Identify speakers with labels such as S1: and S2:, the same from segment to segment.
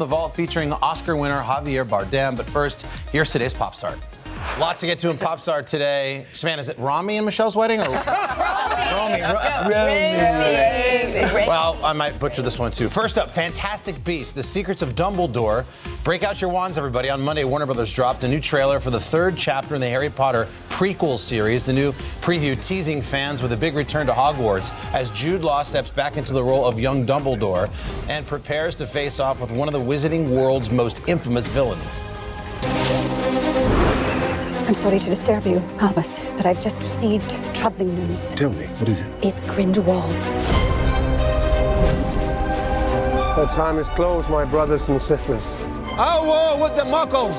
S1: The Vault featuring Oscar winner Javier Bardem. But first, here's today's Pop Star. Lots to get to in Pop Star today. Savannah, is it Rami and Michelle's wedding? Or Rami. Well, I might butcher this one too. First up, Fantastic Beasts: The Secrets of Dumbledore. Break out your wands, everybody. On Monday, Warner Brothers dropped a new trailer for the third chapter in the Harry Potter prequel series. The new preview teasing fans with a big return to Hogwarts as Jude Law steps back into the role of young Dumbledore and prepares to face off with one of the Wizarding world's most infamous villains.
S2: I'm sorry to disturb you, Albus, but I've just received troubling news.
S3: Tell me, what is it?
S2: It's Grindelwald.
S4: The time is closed, my brothers and sisters. Our war with the Muggles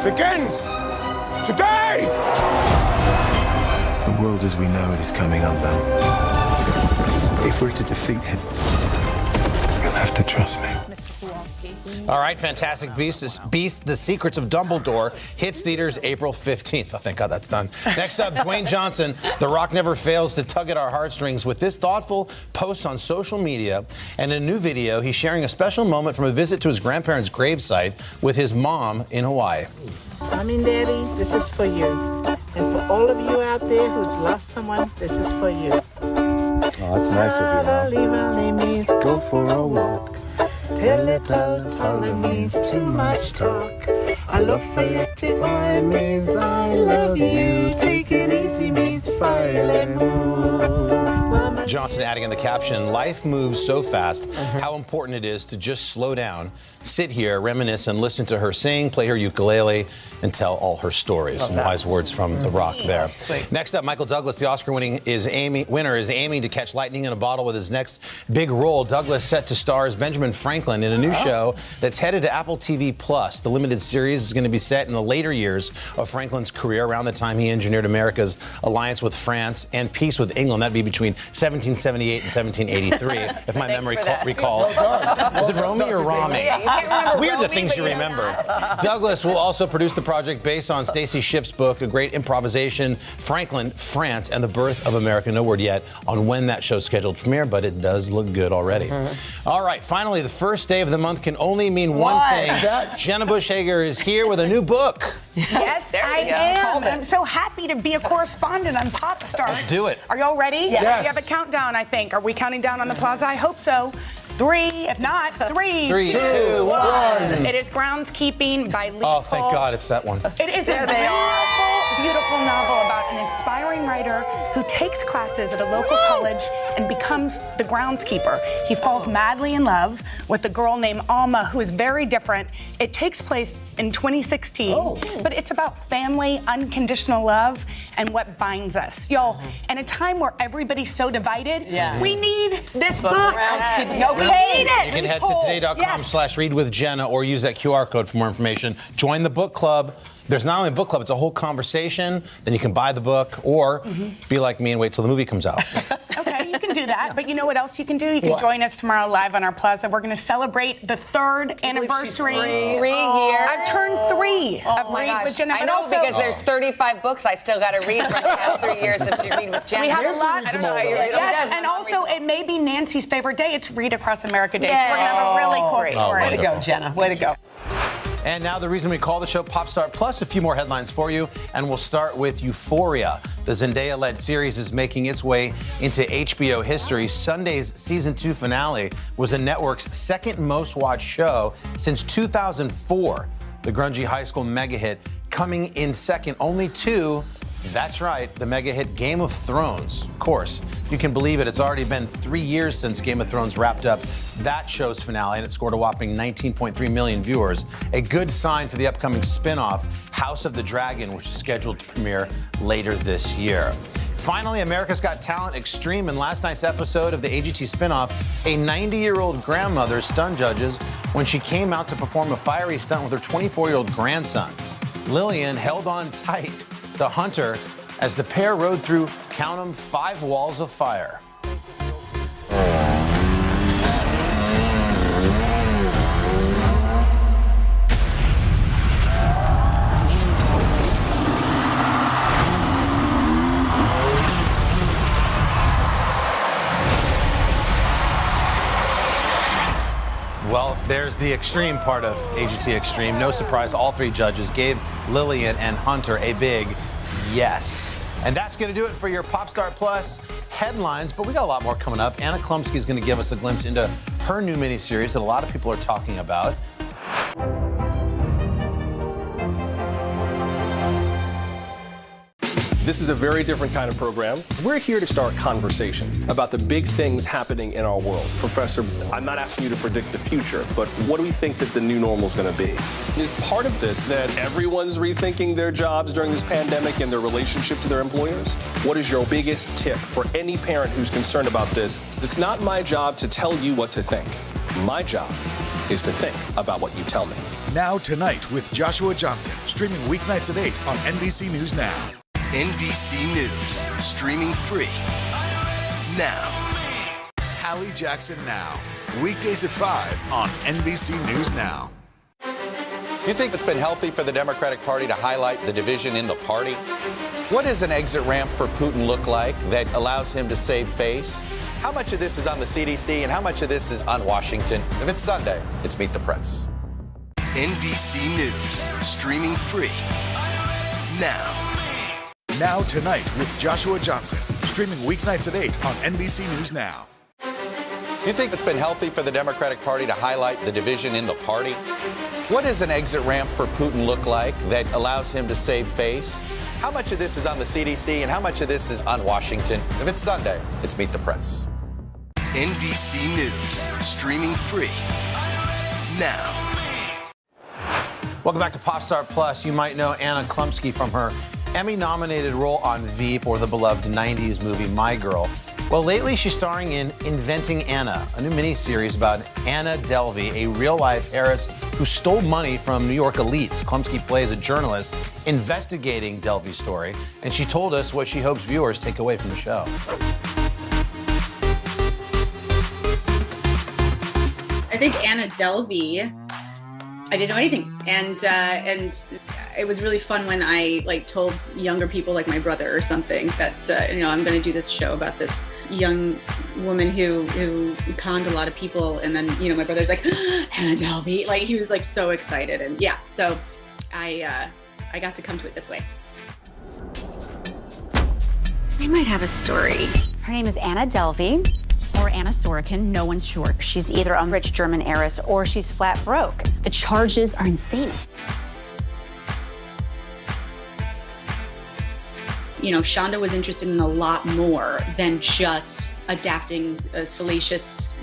S4: begins today!
S3: The world as we know it is coming undone. If we're to defeat him, you'll have to trust me.
S1: All right, Fantastic Beasts: The Secrets of Dumbledore hits theaters April 15th. Oh, thank God that's done. Next up, Dwayne Johnson. The Rock never fails to tug at our heartstrings with this thoughtful post on social media. And in a new video, he's sharing a special moment from a visit to his grandparents' gravesite with his mom in Hawaii.
S5: Mommy and Daddy, this is for you. And for all of you out there who's lost someone, this is for you.
S3: Oh, that's nice of you,
S5: Mom. Means go for a walk. Tell it means too much talk. I love Fayette means I love you. Take it easy means file and move.
S1: Johnson adding in the caption, life moves so fast, how important it is to just slow down, sit here, reminisce, and listen to her sing, play her ukulele, and tell all her stories. Some wise words from The Rock there.
S6: Sweet.
S1: Next up, Michael Douglas, the Oscar winner, is aiming to catch lightning in a bottle with his next big role. Douglas set to star as Benjamin Franklin in a new show that's headed to Apple TV+. The limited series is going to be set in the later years of Franklin's career, around the time he engineered America's alliance with France and peace with England. That'd be between 1778 and 1783, if my memory recalls. Is it Romy or Rami? It's weird the things you remember. Douglas will also produce the project based on Stacy Schiff's book, a great improvisation, Franklin, France, and the Birth of America. No word yet on when that show's scheduled to premiere, but it does look good already. All right, finally, the first day of the month can only mean one thing. Jenna Bush Hager is here with a new book.
S6: Yes, I am. I'm so happy to be a correspondent on Pop Star.
S1: Let's do it.
S6: Are y'all ready?
S4: Yes.
S6: We have a countdown, I think. Are we counting down on the plaza? I hope so. 3, if not, 3,
S1: 3, 2, 1.
S6: It is Groundskeeping by Lee
S1: Oh, thank
S6: Cole.
S1: God it's that one.
S6: It is a beautiful novel about an inspiring writer who takes classes at a local college and becomes the groundskeeper. He falls madly in love with a girl named Alma, who is very different. It takes place in 2016, but it's about family, unconditional love, and what binds us. Y'all, in a time where everybody's so divided, we need this book. We need it.
S1: You can head to today.com/readwithjenna or use that QR code for more information. Join the book club. There's not only a book club, it's a whole conversation. Then you can buy the book or be like me and wait till the movie comes out.
S6: Okay, you can do that. But you know what else you can do? You can join us tomorrow live on our plaza. We're going to celebrate the 3rd anniversary.
S7: 3 years.
S6: I've turned 3 of Read with Jenna.
S7: I
S6: but
S7: know,
S6: also,
S7: because there's 35 books I still got to read from the past 3 years of Read with Jenna.
S6: we have a
S4: Nancy
S6: lot.
S4: reads
S6: I don't
S4: them
S6: know.
S4: all, though.
S7: Yes, she
S6: Yes,
S7: does.
S6: and
S7: My mom
S6: also
S7: reads
S6: it may be Nancy's favorite day. It's Read Across America Day. So
S7: Yay.
S6: we're going to have a really cool story.
S1: Way to go,
S6: Jenna. Way to go.
S1: And now the reason we call the show Pop Star, plus a few more headlines for you. And we'll start with Euphoria. The Zendaya-led series is making its way into HBO history. Sunday's season 2 finale was the network's second most watched show since 2004. The grungy high school mega hit coming in second only to, that's right, the mega hit Game of Thrones. Of course, you can believe it. It's already been 3 years since Game of Thrones wrapped up that show's finale, and it scored a whopping 19.3 million viewers. A good sign for the upcoming spin-off, House of the Dragon, which is scheduled to premiere later this year. Finally, America's Got Talent Extreme. In last night's episode of the AGT spinoff, a 90-year-old grandmother stunned judges when she came out to perform a fiery stunt with her 24-year-old grandson. Lillian held on tight to Hunter as the pair rode through, count 'em, 5 walls of fire. Well, there's the extreme part of AGT Extreme. No surprise, all three judges gave Lillian and Hunter a big yes. And that's going to do it for your Popstar Plus headlines, but we got a lot more coming up. Anna Chlumsky is going to give us a glimpse into her new miniseries that a lot of people are talking about.
S8: This is a very different kind of program. We're here to start conversation about the big things happening in our world. Professor, I'm not asking you to predict the future, but what do we think that the new normal is going to be? Is part of this that everyone's rethinking their jobs during this pandemic and their relationship to their employers? What is your biggest tip for any parent who's concerned about this? It's not my job to tell you what to think. My job is to think about what you tell me.
S9: Now Tonight with Joshua Johnson, streaming weeknights at 8 on NBC News Now.
S10: NBC News, streaming free now.
S9: Hallie Jackson Now, weekdays at 5 on NBC News Now.
S11: You think it's been healthy for the Democratic Party to highlight the division in the party? What does an exit ramp for Putin look like that allows him to save face? How much of this is on the CDC and how much of this is on Washington? If it's Sunday, it's Meet the Press.
S10: NBC News, streaming free now.
S9: Now Tonight with Joshua Johnson, streaming weeknights at 8 on NBC News Now.
S11: You think it's been healthy for the Democratic Party to highlight the division in the party? What does an exit ramp for Putin look like that allows him to save face? How much of this is on the CDC and how much of this is on Washington? If it's Sunday, it's Meet the Press.
S10: NBC News, streaming free now.
S1: Welcome back to Popstar Plus. You might know Anna Chlumsky from her Emmy-nominated role on Veep or the beloved 90s movie My Girl. Well, lately she's starring in Inventing Anna, a new miniseries about Anna Delvey, a real-life heiress who stole money from New York elites. Chlumsky plays a journalist investigating Delvey's story, and she told us what she hopes viewers take away from the show.
S12: I think Anna Delvey, I didn't know anything, and it was really fun when I told younger people like my brother or something that I'm going to do this show about this young woman who conned a lot of people, and then my brother's like, Anna Delvey, he was so excited, and yeah, so I got to come to it this way.
S2: I might have a story. Her name is Anna Delvey, or Anna Sorokin, no one's sure. She's either a rich German heiress or she's flat broke. The charges are insane.
S12: Shonda was interested in a lot more than just adapting a salacious,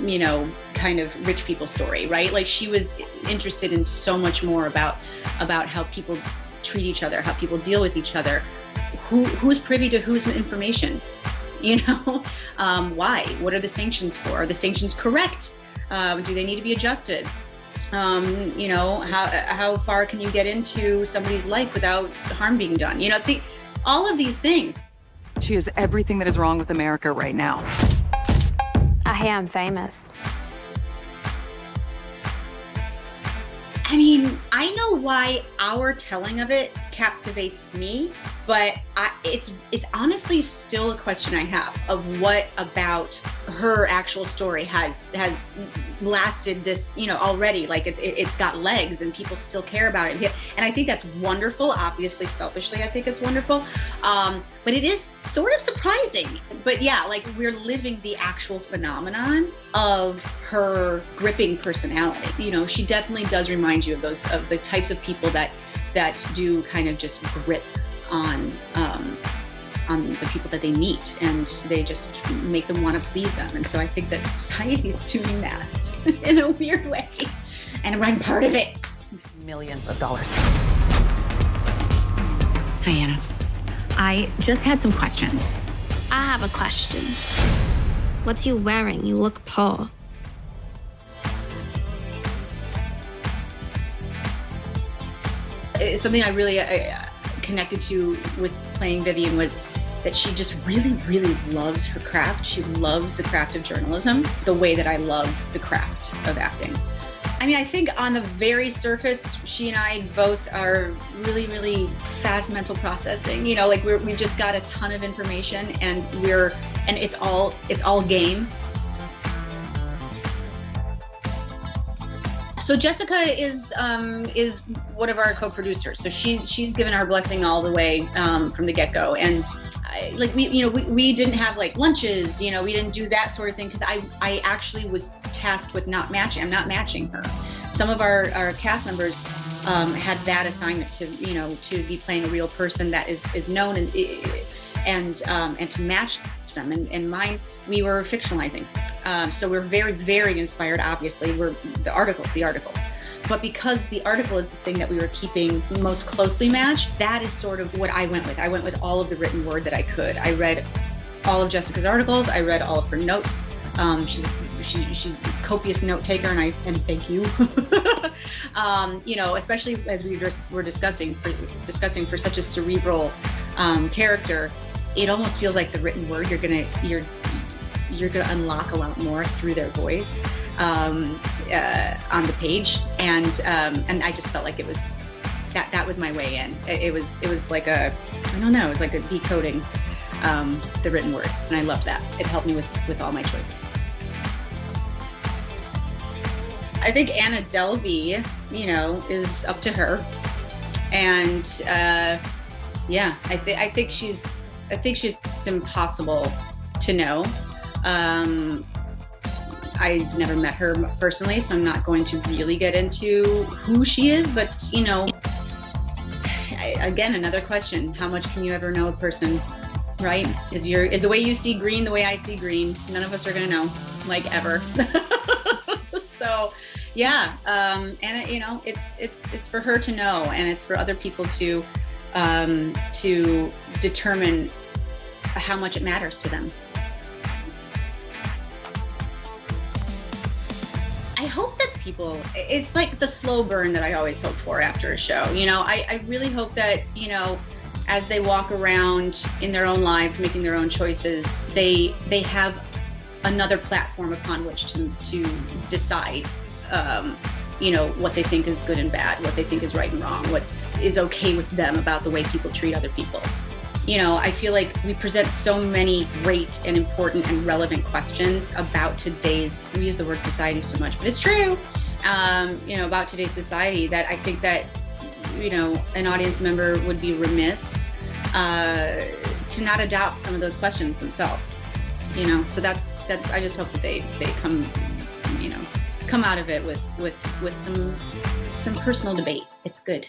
S12: kind of rich people story, right? She was interested in so much more about how people treat each other, how people deal with each other, who's privy to whose information, why? What are the sanctions for? Are the sanctions correct? Do they need to be adjusted? How far can you get into somebody's life without harm being done? All of these things.
S13: She is everything that is wrong with America right now.
S14: I hear I'm famous.
S12: I mean, I know why our telling of it captivates me, but it's honestly still a question I have of what about her actual story has lasted this, already, it's got legs and people still care about it. And I think that's wonderful. Obviously, selfishly, I think it's wonderful. But it is sort of surprising. But yeah, we're living the actual phenomenon of her gripping personality. She definitely does remind you of the types of people that do kind of just grip on the people that they meet, and they just make them want to please them. And so I think that society is doing that in a weird way, and I'm part of it.
S13: Millions of dollars.
S2: Hi, Anna. I just had some questions.
S14: I have a question. What's you wearing? You look poor.
S12: It's something I really connected to with playing Vivian was that she just really, really loves her craft. She loves the craft of journalism the way that I love the craft of acting. I mean, I think on the very surface, she and I both are really, really fast mental processing. We've just got a ton of information, and it's all game. So So Jessica is one of our co-producers. So she's given our blessing all the way from the get-go. And we didn't have like lunches, we didn't do that sort of thing because I actually was tasked with not matching. I'm not matching her. Some of our cast members had that assignment to be playing a real person that is known and to match them. And mine, we were fictionalizing. So we're very, very inspired, obviously. The article. But because the article is the thing that we were keeping most closely matched, that is sort of what I went with. I went with all of the written word that I could. I read all of Jessica's articles. I read all of her notes. She's a copious note taker, and thank you. Especially as we were discussing for such a cerebral character, it almost feels like the written word you're gonna unlock a lot more through their voice on the page, and I just felt like it was that was my way in. It was like it was like a decoding the written word, and I loved that. It helped me with all my choices. I think Anna Delvey, is up to her, and I think she's impossible to know. I've never met her personally, so I'm not going to really get into who she is, but again, another question: how much can you ever know a person, right? Is the way you see green the way I see green? None of us are gonna know, like, ever. So yeah, and it's for her to know, and it's for other people to determine how much it matters to them. I hope that it's like the slow burn that I always hope for after a show. I really hope that, as they walk around in their own lives, making their own choices, they have another platform upon which to decide, what they think is good and bad, what they think is right and wrong, what is okay with them about the way people treat other people. I feel like we present so many great and important and relevant questions about today's, we use the word society so much, but it's true, about today's society, that I think that, an audience member would be remiss to not adopt some of those questions themselves, so that's I just hope that they come out of it with some personal debate. It's good.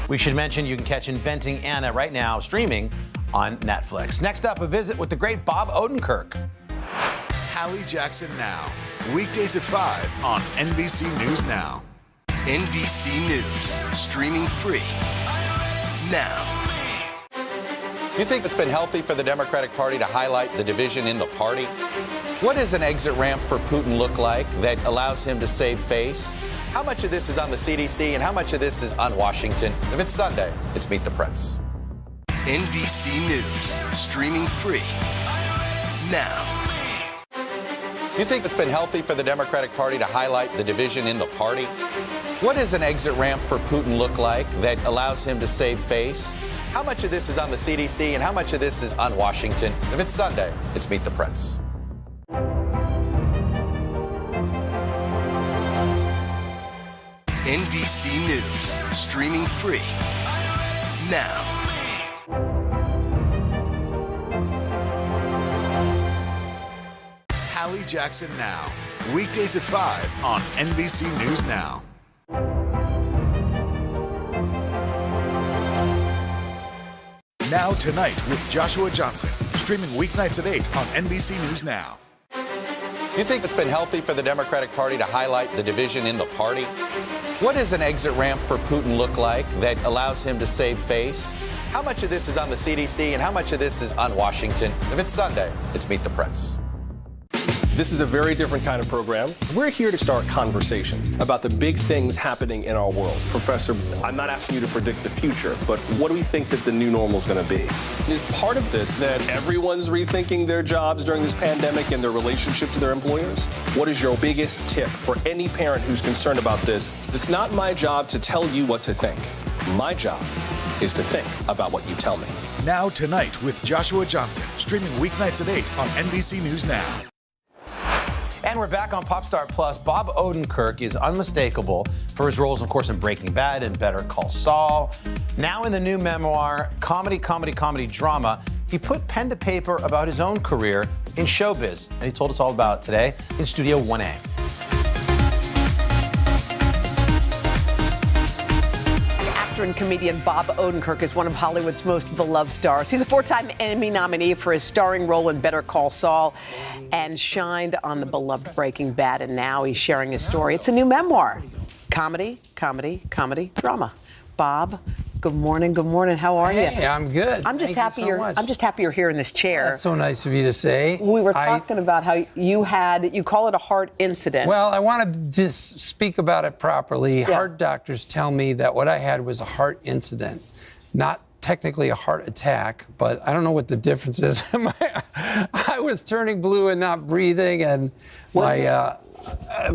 S1: We should mention you can catch Inventing Anna right now streaming on Netflix. Next up, a visit with the great Bob Odenkirk.
S9: Hallie Jackson Now, weekdays at 5 on NBC News Now.
S10: NBC News, streaming free now.
S11: You think it's been healthy for the Democratic Party to highlight the division in the party? What does an exit ramp for Putin look like that allows him to save face? How much of this is on the CDC and how much of this is on Washington? If it's Sunday, it's Meet the Press.
S10: NBC News, streaming free now.
S11: You think it's been healthy for the Democratic Party to highlight the division in the party? What does an exit ramp for Putin look like that allows him to save face? How much of this is on the CDC and how much of this is on Washington? If it's Sunday, it's Meet the Press.
S10: NBC News, streaming free now.
S9: Hallie Jackson Now, weekdays at 5 on NBC News Now. Now Tonight with Joshua Johnson, streaming weeknights at 8 on NBC News Now.
S11: You think it's been healthy for the Democratic Party to highlight the division in the party? What does an exit ramp for Putin look like that allows him to save face? How much of this is on the CDC and how much of this is on Washington? If it's Sunday, it's Meet the Press.
S8: This is a very different kind of program. We're here to start conversation about the big things happening in our world. Professor, I'm not asking you to predict the future, but what do we think that the new normal is going to be? Is part of this that everyone's rethinking their jobs during this pandemic and their relationship to their employers? What is your biggest tip for any parent who's concerned about this? It's not my job to tell you what to think. My job is to think about what you tell me.
S9: Now Tonight with Joshua Johnson, streaming weeknights at 8 on NBC News Now.
S1: And we're back on Popstar Plus. Bob Odenkirk is unmistakable for his roles, of course, in Breaking Bad and Better Call Saul. Now in the new memoir, comedy, drama, he put pen to paper about his own career in showbiz. And he told us all about it today in Studio 1A.
S15: Actor and comedian Bob Odenkirk is one of Hollywood's most beloved stars. He's a 4-time Emmy nominee for his starring role in Better Call Saul and shined on the beloved Breaking Bad, and now he's sharing his story. It's a new memoir. Comedy, drama. Bob, good morning. How are you?
S16: Hey, I'm good.
S15: I'm just happy you're here in this chair.
S16: That's so nice of you to say.
S15: We were talking about how you call it a heart incident.
S16: Well, I want to just speak about it properly.
S15: Yeah.
S16: Heart doctors tell me that what I had was a heart incident, not technically a heart attack, but I don't know what the difference is. I was turning blue and not breathing, and my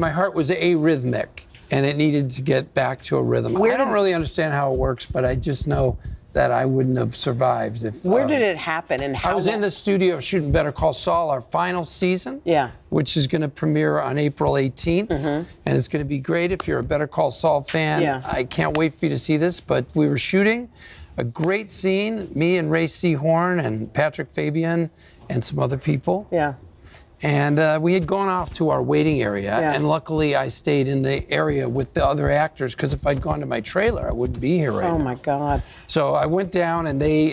S16: heart was arrhythmic, and it needed to get back to a rhythm. I don't really understand how it works, but I just know that I wouldn't have survived if.
S15: Where did it happen, and how?
S16: I was in the studio shooting Better Call Saul, our final season.
S15: Yeah.
S16: Which is going to premiere on April 18th, and it's going to be great if you're a Better Call Saul fan.
S15: Yeah.
S16: I can't wait for you to see this. But we were shooting a great scene, me and Ray Seahorn and Patrick Fabian and some other people.
S15: Yeah.
S16: And we had gone off to our waiting area, and luckily I stayed in the area with the other actors, because if I'd gone to my trailer, I wouldn't be here right now.
S15: Oh, my God.
S16: So I went down, and they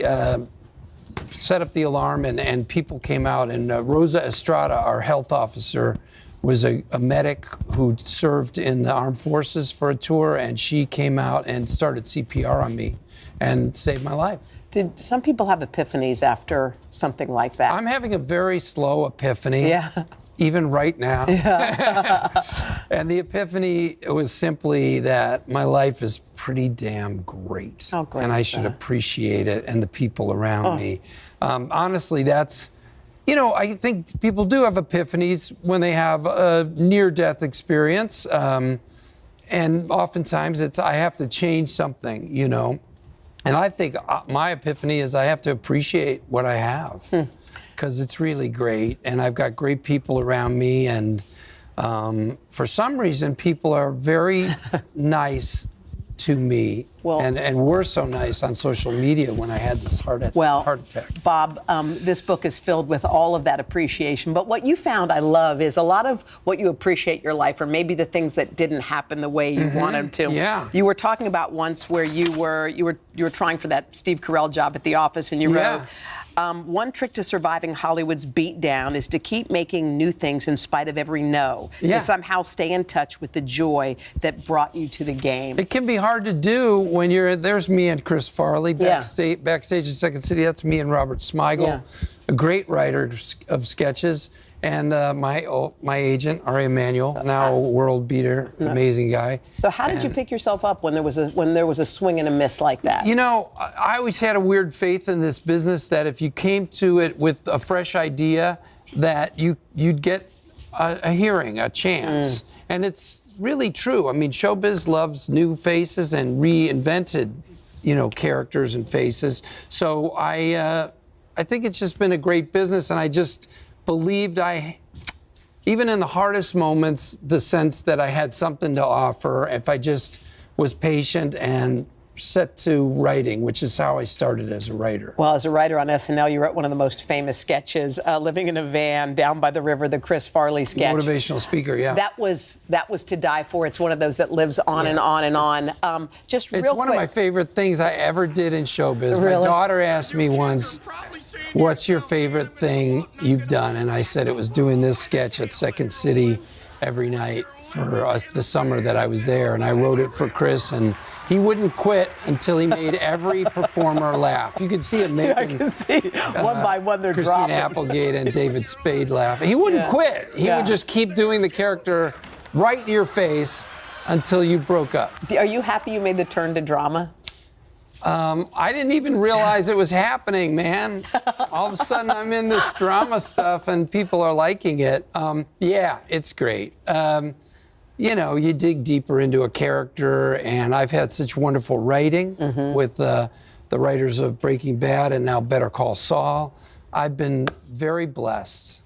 S16: set up the alarm, and people came out, and Rosa Estrada, our health officer, was a medic who served in the armed forces for a tour, and she came out and started CPR on me and saved my life.
S15: Did some people have epiphanies after something like that?
S16: I'm having a very slow epiphany.
S15: Yeah.
S16: Even right now. Yeah. And the epiphany was simply that my life is pretty damn great.
S15: Oh, great.
S16: And I should appreciate it and the people around me. Honestly, that's, I think people do have epiphanies when they have a near-death experience. And oftentimes it's, I have to change something, And I think my epiphany is I have to appreciate what I have, because it's really great, and I've got great people around me, and for some reason, people are very nice to me, and were so nice on social media when I had this heart attack.
S15: Bob, this book is filled with all of that appreciation, but what you found I love is a lot of what you appreciate your life, or maybe the things that didn't happen the way you wanted them to.
S16: Yeah.
S15: You were talking about once where you were trying for that Steve Carell job at the office, and you wrote, one trick to surviving Hollywood's beatdown is to keep making new things in spite of every no.
S16: Yeah.
S15: To somehow stay in touch with the joy that brought you to the game.
S16: It can be hard to do when there's me and Chris Farley backstage in Second City. That's me and Robert Smigel, a great writer of sketches. And my agent, Ari Emanuel, now a world beater, amazing guy.
S15: So how did you pick yourself up when there was a swing and a miss like that?
S16: I always had a weird faith in this business that if you came to it with a fresh idea, that you'd get a hearing, a chance. And it's really true. I mean, showbiz loves new faces and reinvented, characters and faces. So I think it's just been a great business, and I just believed even in the hardest moments, the sense that I had something to offer if I just was patient and set to writing, which is how I started as a writer.
S15: Well, as a writer on SNL, you wrote one of the most famous sketches, Living in a Van Down by the River, the Chris Farley sketch.
S16: Motivational speaker, yeah.
S15: That was to die for. It's one of those that lives on and on and on.
S16: It's one of my favorite things I ever did in showbiz.
S15: Really?
S16: My daughter asked me once, what's your favorite thing you've done? And I said it was doing this sketch at Second City every night for the summer that I was there. And I wrote it for Chris, and he wouldn't quit until he made every performer laugh. You could see him making
S15: I can see one by one they're
S16: Christine
S15: dropping.
S16: Applegate and David Spade laugh. He wouldn't quit. He would just keep doing the character right in your face until you broke up.
S15: Are you happy you made the turn to drama?
S16: I didn't even realize it was happening, man. All of a sudden, I'm in this drama stuff, and people are liking it. Yeah, it's great. You dig deeper into a character, and I've had such wonderful writing with the writers of Breaking Bad and now Better Call Saul. I've been very blessed.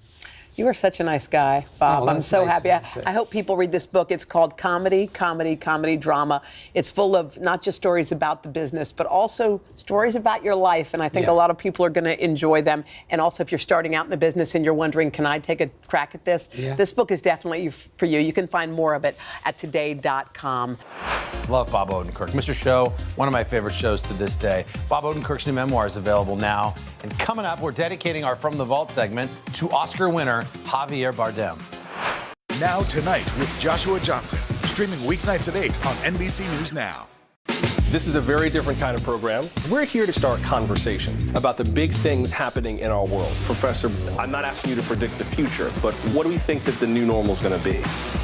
S15: You are such a nice guy, Bob.
S16: Oh,
S15: I'm
S16: that's
S15: so
S16: nice
S15: happy.
S16: of you to say.
S15: I hope people read this book. It's called Comedy, Drama. It's full of not just stories about the business, but also stories about your life. And I think a lot of people are going to enjoy them. And also, if you're starting out in the business and you're wondering, can I take a crack at this?
S16: Yeah.
S15: This book is definitely for you. You can find more of it at today.com.
S1: Love Bob Odenkirk. Mr. Show, one of my favorite shows to this day. Bob Odenkirk's new memoir is available now. And coming up, we're dedicating our From the Vault segment to Oscar winner Javier Bardem.
S9: Now Tonight with Joshua Johnson, streaming weeknights at 8 on NBC News Now.
S8: This is a very different kind of program. We're here to start conversation about the big things happening in our world. Professor, I'm not asking you to predict the future, but what do we think that the new normal is going to be?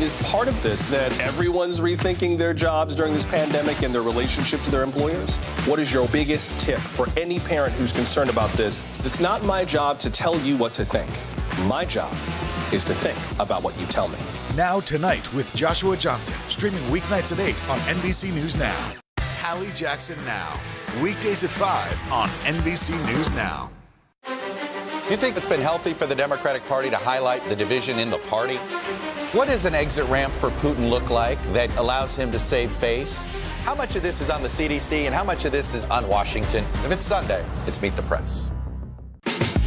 S8: Is part of this that everyone's rethinking their jobs during this pandemic and their relationship to their employers? What is your biggest tip for any parent who's concerned about this? It's not my job to tell you what to think. My job is to think about what you tell me.
S9: Now Tonight with Joshua Johnson, streaming weeknights at 8 on NBC News Now. Hallie Jackson Now, weekdays at 5 on NBC News Now.
S11: You think it's been healthy for the Democratic Party to highlight the division in the party? What does an exit ramp for Putin look like that allows him to save face? How much of this is on the CDC and how much of this is on Washington? If it's Sunday, it's Meet the Press.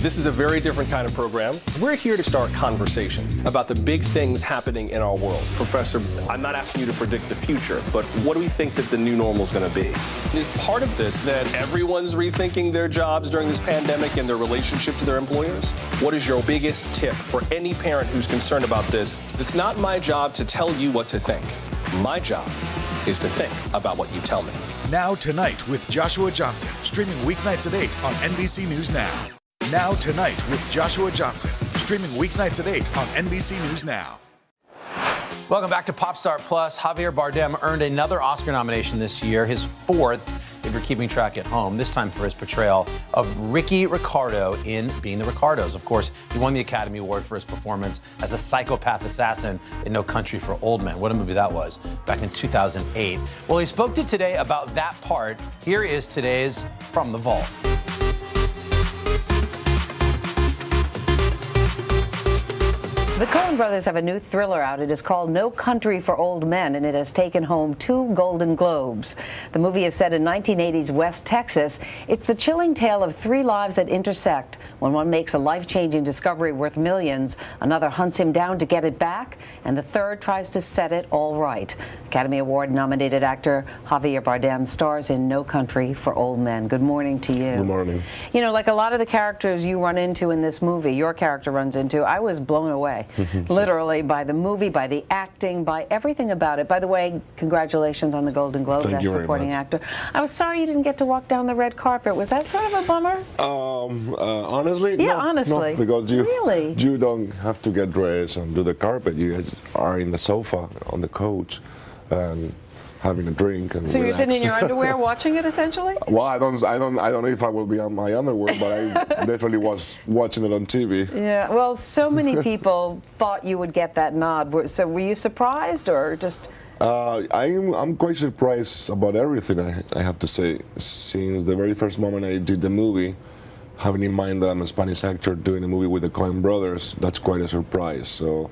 S8: This is a very different kind of program. We're here to start conversation about the big things happening in our world. Professor, I'm not asking you to predict the future, but what do we think that the new normal is going to be? Is part of this that everyone's rethinking their jobs during this pandemic and their relationship to their employers? What is your biggest tip for any parent who's concerned about this? It's not my job to tell you what to think. My job is to think about what you tell me.
S9: Now Tonight with Joshua Johnson, streaming weeknights at 8 on NBC News Now. Now Tonight with Joshua Johnson, streaming weeknights at 8 on NBC News Now.
S1: Welcome back to Popstar Plus. Javier Bardem earned another Oscar nomination this year, his fourth, if you're keeping track at home, this time for his portrayal of Ricky Ricardo in Being the Ricardos. Of course, he won the Academy Award for his performance as a psychopath assassin in No Country for Old Men. What a movie that was, back in 2008. Well, he spoke to Today about that part. Here is today's From the Vault.
S17: The Coen brothers have a new thriller out. It is called No Country for Old Men, and it has taken home 2 Golden Globes. The movie is set in 1980s West Texas. It's the chilling tale of 3 lives that intersect. When one makes a life-changing discovery worth millions, another hunts him down to get it back, and the third tries to set it all right. Academy Award-nominated actor Javier Bardem stars in No Country for Old Men. Good morning to you.
S18: Good morning.
S17: You know, like a lot of the characters you run into in this movie, your character runs into, I was blown away. Literally, by the movie, by the acting, by everything about it. By the way, congratulations on the Golden Globe,
S18: Thank
S17: Best
S18: you very
S17: Supporting
S18: much.
S17: Actor. I was sorry you didn't get to walk down the red carpet. Was that sort of a bummer?
S18: Honestly,
S17: Yeah,
S18: no,
S17: honestly.
S18: no, because
S17: Really?
S18: you don't have to get dressed and do the carpet. You guys are in the sofa on the couch and having a drink and
S17: So you're sitting in your
S18: relax.
S17: underwear watching it, essentially?
S18: Well, I don't know if I will be on my underwear, but I definitely was watching it on TV.
S17: Yeah. Well, so many people thought you would get that nod. So were you surprised, or just?
S18: I'm quite surprised about everything, I have to say. Since the very first moment I did the movie, having in mind that I'm a Spanish actor doing a movie with the Coen brothers, that's quite a surprise. So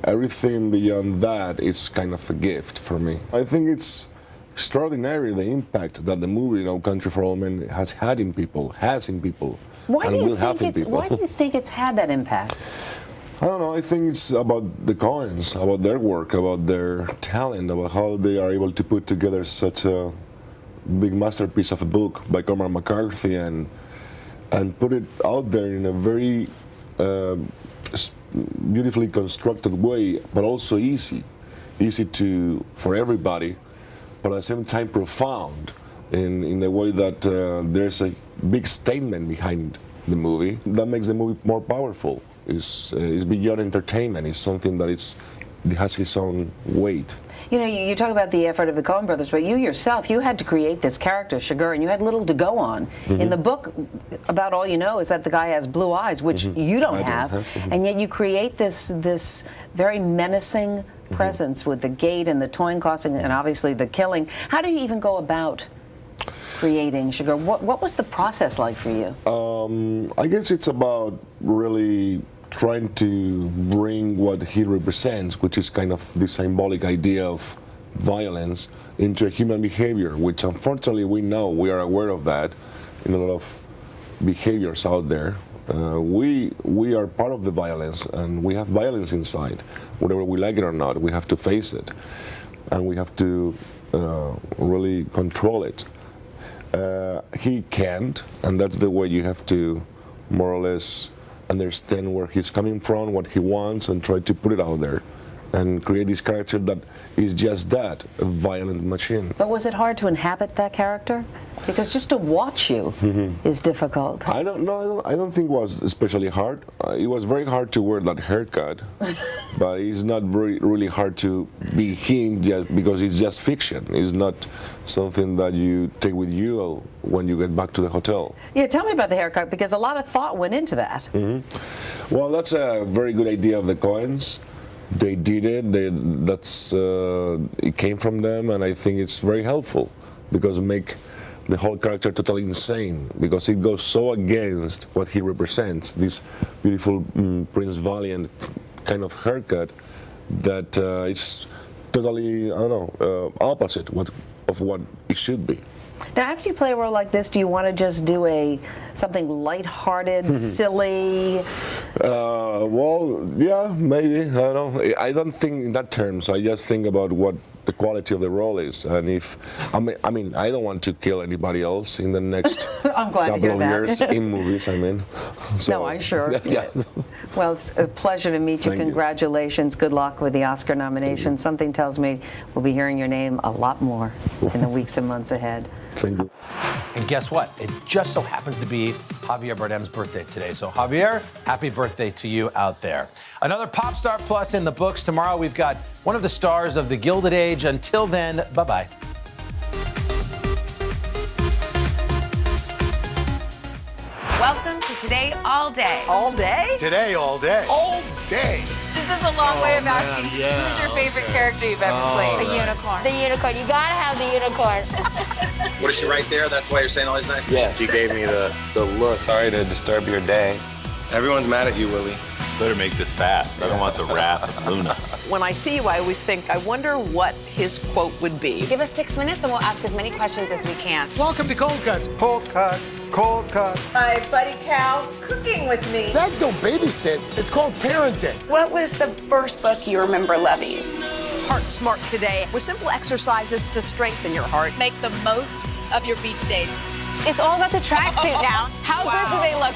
S18: everything beyond that is kind of a gift for me. I think it's extraordinary the impact that the movie No Country for Old Men has had in people,
S17: Why
S18: and
S17: do you
S18: will have in
S17: think it's?
S18: people.
S17: Why do you think it's had that impact?
S18: I don't know, I think it's about the Coens, about their work, about their talent, about how they are able to put together such a big masterpiece of a book by Cormac McCarthy and put it out there in a very beautifully constructed way, but also easy for everybody, but at the same time profound in the way that there's a big statement behind the movie that makes the movie more powerful. It's beyond entertainment. It's something that it has its own weight.
S17: You know, you talk about the effort of the Coen brothers, but you yourself, you had to create this character, Sugar, and you had little to go on.
S18: Mm-hmm.
S17: In the book, about all you know is that the guy has blue eyes, which you don't have, and yet you create this very menacing presence with the gait and the toy causing and obviously the killing. How do you even go about creating Sugar? What was the process like for you?
S18: I guess it's about really trying to bring what he represents, which is kind of the symbolic idea of violence, into a human behavior, which unfortunately we are aware of that in a lot of behaviors out there. We are part of the violence, and we have violence inside. Whether we like it or not, we have to face it, and we have to really control it. He can't, and that's the way you have to more or less understand where he's coming from, what he wants, and try to put it out there and create this character that is just that, a violent machine.
S17: But was it hard to inhabit that character? Because just to watch you is difficult.
S18: I don't know. I don't think it was especially hard. It was very hard to wear that haircut, but it's not really hard to be him just because it's just fiction. It's not something that you take with you when you get back to the hotel.
S17: Yeah, tell me about the haircut, because a lot of thought went into that.
S18: Well, that's a very good idea of the Coens. They did it. It came from them, and I think it's very helpful because it make the whole character totally insane, because it goes so against what he represents, this beautiful Prince Valiant kind of haircut, that it's totally, I don't know, opposite of what it should be.
S17: Now, after you play a role like this, do you want to just do something lighthearted, silly?
S18: Well, yeah, maybe. I don't know. I don't think in that terms. I just think about what the quality of the role is, and if I mean, I don't want to kill anybody else in the next
S17: I'm glad
S18: couple
S17: to hear
S18: of
S17: that.
S18: years in movies. I mean, so,
S17: no, I'm sure.
S18: Yeah.
S17: Well, it's a pleasure to meet you.
S18: Thank you.
S17: Congratulations. Good luck with the Oscar nomination. Something tells me we'll be hearing your name a lot more in the weeks and months ahead.
S18: Thank you.
S1: And guess what? It just so happens to be Javier Bardem's birthday today. So Javier, happy birthday to you out there. Another Pop Star Plus in the books. Tomorrow we've got one of the stars of the Gilded Age. Until then, bye-bye.
S7: Welcome to Today All Day.
S15: All day?
S4: Today, all day.
S7: All day. This is a long way of asking who's your favorite character you've ever played?
S19: The unicorn. The unicorn. You gotta have the unicorn.
S20: What is she right there? That's why you're saying all these nice things?
S3: Yeah, you gave me the look. Sorry to disturb your day. Everyone's mad at you, Willie.
S21: Better make this fast. I don't want the wrath of Luna.
S15: When I see you, I always think, I wonder what his quote would be.
S7: Give us 6 minutes and we'll ask as many questions as we can.
S4: Welcome to Cold Cuts. Cold Cut. Cold Cut.
S22: My buddy Cal cooking with me.
S4: Dads don't babysit. It's called parenting.
S22: What was the first book you remember loving?
S23: Heart Smart Today with simple exercises to strengthen your heart. Make the most of your beach days.
S19: It's all about the tracksuit now. How good do they look?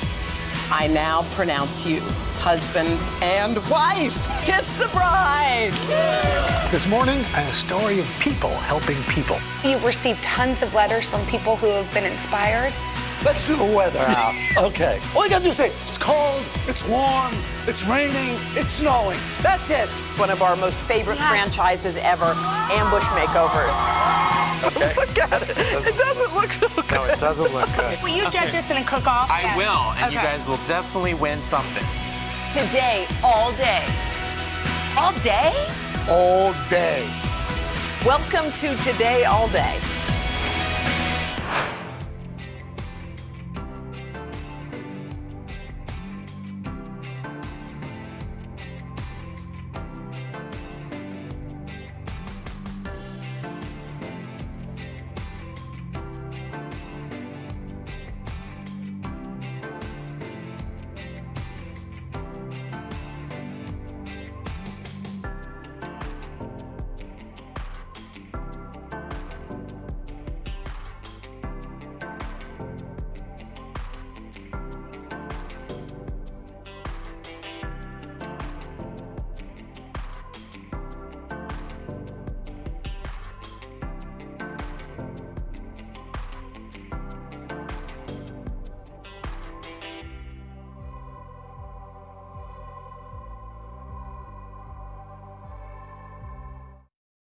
S23: I now pronounce you husband and wife. Kiss the bride.
S4: This morning, a story of people helping people.
S6: You've received tons of letters from people who have been inspired.
S24: Let's do the weather out. Okay. All you gotta do is say, it's cold, it's warm, it's raining, it's snowing. That's it.
S15: One of our most favorite franchises ever, Ambush Makeovers.
S3: Okay.
S15: Look at it. It doesn't look so good.
S3: No, it doesn't look good.
S6: Will you judge us in a cook-off?
S25: I will, and you guys will definitely win something.
S19: Today, all day.
S7: All day?
S4: All day.
S23: Welcome to Today All Day.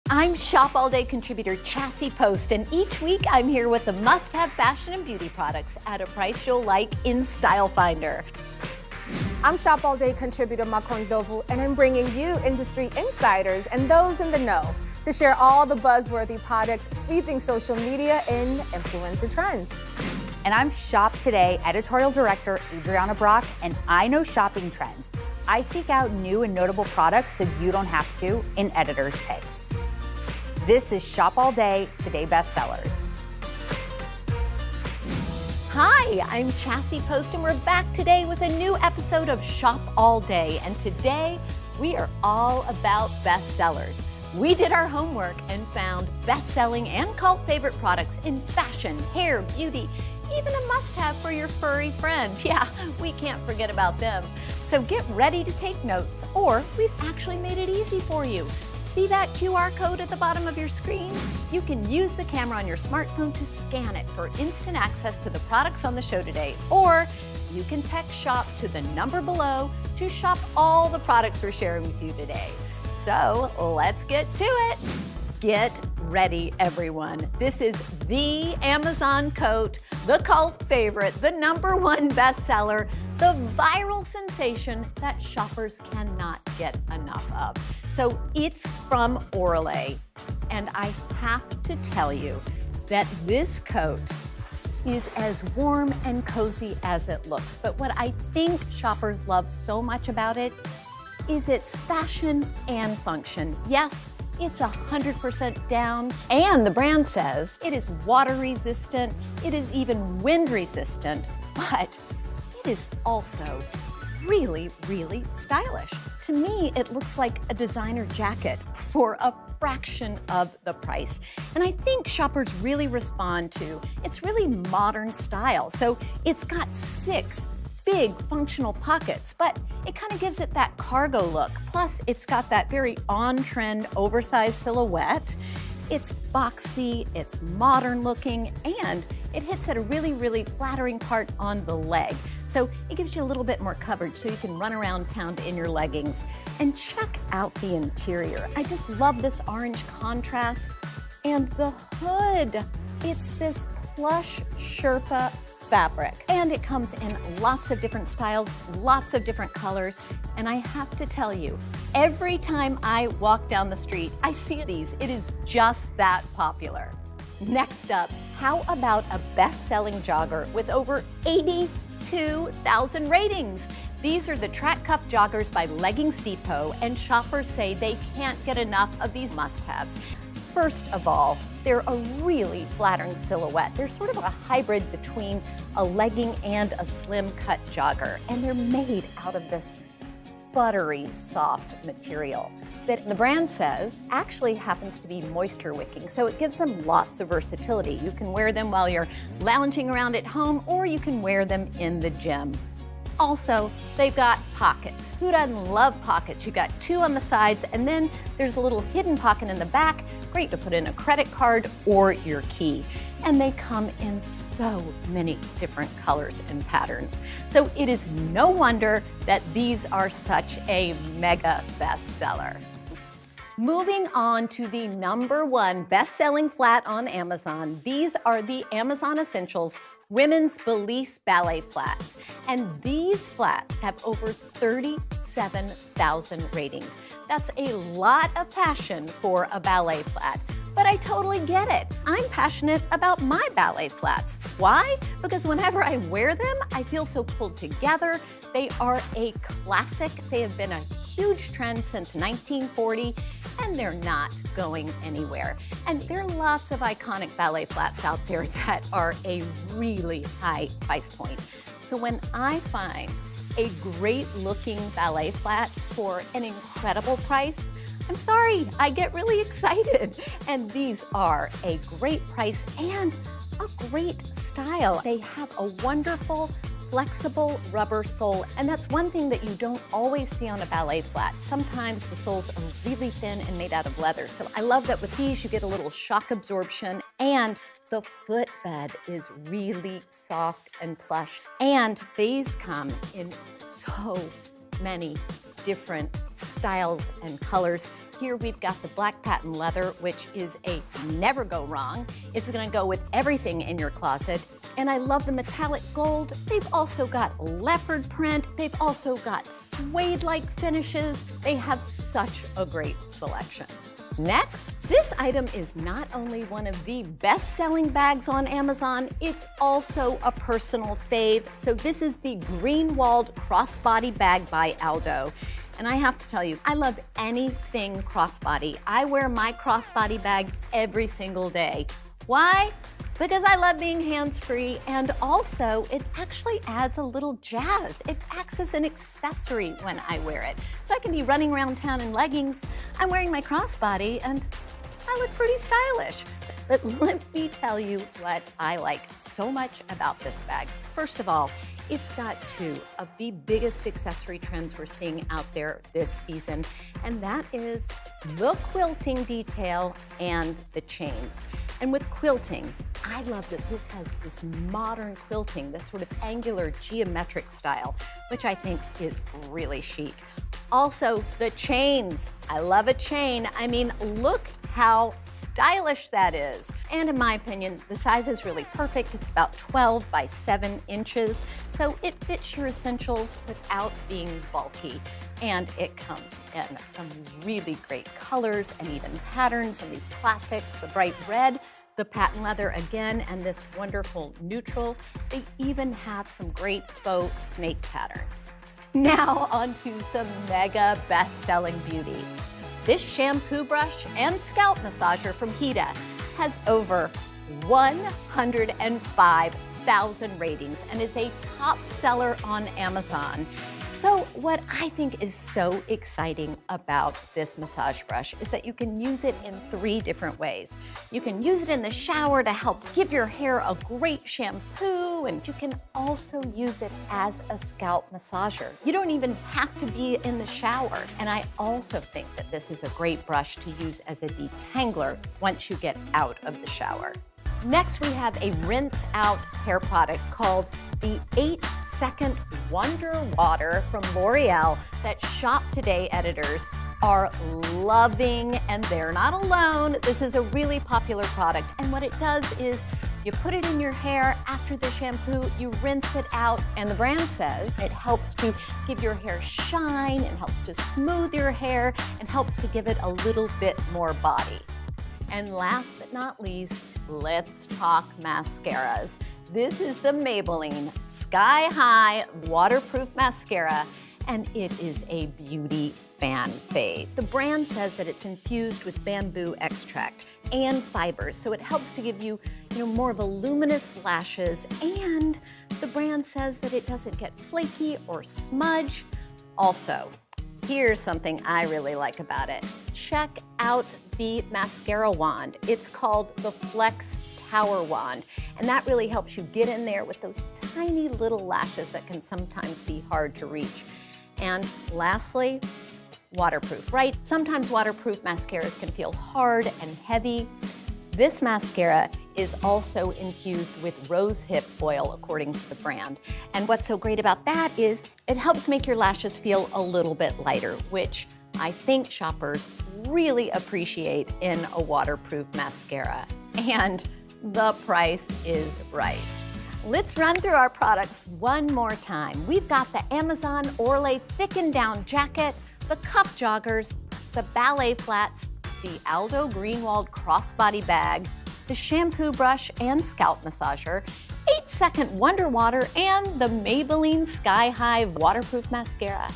S26: I'm Shop All Day contributor Chassie Post, and each week I'm here with the must-have fashion and beauty products at a price you'll like in Style Finder.
S27: I'm Shop All Day contributor Macron Dovu, and I'm bringing you industry insiders and those in the know to share all the buzzworthy products sweeping social media and influencer trends.
S2: And I'm Shop Today editorial director Adriana Brock, and I know shopping trends. I seek out new and notable products so you don't have to in editor's picks. This is Shop All Day, Today Bestsellers. Hi, I'm Chassie Post, and we're back today with a new episode of Shop All Day. And today, we are all about bestsellers. We did our homework and found best-selling and cult favorite products in fashion, hair, beauty, even a must-have for your furry friend. Yeah, we can't forget about them. So get ready to take notes, or we've actually made it easy for you. See that QR code at the bottom of your screen? You can use the camera on your smartphone to scan it for instant access to the products on the show today, or you can text SHOP to the number below to shop all the products we're sharing with you today. So let's get to it. Get ready, everyone. This is the Amazon coat, the cult favorite, the #1 bestseller, the viral sensation that shoppers cannot get enough of. So it's from Orly, and I have to tell you that this coat is as warm and cozy as it looks. But what I think shoppers love so much about it is its fashion and function. Yes, it's 100% down, and the brand says it is water resistant, it is even wind resistant, but it is also really, really stylish. To me, it looks like a designer jacket for a fraction of the price. And I think shoppers really respond to its really modern style. So it's got 6 big functional pockets, but it kind of gives it that cargo look. Plus, it's got that very on-trend oversized silhouette. It's boxy, it's modern looking, and it hits at a really, really flattering part on the leg. So it gives you a little bit more coverage so you can run around town in your leggings. And check out the interior. I just love this orange contrast. And the hood, it's this plush Sherpa fabric. And it comes in lots of different styles, lots of different colors. And I have to tell you, every time I walk down the street, I see these. It is just that popular. Next up, how about a best-selling jogger with over 82,000 ratings? These are the Track Cuff joggers by Leggings Depot, and shoppers say they can't get enough of these must-haves. First of all, they're a really flattering silhouette. They're sort of a hybrid between a legging and a slim cut jogger, and they're made out of this buttery soft material that the brand says actually happens to be moisture wicking, so it gives them lots of versatility. You can wear them while you're lounging around at home, or you can wear them in the gym. Also, they've got pockets. Who doesn't love pockets? You've got 2 on the sides, and then there's a little hidden pocket in the back. Great to put in a credit card or your key. And they come in so many different colors and patterns. So it is no wonder that these are such a mega bestseller. Moving on to the #1 best-selling flat on Amazon, these are the Amazon Essentials Women's Belize Ballet Flats. And these flats have over 37,000 ratings. That's a lot of passion for a ballet flat. But I totally get it. I'm passionate about my ballet flats. Why? Because whenever I wear them, I feel so pulled together. They are a classic. They have been a huge trend since 1940, and they're not going anywhere. And there are lots of iconic ballet flats out there that are a really high price point. So when I find a great looking ballet flat for an incredible price, I'm sorry, I get really excited. And these are a great price and a great style. They have a wonderful, flexible rubber sole, and that's one thing that you don't always see on a ballet flat. Sometimes the soles are really thin and made out of leather. So I love that with these you get a little shock absorption, and the footbed is really soft and plush. And these come in so many different styles and colors. Here we've got the black patent leather, which is a never go wrong. It's gonna go with everything in your closet. And I love the metallic gold. They've also got leopard print. They've also got suede-like finishes. They have such a great selection. Next, This item is not only one of the best-selling bags on Amazon, it's also a personal fave. So this is the Greenwald Crossbody Bag by Aldo. And I have to tell you, I love anything crossbody. I wear my crossbody bag every single day. Why? Because I love being hands-free, and also it actually adds a little jazz. It acts as an accessory when I wear it. So I can be running around town in leggings, I'm wearing my crossbody, and I look pretty stylish. But let me tell you what I like so much about this bag. First of all, it's got two of the biggest accessory trends we're seeing out there this season, and that is the quilting detail and the chains. And with quilting, I love that this has this modern quilting, this sort of angular geometric style, which I think is really chic. Also, the chains. I love a chain. I mean, look how stylish that is. And in my opinion, the size is really perfect. It's about 12 by 7 inches, so it fits your essentials without being bulky. And it comes in some really great colors and even patterns on these classics, the bright red, the patent leather again, and this wonderful neutral. They even have some great faux snake patterns. Now onto some mega best-selling beauty. This shampoo brush and scalp massager from Hida has over 105,000 ratings and is a top seller on Amazon. So what I think is so exciting about this massage brush is that you can use it in 3 different ways. You can use it in the shower to help give your hair a great shampoo, and you can also use it as a scalp massager. You don't even have to be in the shower. And I also think that this is a great brush to use as a detangler once you get out of the shower. Next, we have a rinse out hair product called the 8-Second Wonder Water from L'Oreal that Shop Today editors are loving, and they're not alone. This is a really popular product, and what it does is you put it in your hair after the shampoo, you rinse it out, and the brand says it helps to give your hair shine, and helps to smooth your hair, and helps to give it a little bit more body. And last but not least, let's talk mascaras. This is the Maybelline Sky High Waterproof Mascara, and it is a beauty fan fave. The brand says that it's infused with bamboo extract and fibers, so it helps to give you, more voluminous lashes, and the brand says that it doesn't get flaky or smudge. Also, here's something I really like about it. Check out the mascara wand. It's called the Flex Tower Wand, and that really helps you get in there with those tiny little lashes that can sometimes be hard to reach. And lastly, waterproof, right? Sometimes waterproof mascaras can feel hard and heavy. This mascara is also infused with rosehip oil, according to the brand. And what's so great about that is it helps make your lashes feel a little bit lighter, which I think shoppers really appreciate in a waterproof mascara. And the price is right. Let's run through our products one more time. We've got the Amazon Orlay Thickened Down Jacket, the Cuff Joggers, the Ballet Flats, the Aldo Greenwald Crossbody Bag, the Shampoo Brush and Scalp Massager, 8-Second Wonder Water, and the Maybelline Sky High Waterproof Mascara.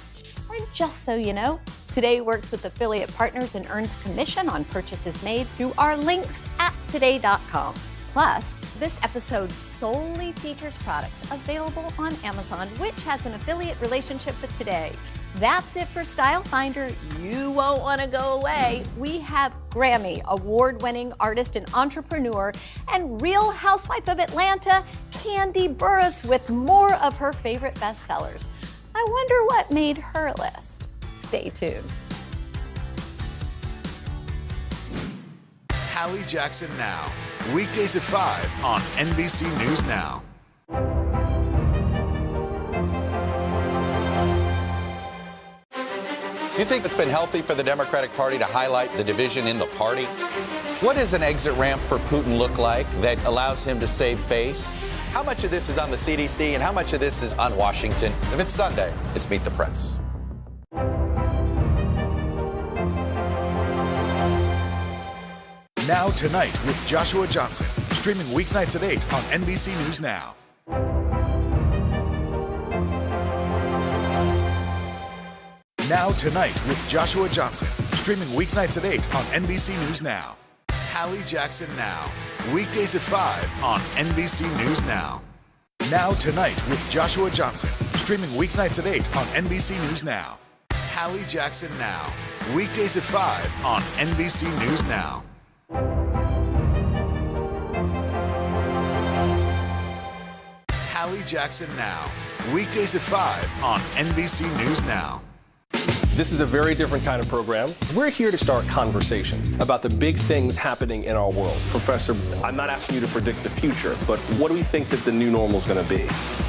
S2: And just so you know, Today works with affiliate partners and earns commission on purchases made through our links at today.com. Plus, this episode solely features products available on Amazon, which has an affiliate relationship with Today. That's it for Style Finder. You won't want to go away. We have Grammy award-winning artist and entrepreneur and Real Housewife of Atlanta, Kandi Burruss, with more of her favorite bestsellers. I wonder what made her list. Stay tuned.
S9: Hallie Jackson Now, weekdays at 5 on NBC News Now.
S5: You think it's been healthy for the Democratic Party to highlight the division in the party? What does an exit ramp for Putin look like that allows him to save face? How much of this is on the CDC and how much of this is on Washington? If it's Sunday, it's Meet the Press.
S9: Now Tonight with Joshua Johnson, streaming weeknights at 8 on NBC News Now. Now Tonight with Joshua Johnson, streaming weeknights at 8 on NBC News Now. Hallie Jackson Now, weekdays at 5 on NBC News Now. Now Tonight with Joshua Johnson, streaming weeknights at 8 on NBC News Now. Hallie Jackson Now, weekdays at 5 on NBC News Now. Hallie Jackson Now, weekdays at 5 on NBC News Now.
S8: This is a very different kind of program. We're here to start conversation about the big things happening in our world. Professor, I'm not asking you to predict the future, but what do we think that the new normal is going to be?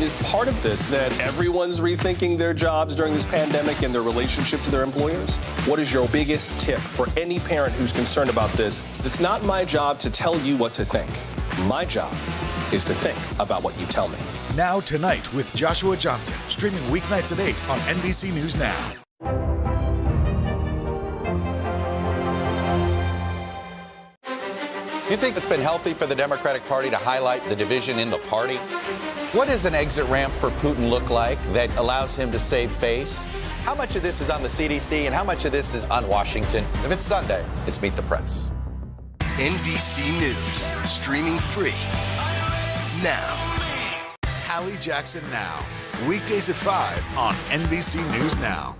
S8: Is part of this that everyone's rethinking their jobs during this pandemic and their relationship to their employers? What is your biggest tip for any parent who's concerned about this? It's not my job to tell you what to think. My job is to think about what you tell me.
S9: Now Tonight with Joshua Johnson, streaming weeknights at 8 on NBC News Now.
S5: You think it's been healthy for the Democratic Party to highlight the division in the party? What does an exit ramp for Putin look like that allows him to save face? How much of this is on the CDC and how much of this is on Washington? If it's Sunday, it's Meet the Press.
S10: NBC News, streaming free now.
S9: Hallie Jackson Now, weekdays at 5 on NBC News Now.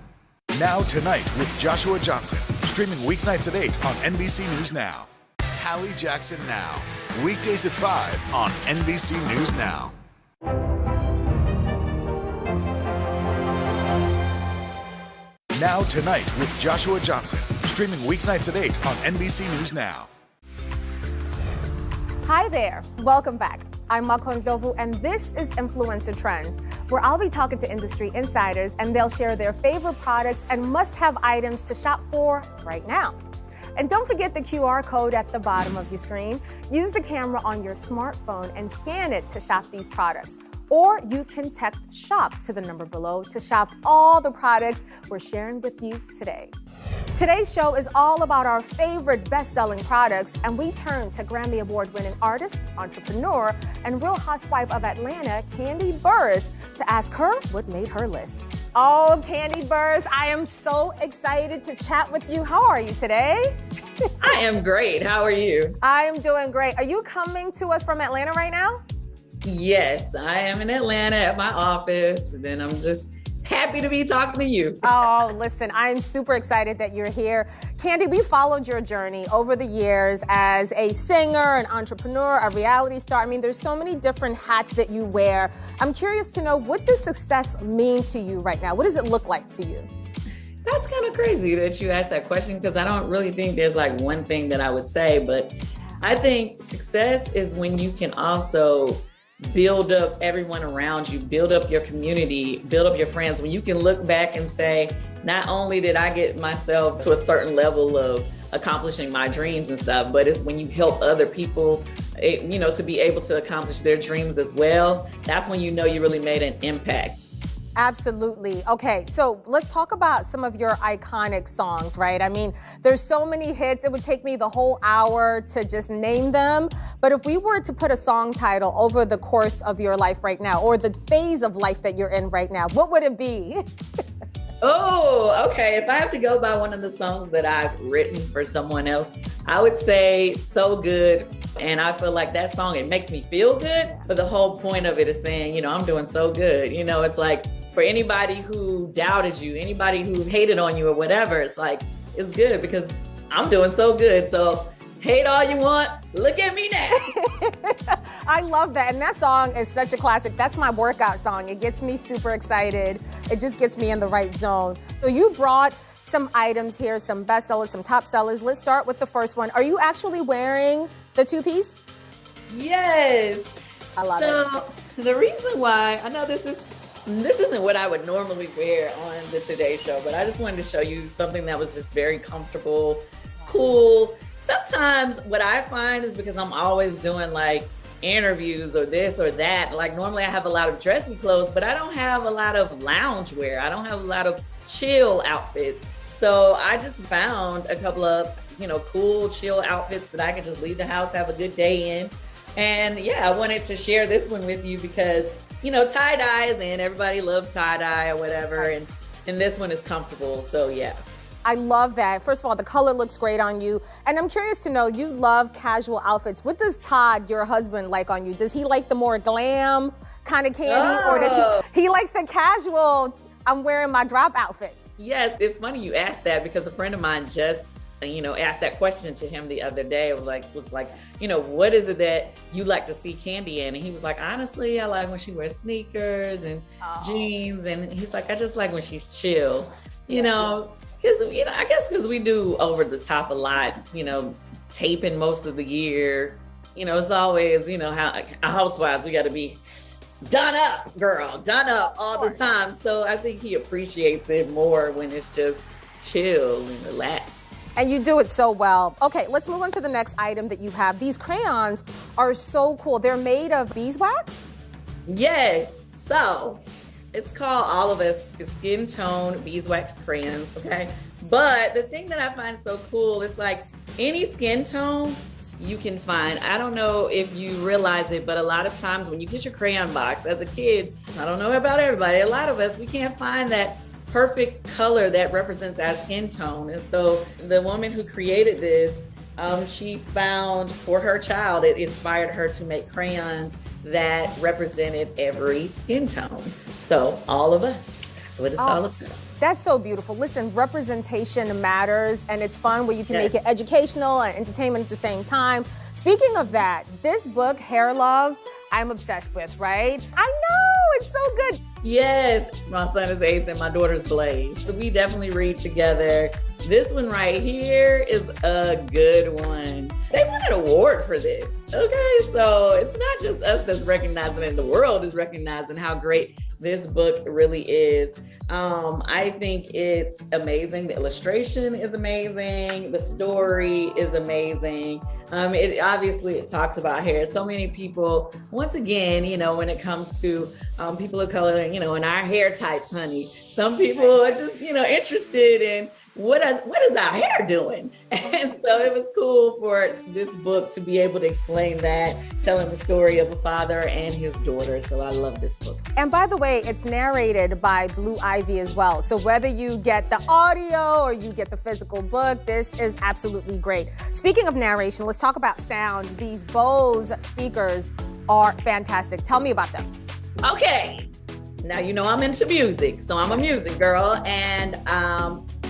S9: Now Tonight with Joshua Johnson, streaming weeknights at 8 on NBC News Now. Hallie Jackson Now, weekdays at 5 on NBC News Now. Now Tonight with Joshua Johnson, streaming weeknights at 8 on NBC News Now.
S27: Hi there, welcome back. I'm Makon Jovu, and this is Influencer Trends, where I'll be talking to industry insiders and they'll share their favorite products and must-have items to shop for right now. And don't forget the QR code at the bottom of your screen. Use the camera on your smartphone and scan it to shop these products. Or you can text SHOP to the number below to shop all the products we're sharing with you today. Today's show is all about our favorite best-selling products, and we turn to Grammy Award-winning artist, entrepreneur, and Real Housewife of Atlanta, Kandi Burruss, to ask her what made her list. Oh, Kandi Burruss, I am so excited to chat with you. How are you today?
S11: I am great. How are you?
S27: I am doing great. Are you coming to us from Atlanta right now?
S11: Yes, I am in Atlanta at my office, and then I'm just happy to be talking to you.
S27: Oh, listen, I'm super excited that you're here. Kandi, we followed your journey over the years as a singer, an entrepreneur, a reality star. I mean, there's so many different hats that you wear. I'm curious to know, what does success mean to you right now? What does it look like to you?
S11: That's kind of crazy that you asked that question, because I don't really think there's like one thing that I would say, but I think success is when you can also build up everyone around you, build up your community, build up your friends. When you can look back and say, not only did I get myself to a certain level of accomplishing my dreams and stuff, but it's when you help other people, to be able to accomplish their dreams as well. That's when you know you really made an impact.
S27: Absolutely. Okay, so let's talk about some of your iconic songs, right? I mean, there's so many hits. It would take me the whole hour to just name them. But if we were to put a song title over the course of your life right now, or the phase of life that you're in right now, what would it be?
S11: Oh, okay. If I have to go by one of the songs that I've written for someone else, I would say So Good. And I feel like that song, it makes me feel good. But the whole point of it is saying, I'm doing so good. It's like, for anybody who doubted you, anybody who hated on you or whatever, it's like, it's good because I'm doing so good. So hate all you want, look at me now.
S27: I love that. And that song is such a classic. That's my workout song. It gets me super excited. It just gets me in the right zone. So you brought some items here, some bestsellers, some top sellers. Let's start with the first one. Are you actually wearing the two-piece?
S11: Yes.
S27: I love it.
S11: So the reason why, I know this isn't what I would normally wear on the Today Show, but I just wanted to show you something that was just very comfortable, cool. Sometimes what I find is because I'm always doing like interviews or this or that, like normally I have a lot of dressy clothes, but I don't have a lot of lounge wear. I don't have a lot of chill outfits. So I just found a couple of, cool, chill outfits that I can just leave the house, have a good day in. And yeah, I wanted to share this one with you because, tie-dye is in, everybody loves tie-dye or whatever. And this one is comfortable, so yeah.
S27: I love that. First of all, the color looks great on you. And I'm curious to know, you love casual outfits. What does Todd, your husband, like on you? Does he like the more glam kind of Kandi? Or does he likes the casual, I'm wearing my drop outfit?
S11: Yes, it's funny you asked that because a friend of mine just, asked that question to him the other day. It was like, what is it that you like to see Kandi in? And he was like, honestly, I like when she wears sneakers and jeans. And he's like, I just like when she's chill, Because, I guess because we do over the top a lot, taping most of the year. It's always, how housewives, we got to be done up, girl, done up all the time. So I think he appreciates it more when it's just chill and relaxed.
S27: And you do it so well. Okay, let's move on to the next item that you have. These crayons are so cool. They're made of beeswax?
S11: Yes. So it's called All of Us Skin Tone Beeswax Crayons, okay? But the thing that I find so cool is like any skin tone you can find. I don't know if you realize it, but a lot of times when you get your crayon box as a kid, I don't know about everybody, a lot of us, we can't find that perfect color that represents our skin tone. And so the woman who created this, she found for her child, it inspired her to make crayons that represented every skin tone. So all of us, that's what it's all about.
S27: That's so beautiful. Listen, representation matters, and it's fun where you can make it educational and entertainment at the same time. Speaking of that, this book, Hair Love, I'm obsessed with, right? I know, it's so good.
S11: Yes, my son is Ace and my daughter's Blaze. So we definitely read together. This one right here is a good one. They won an award for this, okay? So it's not just us that's recognizing it, the world is recognizing how great this book really is. I think it's amazing. The illustration is amazing. The story is amazing. It talks about hair. So many people, once again, when it comes to people of color, in our hair types, honey, some people are just, interested in what is our hair doing? And so it was cool for this book to be able to explain that, telling the story of a father and his daughter. So I love this book.
S27: And by the way, it's narrated by Blue Ivy as well. So whether you get the audio or you get the physical book, this is absolutely great. Speaking of narration, let's talk about sound. These Bose speakers are fantastic. Tell me about them.
S11: Okay. Now, I'm into music, so I'm a music girl, and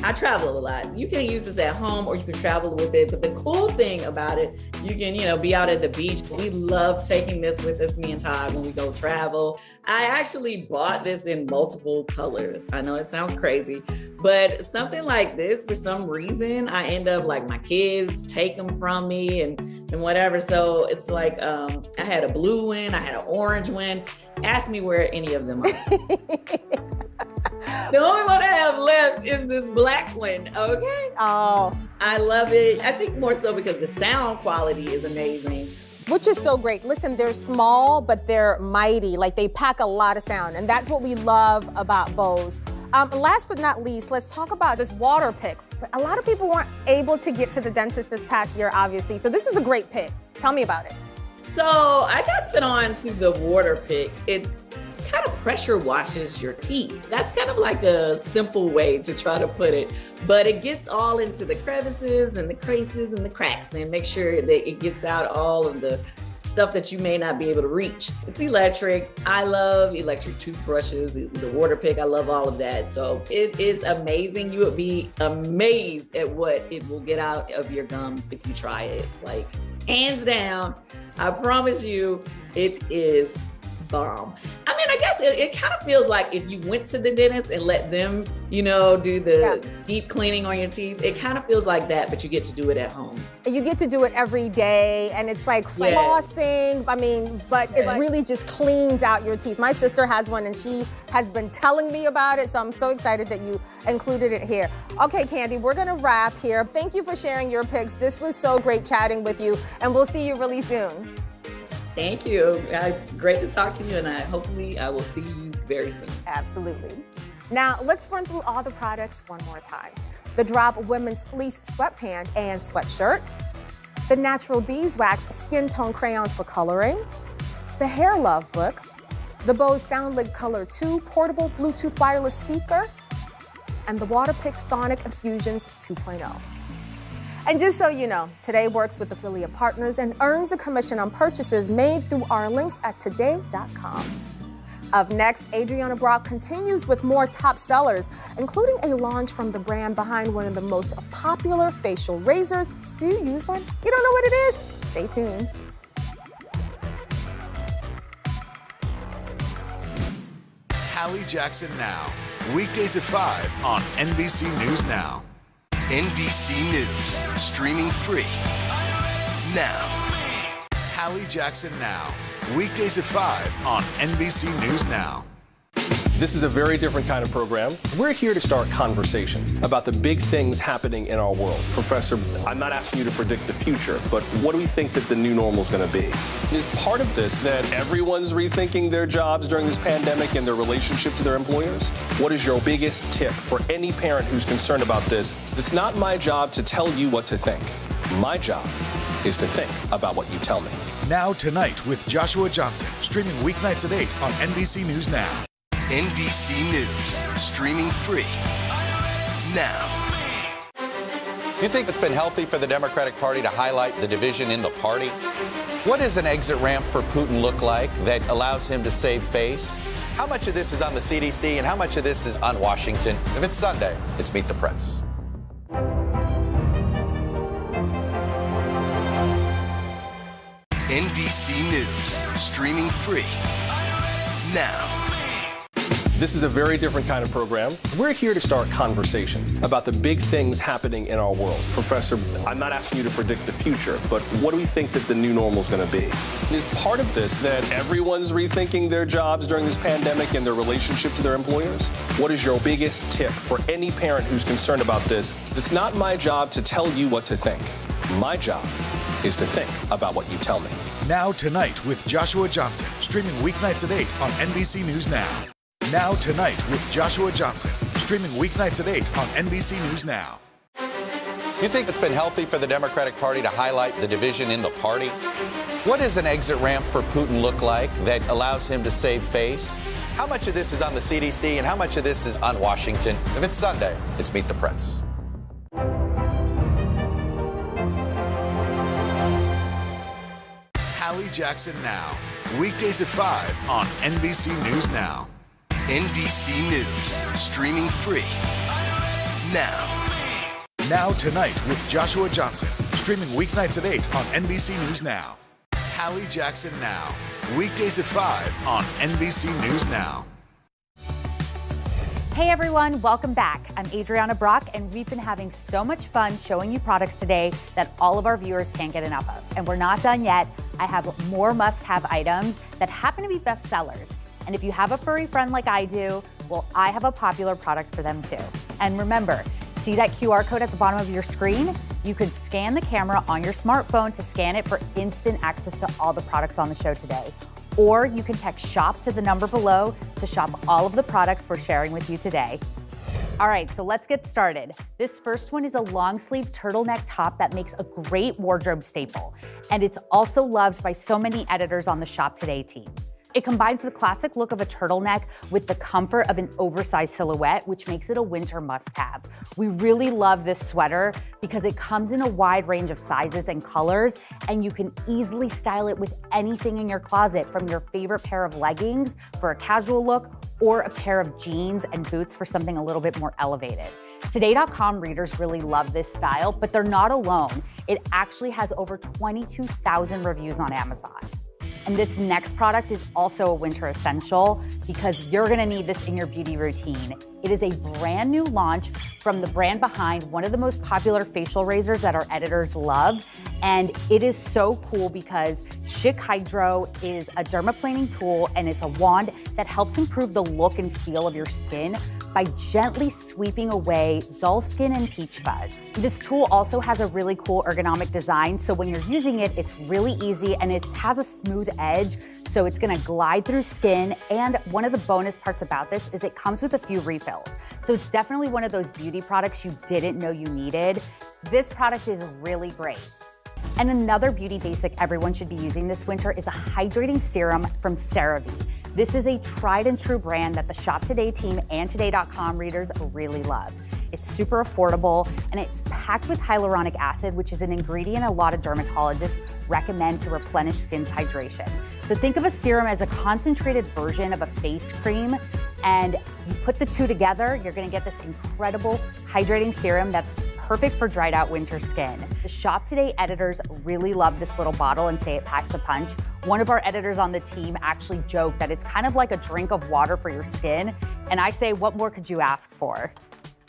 S11: I travel a lot. You can use this at home or you can travel with it. But the cool thing about it, you can, be out at the beach. We love taking this with us, me and Todd, when we go travel. I actually bought this in multiple colors. I know it sounds crazy, but something like this, for some reason, I end up like my kids take them from me and whatever. So it's like, I had a blue one, I had an orange one. Ask me where any of them are. The only one I have left is this black one, okay?
S27: Oh.
S11: I love it. I think more so because the sound quality is amazing.
S27: Which is so great. Listen, they're small, but they're mighty. Like, they pack a lot of sound, and that's what we love about Bose. Last but not least, let's talk about this water pick. A lot of people weren't able to get to the dentist this past year, obviously, so this is a great pick. Tell me about it.
S11: So I got put on to the water pick. It kind of pressure washes your teeth. That's kind of like a simple way to try to put it, but it gets all into the crevices and the creases and the cracks and make sure that it gets out all of the stuff that you may not be able to reach. It's electric. I love electric toothbrushes, the water pick. I love all of that. So it is amazing. You would be amazed at what it will get out of your gums if you try it. Like, hands down, I promise you, it is bomb. I mean, I guess it kind of feels like if you went to the dentist and let them, do the deep cleaning on your teeth, it kind of feels like that, but you get to do it at home.
S27: You get to do it every day, and it's like flossing, but it really just cleans out your teeth. My sister has one, and she has been telling me about it, so I'm so excited that you included it here. Okay, Kandi, we're gonna wrap here. Thank you for sharing your picks. This was so great chatting with you, and we'll see you really soon.
S11: Thank you. It's great to talk to you, and hopefully I will see you very soon.
S27: Absolutely. Now, let's run through all the products one more time. the Drop Women's Fleece Sweatpant and Sweatshirt, the Natural Beeswax Skin Tone Crayons for Coloring, the Hair Love Book, the Bose SoundLink Color 2 Portable Bluetooth Wireless Speaker, and the Waterpik Sonic Infusions 2.0. And just so you know, Today works with affiliate partners and earns a commission on purchases made through our links at today.com. Up next, Adriana Brock continues with more top sellers, including a launch from the brand behind one of the most popular facial razors. Do you use one? You don't know what it is? Stay tuned.
S9: Hallie Jackson Now, weekdays at 5 on NBC News Now.
S10: NBC News, streaming free now.
S9: Hallie Jackson Now, weekdays at 5 on NBC News Now.
S8: This is a very different kind of program. We're here to start conversation about the big things happening in our world. Professor, I'm not asking you to predict the future, but what do we think that the new normal is going to be? Is part of this that everyone's rethinking their jobs during this pandemic and their relationship to their employers? What is your biggest tip for any parent who's concerned about this? It's not my job to tell you what to think. My job is to think about what you tell me.
S9: Now Tonight with Joshua Johnson, streaming weeknights at 8 on NBC News Now.
S10: NBC News, streaming free now.
S5: You think it's been healthy for the Democratic Party to highlight the division in the party? What does an exit ramp for Putin look like that allows him to save face? How much of this is on the CDC and how much of this is on Washington? If it's Sunday, it's Meet the Press.
S10: NBC News, streaming free now.
S8: This is a very different kind of program. We're here to start conversation about the big things happening in our world. Professor, I'm not asking you to predict the future, but what do we think that the new normal is going to be? Is part of this that everyone's rethinking their jobs during this pandemic and their relationship to their employers? What is your biggest tip for any parent who's concerned about this? It's not my job to tell you what to think. My job is to think about what you tell me.
S9: Now Tonight with Joshua Johnson, streaming weeknights at 8 on NBC News Now. Now Tonight with Joshua Johnson, streaming weeknights at 8 on NBC News Now.
S5: You think it's been healthy for the Democratic Party to highlight the division in the party? What does an exit ramp for Putin look like that allows him to save face? How much of this is on the CDC and how much of this is on Washington? If it's Sunday, it's Meet the Press.
S9: Hallie Jackson Now, weekdays at 5 on NBC News Now.
S10: NBC News, streaming free now.
S9: Now Tonight with Joshua Johnson, streaming weeknights at 8 on NBC News Now. Hallie Jackson Now, weekdays at 5 on NBC News Now.
S1: Hey everyone, welcome back. I'm Adriana Brock, and we've been having so much fun showing you products today that all of our viewers can't get enough of. And we're not done yet. I have more must-have items that happen to be bestsellers. And if you have a furry friend like I do, well, I have a popular product for them too. And remember, see that QR code at the bottom of your screen? You could scan the camera on your smartphone to scan it for instant access to all the products on the show today. Or you can text SHOP to the number below to shop all of the products we're sharing with you today. All right, so let's get started. This first one is a long sleeve turtleneck top that makes a great wardrobe staple. And it's also loved by so many editors on the Shop Today team. It combines the classic look of a turtleneck with the comfort of an oversized silhouette, which makes it a winter must-have. We really love this sweater because it comes in a wide range of sizes and colors, and you can easily style it with anything in your closet, from your favorite pair of leggings for a casual look or a pair of jeans and boots for something a little bit more elevated. Today.com readers really love this style, but they're not alone. It actually has over 22,000 reviews on Amazon. And this next product is also a winter essential because you're gonna need this in your beauty routine. It is a brand new launch from the brand behind one of the most popular facial razors that our editors love. And it is so cool because Schick Hydro is a dermaplaning tool, and it's a wand that helps improve the look and feel of your skin by gently sweeping away dull skin and peach fuzz. This tool also has a really cool ergonomic design, so when you're using it, it's really easy and it has a smooth edge, so it's gonna glide through skin. And one of the bonus parts about this is it comes with a few refills. So it's definitely one of those beauty products you didn't know you needed. This product is really great. And another beauty basic everyone should be using this winter is a hydrating serum from CeraVe. This is a tried and true brand that the Shop Today team and Today.com readers really love. It's super affordable and it's packed with hyaluronic acid, which is an ingredient a lot of dermatologists recommend to replenish skin's hydration. So think of a serum as a concentrated version of a face cream, and you put the two together, you're gonna get this incredible hydrating serum that's perfect for dried out winter skin. The Shop Today editors really love this little bottle and say it packs a punch. One of our editors on the team actually joked that it's kind of like a drink of water for your skin, and I say, what more could you ask for?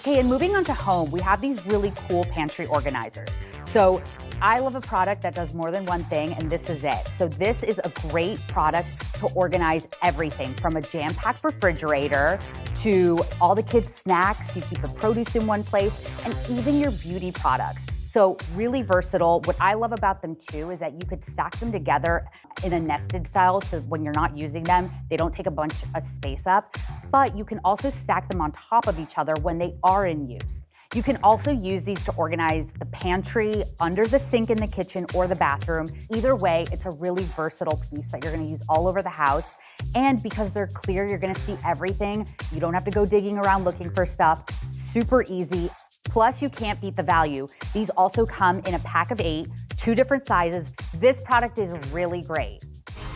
S1: Okay, and moving on to home, we have these really cool pantry organizers. So I love a product that does more than one thing, and this is it. So this is a great product to organize everything from a jam-packed refrigerator to all the kids' snacks. You keep the produce in one place, and even your beauty products. So really versatile. What I love about them too is that you could stack them together in a nested style, so when you're not using them, they don't take a bunch of space up, but you can also stack them on top of each other when they are in use. You can also use these to organize the pantry, under the sink in the kitchen, or the bathroom. Either way, it's a really versatile piece that you're gonna use all over the house. And because they're clear, you're gonna see everything. You don't have to go digging around looking for stuff. Super easy. Plus, you can't beat the value. These also come in a pack of 8, 2 different sizes. This product is really great.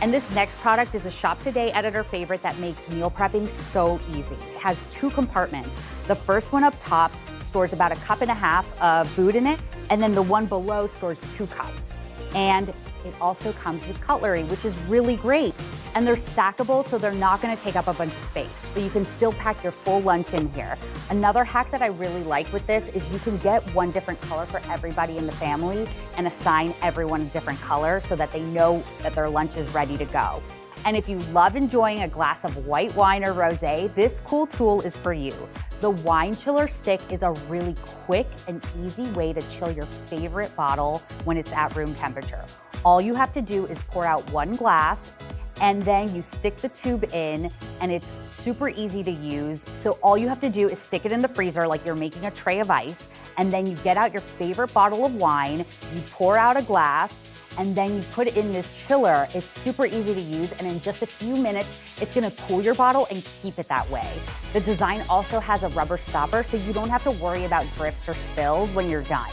S1: And this next product is a Shop Today editor favorite that makes meal prepping so easy. It has 2 compartments. The first one up top stores about 1.5 cups of food in it, and then the one below stores 2 cups. And it also comes with cutlery, which is really great. And they're stackable, so they're not gonna take up a bunch of space. So you can still pack your full lunch in here. Another hack that I really like with this is you can get one different color for everybody in the family and assign everyone a different color so that they know that their lunch is ready to go. And if you love enjoying a glass of white wine or rosé, this cool tool is for you. The Wine Chiller Stick is a really quick and easy way to chill your favorite bottle when it's at room temperature. All you have to do is pour out 1 glass, and then you stick the tube in, and it's super easy to use. So all you have to do is stick it in the freezer like you're making a tray of ice, and then you get out your favorite bottle of wine, you pour out a glass, and then you put it in this chiller. It's super easy to use, and in just a few minutes, it's gonna cool your bottle and keep it that way. The design also has a rubber stopper, so you don't have to worry about drips or spills when you're done.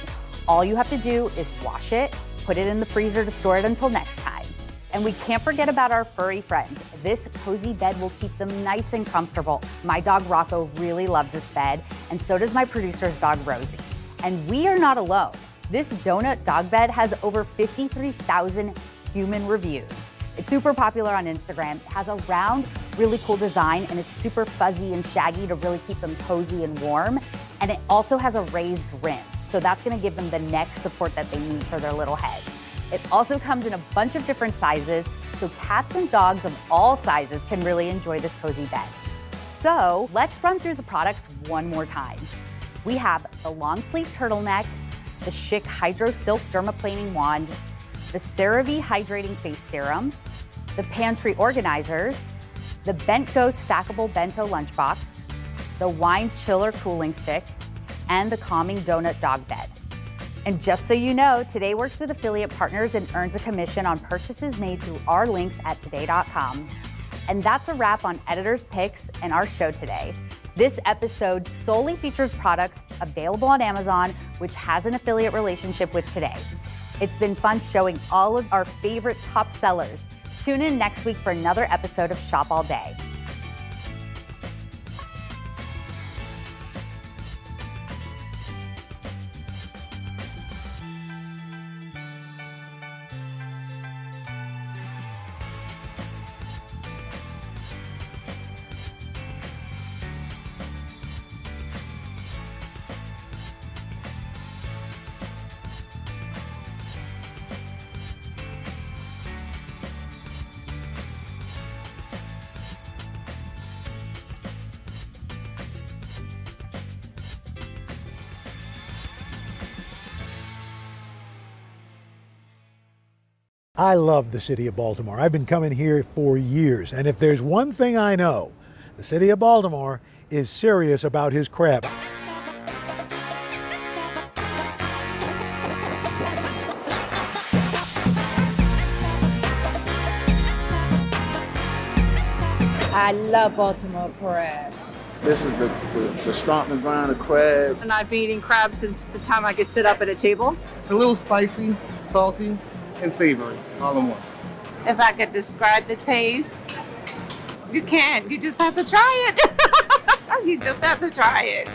S1: All you have to do is wash it, put it in the freezer to store it until next time. And we can't forget about our furry friends. This cozy bed will keep them nice and comfortable. My dog Rocco really loves this bed, and so does my producer's dog Rosie. And we are not alone. This donut dog bed has over 53,000 human reviews. It's super popular on Instagram. It has a round, really cool design, and it's super fuzzy and shaggy to really keep them cozy and warm. And it also has a raised rim, so that's gonna give them the neck support that they need for their little heads. It also comes in a bunch of different sizes, so cats and dogs of all sizes can really enjoy this cozy bed. So let's run through the products one more time. We have the long sleeve turtleneck, the Chic Hydro Silk Dermaplaning Wand, the CeraVe Hydrating Face Serum, the Pantry Organizers, the Bent Go Stackable Bento Lunchbox, the Wine Chiller Cooling Stick, and the Calming Donut Dog Bed. And just so you know, Today works with affiliate partners and earns a commission on purchases made through our links at Today.com. And that's a wrap on Editor's Picks and our show today. This episode solely features products available on Amazon, which has an affiliate relationship with Today. It's been fun showing all of our favorite top sellers. Tune in next week for another episode of Shop All Day.
S12: I love the city of Baltimore. I've been coming here for years, and if there's one thing I know, the city of Baltimore is serious about his crab.
S13: I love Baltimore crabs.
S14: This is the stomping ground of crabs.
S16: And I've been eating crabs since the time I could sit up at a table.
S14: It's a little spicy, salty, and savory all in one.
S13: If I could describe the taste, you can't. You just have to try it. You just have to try it.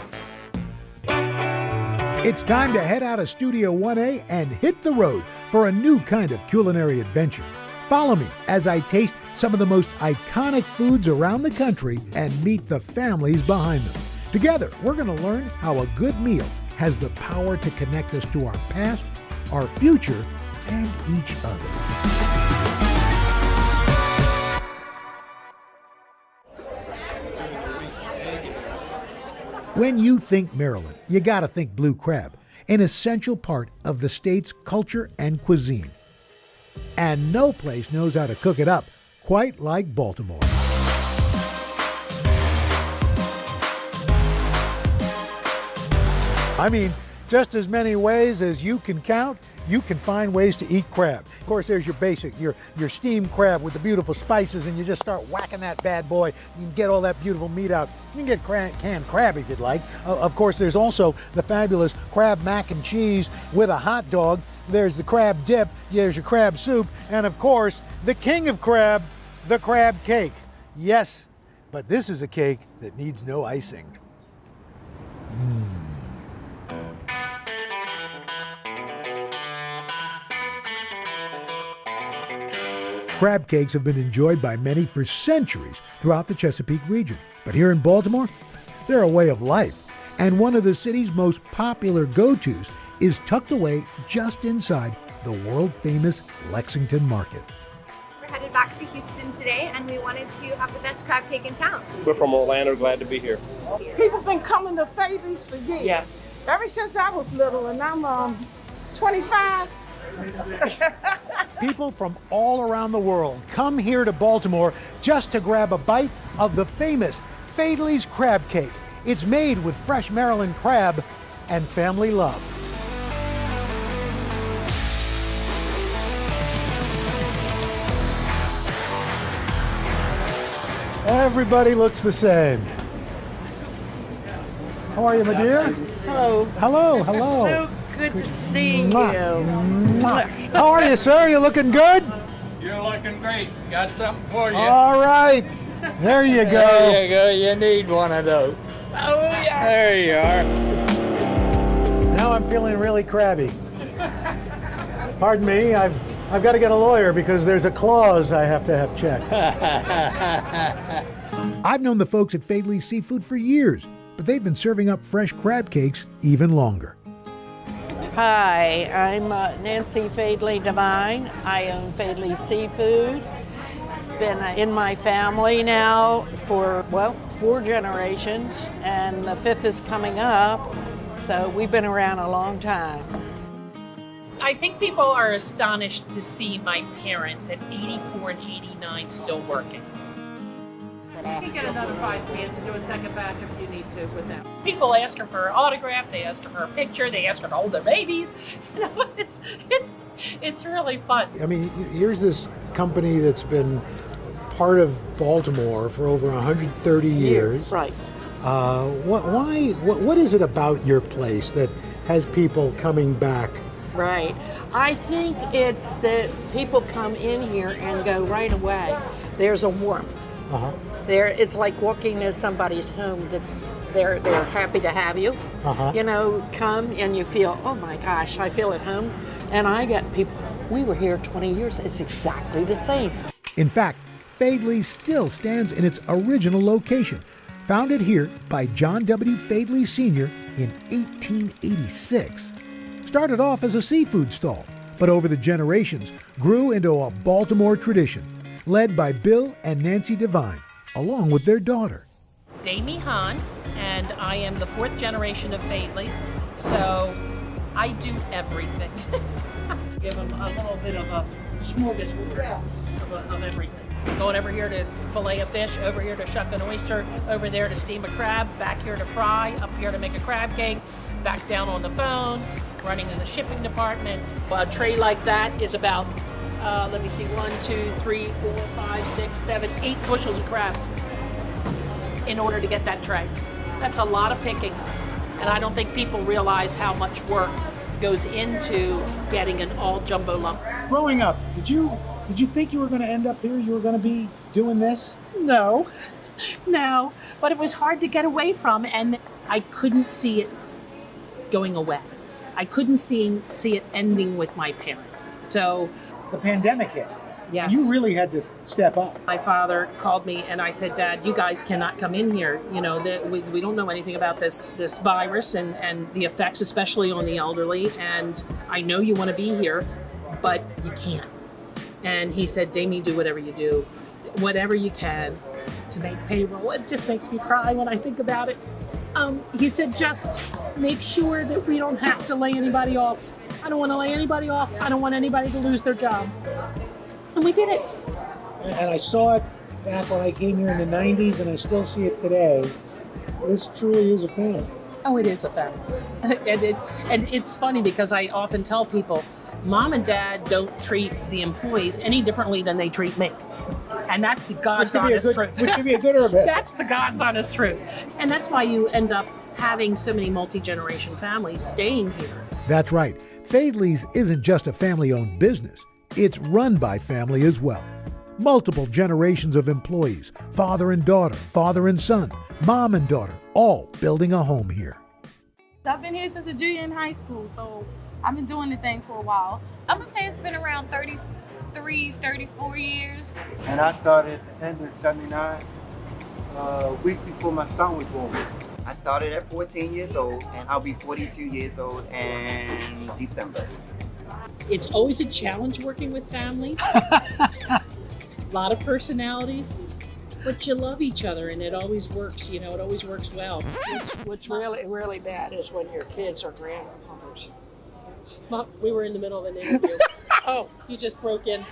S12: It's time to head out of Studio 1A and hit the road for a new kind of culinary adventure. Follow me as I taste some of the most iconic foods around the country and meet the families behind them. Together, we're going to learn how a good meal has the power to connect us to our past, our future, and each other. When you think Maryland, you gotta think blue crab, an essential part of the state's culture and cuisine. And no place knows how to cook it up quite like Baltimore. I mean, just as many ways as you can count, you can find ways to eat crab. Of course, there's your basic, your steamed crab with the beautiful spices, and you just start whacking that bad boy. You can get all that beautiful meat out. You can get canned crab if you'd like. Of course, there's also the fabulous crab mac and cheese with a hot dog. There's the crab dip, there's your crab soup, and of course, the king of crab, the crab cake. Yes, but this is a cake that needs no icing. Crab cakes have been enjoyed by many for centuries throughout the Chesapeake region. But here in Baltimore, they're a way of life. And one of the city's most popular go-tos is tucked away just inside the world-famous Lexington Market.
S17: We're headed back to Houston today, and we wanted to have the best crab cake in town.
S8: We're from Orlando, glad to be here.
S22: People been coming to Fayetteville's for years.
S16: Yes.
S22: Ever since I was little, and I'm 25.
S12: People from all around the world come here to Baltimore just to grab a bite of the famous Fayetteville's crab cake. It's made with fresh Maryland crab and family love. Everybody looks the same. How are you, my dear?
S22: Hello.
S12: Hello, hello.
S22: So good to see you.
S12: How are you, sir? You looking good?
S18: You're looking great. Got something for you.
S12: All right. There you go.
S18: There you go. You need one of those.
S22: Oh, yeah.
S18: There you are.
S12: Now I'm feeling really crabby. Pardon me, I've got to get a lawyer because there's a clause I have to have checked. I've known the folks at Fayetteville's Seafood for years, but they've been serving up fresh crab cakes even longer.
S20: Hi, I'm Nancy Fayetteville Devine. I own Fayetteville's Seafood. It's been in my family now for, 4 generations, and the 5th is coming up, so we've been around a long time.
S28: I think people are astonished to see my parents at 84 and 89 still working.
S16: You can get another 5 cans and do a second batch if you need to with them.
S28: People ask her for an autograph, they ask her for a picture, they ask her to hold their babies. You know, it's really fun.
S12: I mean, here's this company that's been part of Baltimore for over 130 years.
S20: Right.
S12: What is it about your place that has people coming back?
S20: Right. I think it's that people come in here and go right away. There's a warmth.
S12: Uh-huh.
S20: It's like walking to somebody's home they're happy to have you.
S12: Uh-huh.
S20: You know, come and you feel, oh my gosh, I feel at home. And I get people, we were here 20 years, it's exactly the same.
S12: In fact, Fayetteville still stands in its original location, founded here by John W. Fayetteville Sr. in 1886. Started off as a seafood stall, but over the generations grew into a Baltimore tradition, led by Bill and Nancy Devine, along with their daughter.
S28: Damie Hahn, and I am the 4th generation of Fayetteville's, so I do everything.
S16: Give them a little bit of a
S28: smorgasbord of everything. Going over here to fillet a fish, over here to shuck an oyster, over there to steam a crab, back here to fry, up here to make a crab cake, back down on the phone, running in the shipping department. A tray like that is about, 1, 2, 3, 4, 5, 6, 7, 8 bushels of crabs in order to get that tray. That's a lot of picking. And I don't think people realize how much work goes into getting an all jumbo lump.
S3: Growing up, did you think you were going to end up here? You were going to be doing this?
S28: No, but it was hard to get away from, and I couldn't see it going away. I couldn't see it ending with my parents. So
S3: the pandemic hit.
S28: Yes.
S3: You really had to step up.
S28: My father called me and I said, Dad, you guys cannot come in here. You know, we don't know anything about this virus and the effects, especially on the elderly. And I know you want to be here, but you can't. And he said, Damie, do whatever you do, whatever you can to make payroll. It just makes me cry when I think about it. He said, just make sure that we don't have to lay anybody off. I don't want to lay anybody off. I don't want anybody to lose their job. And we did it.
S3: And I saw it back when I came here in the 90s, and I still see it today. This truly is a family.
S28: Oh, it is a family. and it's funny because I often tell people, Mom and Dad don't treat the employees any differently than they treat me. And that's the God's honest truth.
S3: Which could be a good or a bad.
S28: That's the God's honest truth. And that's why you end up having so many multi-generation families staying here.
S12: That's right. Faidley's isn't just a family-owned business. It's run by family as well. Multiple generations of employees, father and daughter, father and son, mom and daughter, all building a home here.
S6: I've been here since a junior in high school, so I've been doing the thing for a while.
S7: I'm gonna say it's been around 33, 34 years.
S14: And I started in 79, a week before my son was born.
S15: I started at 14 years old, and I'll be 42 years old in December.
S28: It's always a challenge working with family. A lot of personalities, but you love each other and it always works, you know, it always works well.
S20: What's really, really bad is when your kids are grandmothers.
S28: Well, we were in the middle of an interview. Oh, you just broke in.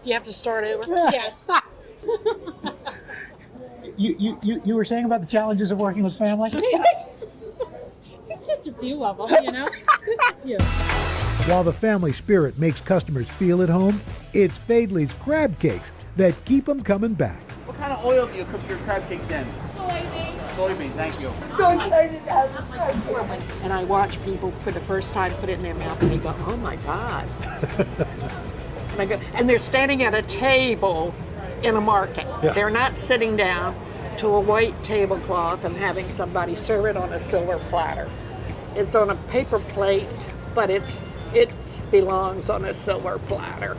S20: You have to start over?
S28: Yes.
S3: You were saying about the challenges of working with family?
S28: Just a few of them, you know? Just a few.
S12: While the family spirit makes customers feel at home, it's Faidley's crab cakes that keep them coming back.
S3: What kind of oil do you cook your crab cakes in?
S7: Soybean.
S3: Soybean, thank you.
S6: So excited to have this crab cake.
S20: And I watch people for the first time put it in their mouth and they go, oh my God. And they're standing at a table in a market. Yeah. They're not sitting down to a white tablecloth and having somebody serve it on a silver platter. It's on a paper plate, but it belongs on a silver platter.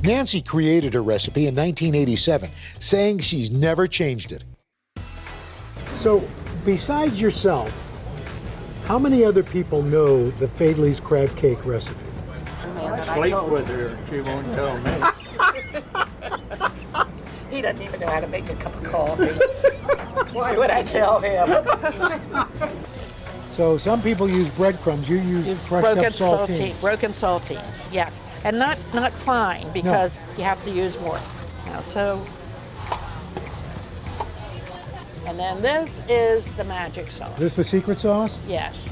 S12: Nancy created her recipe in 1987, saying she's never changed it.
S3: So, besides yourself, how many other people know the Faidley's crab cake recipe?
S18: Sleep with her, she won't tell me.
S20: He doesn't even know how to make a cup of coffee. Why would I tell him?
S3: So some people use breadcrumbs. You use crushed up saltines.
S20: Broken saltines, yes. And not fine, because you have to use more. Now, so, and then this is the magic sauce.
S3: This the secret sauce?
S20: Yes.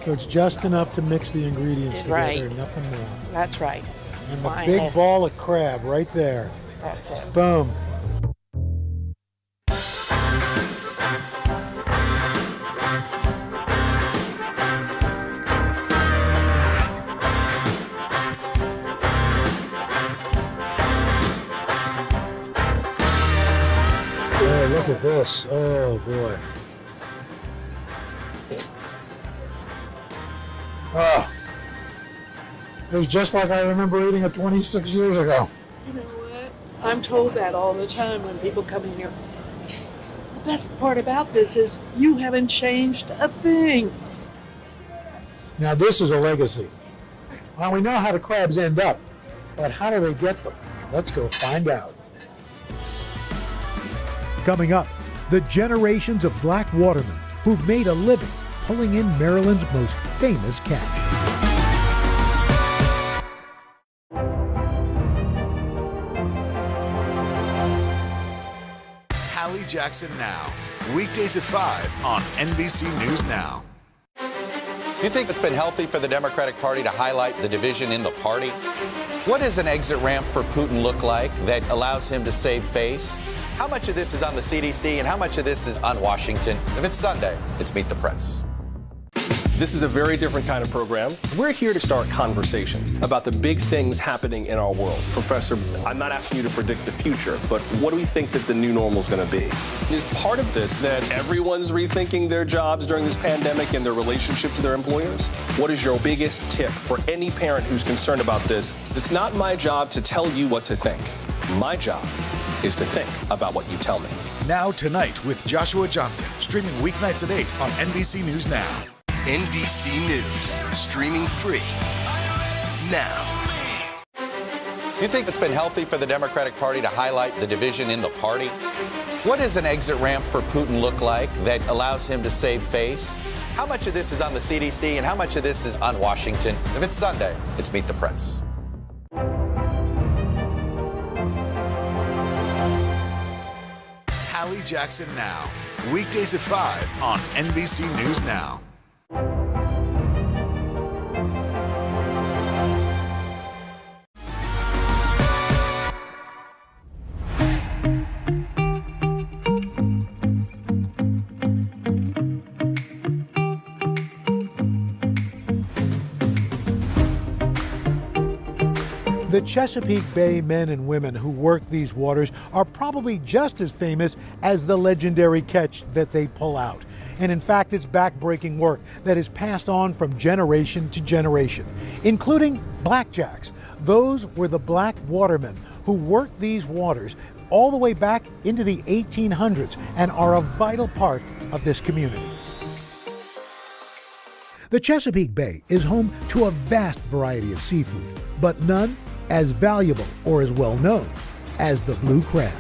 S3: So it's just enough to mix the ingredients together,
S20: right.
S3: Nothing more.
S20: That's right.
S3: And the big ball of crab right there.
S20: That's it.
S3: Boom. Oh, look at this. Oh, boy. Oh. It was just like I remember eating it 26 years ago.
S20: You know what? I'm told that all the time when people come in here. The best part about this is you haven't changed a thing.
S3: Now this is a legacy. Well, we know how the crabs end up, but how do they get them? Let's go find out.
S12: Coming up, the generations of black watermen who've made a living pulling in Maryland's most famous catch.
S9: Hallie Jackson Now, weekdays at 5 on NBC News Now.
S5: You think it's been healthy for the Democratic Party to highlight the division in the party? What does an exit ramp for Putin look like that allows him to save face? How much of this is on the CDC and how much of this is on Washington? If it's Sunday, it's Meet the Press.
S8: This is a very different kind of program. We're here to start conversation about the big things happening in our world. Professor, I'm not asking you to predict the future, but what do we think that the new normal is going to be? Is part of this that everyone's rethinking their jobs during this pandemic and their relationship to their employers? What is your biggest tip for any parent who's concerned about this? It's not my job to tell you what to think. My job is to think about what you tell me.
S9: Now Tonight with Joshua Johnson, streaming weeknights at 8 on NBC News Now.
S10: NBC News, streaming free now.
S5: You think it's been healthy for the Democratic Party to highlight the division in the party? What does an exit ramp for Putin look like that allows him to save face? How much of this is on the CDC and how much of this is on Washington? If it's Sunday, it's Meet the Press.
S9: Hallie Jackson Now, weekdays at 5 on NBC News Now.
S12: The Chesapeake Bay men and women who work these waters are probably just as famous as the legendary catch that they pull out. And in fact, it's backbreaking work that is passed on from generation to generation, including blackjacks. Those were the black watermen who worked these waters all the way back into the 1800s and are a vital part of this community. The Chesapeake Bay is home to a vast variety of seafood, but none as valuable or as well known as the blue crab.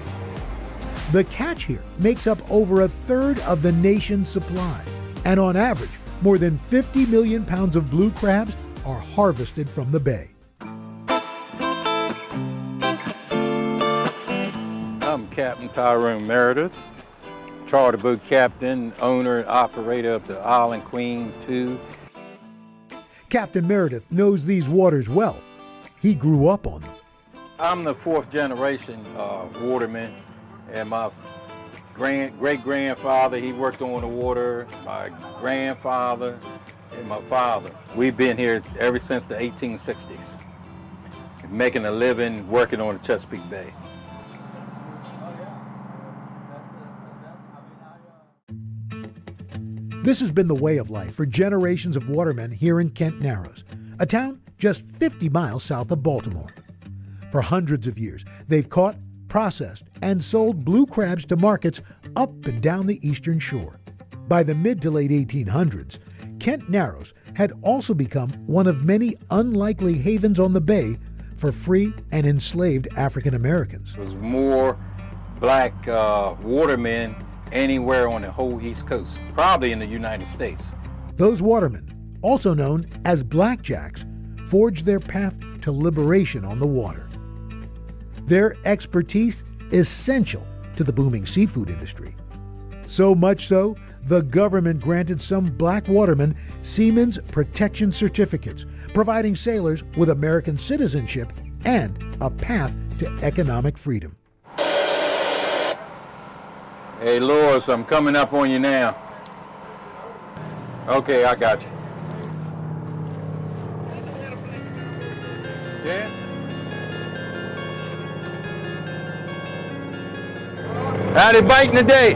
S12: The catch here makes up over a third of the nation's supply, and on average, more than 50 million pounds of blue crabs are harvested from the bay.
S18: I'm Captain Tyrone Meredith, charter boat captain, owner, and operator of the Island Queen II.
S12: Captain Meredith knows these waters well. He grew up on them.
S18: I'm the fourth generation waterman, and my great-grandfather, he worked on the water, my grandfather, and my father. We've been here ever since the 1860s, making a living working on the Chesapeake Bay.
S12: This has been the way of life for generations of watermen here in Kent Narrows, a town just 50 miles south of Baltimore. For hundreds of years, they've caught, processed, and sold blue crabs to markets up and down the eastern shore. By the mid to late 1800s, Kent Narrows had also become one of many unlikely havens on the bay for free and enslaved African Americans.
S18: There was more black watermen anywhere on the whole East Coast, probably in the United States.
S12: Those watermen, also known as blackjacks, forged their path to liberation on the water. Their expertise essential to the booming seafood industry. So much so, the government granted some black watermen Seamen's Protection Certificates, providing sailors with American citizenship and a path to economic freedom.
S18: Hey, Lois, I'm coming up on you now. Okay, I got you. Yeah? How they biting today?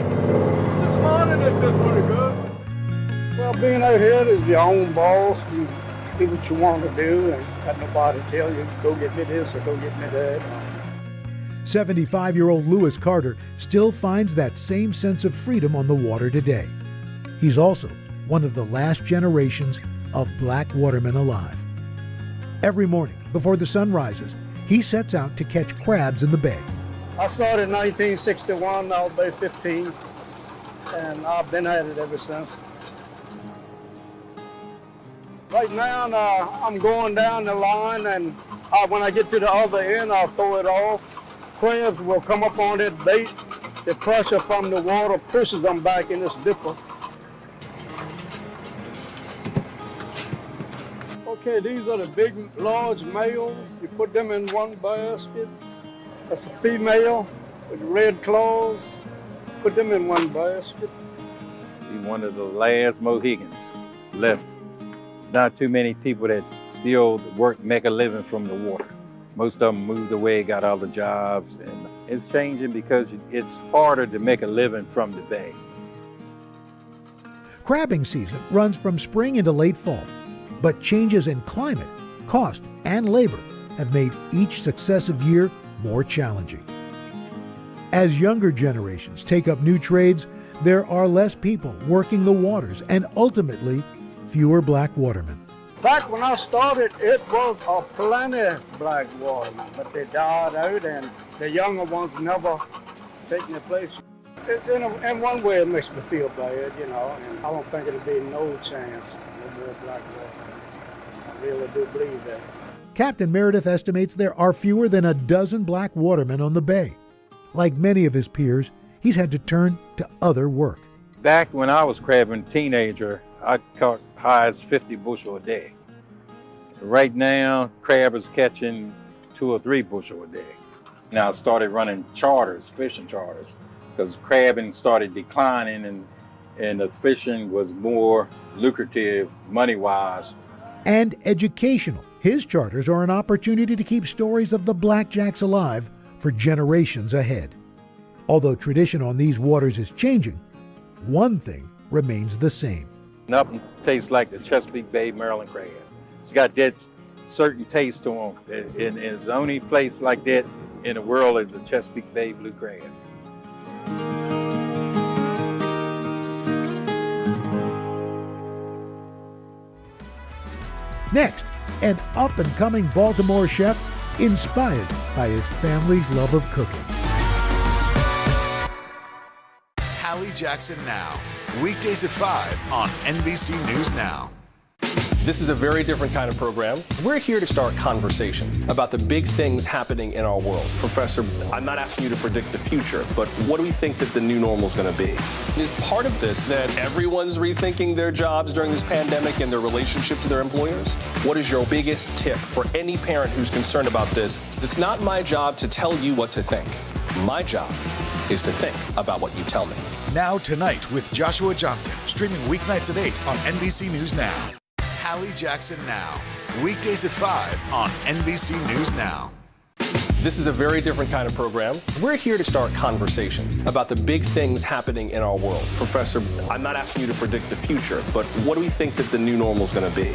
S14: This morning they did pretty good. Well, being out here is your own boss. You do what you want to do and got nobody to tell you, go get me this or go get me that.
S12: 75-year-old Lewis Carter still finds that same sense of freedom on the water today. He's also one of the last generations of black watermen alive. Every morning before the sun rises, he sets out to catch crabs in the bay.
S14: I started in 1961, I was about 15, and I've been at it ever since. Right now, I'm going down the line, and when I get to the other end, I'll throw it off. Crabs will come up on that bait. The pressure from the water pushes them back in this dipper. Okay, these are the big, large males. You put them in one basket. That's a female with red claws. Put them in one basket.
S18: He's one of the last Mohegans left. There's not too many people that still make a living from the water. Most of them moved away, got other jobs, and it's changing because it's harder to make a living from the bay.
S12: Crabbing season runs from spring into late fall, but changes in climate, cost, and labor have made each successive year more challenging. As younger generations take up new trades, there are less people working the waters and ultimately fewer black watermen.
S14: Back when I started, it was a plenty black watermen, but they died out and the younger ones never taking their place. In one way, it makes me feel bad, you know, and I don't think it'll be no chance no more black watermen. I really do believe that.
S12: Captain Meredith estimates there are fewer than a dozen black watermen on the bay. Like many of his peers, he's had to turn to other work.
S18: Back when I was crabbing teenager, I caught high as 50 bushel a day. Right now, crabbers catching 2 or 3 bushel a day. Now I started running charters, fishing charters, because crabbing started declining and the fishing was more lucrative money-wise.
S12: And educational. His charters are an opportunity to keep stories of the blackjacks alive for generations ahead. Although tradition on these waters is changing, one thing remains the same.
S18: Nothing tastes like the Chesapeake Bay Maryland crab. It's got that certain taste to them, and it's the only place like that in the world is the Chesapeake Bay blue crab.
S12: Next, an up-and-coming Baltimore chef inspired by his family's love of cooking.
S9: Hallie Jackson Now, weekdays at 5 on NBC News Now.
S8: This is a very different kind of program. We're here to start conversation about the big things happening in our world. Professor, I'm not asking you to predict the future, but what do we think that the new normal is going to be? Is part of this that everyone's rethinking their jobs during this pandemic and their relationship to their employers? What is your biggest tip for any parent who's concerned about this? It's not my job to tell you what to think. My job is to think about what you tell me.
S9: Now Tonight with Joshua Johnson, streaming weeknights at 8 on NBC News Now. Hallie Jackson Now, weekdays at 5 on NBC News Now.
S8: This is a very different kind of program. We're here to start conversation about the big things happening in our world. Professor, I'm not asking you to predict the future, but what do we think that the new normal is going to be?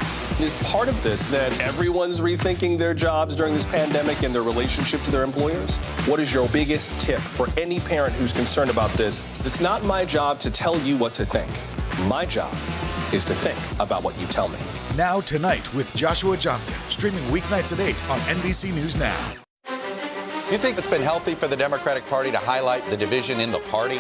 S8: Is part of this that everyone's rethinking their jobs during this pandemic and their relationship to their employers? What is your biggest tip for any parent who's concerned about this? It's not my job to tell you what to think. My job is to think about what you tell me.
S9: Now Tonight with Joshua Johnson, streaming weeknights at 8 on NBC News Now.
S5: You think it's been healthy for the Democratic Party to highlight the division in the party?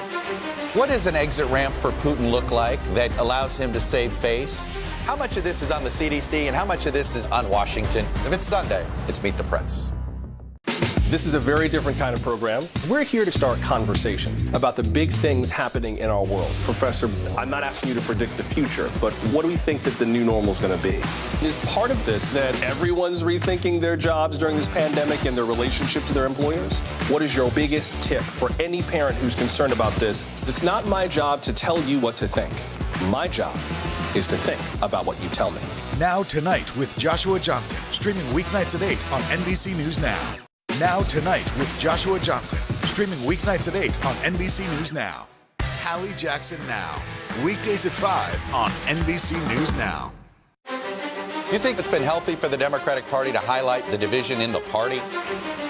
S5: What does an exit ramp for Putin look like that allows him to save face? How much of this is on the CDC and how much of this is on Washington? If it's Sunday, it's Meet the Press.
S8: This is a very different kind of program. We're here to start conversation about the big things happening in our world. Professor, I'm not asking you to predict the future, but what do we think that the new normal is going to be? Is part of this that everyone's rethinking their jobs during this pandemic and their relationship to their employers? What is your biggest tip for any parent who's concerned about this? It's not my job to tell you what to think. My job is to think about what you tell me.
S9: Now Tonight with Joshua Johnson, streaming weeknights at 8 on NBC News Now. Now Tonight with Joshua Johnson, streaming weeknights at 8 on NBC News Now. Hallie Jackson Now, weekdays at 5 on NBC News Now.
S5: You think it's been healthy for the Democratic Party to highlight the division in the party?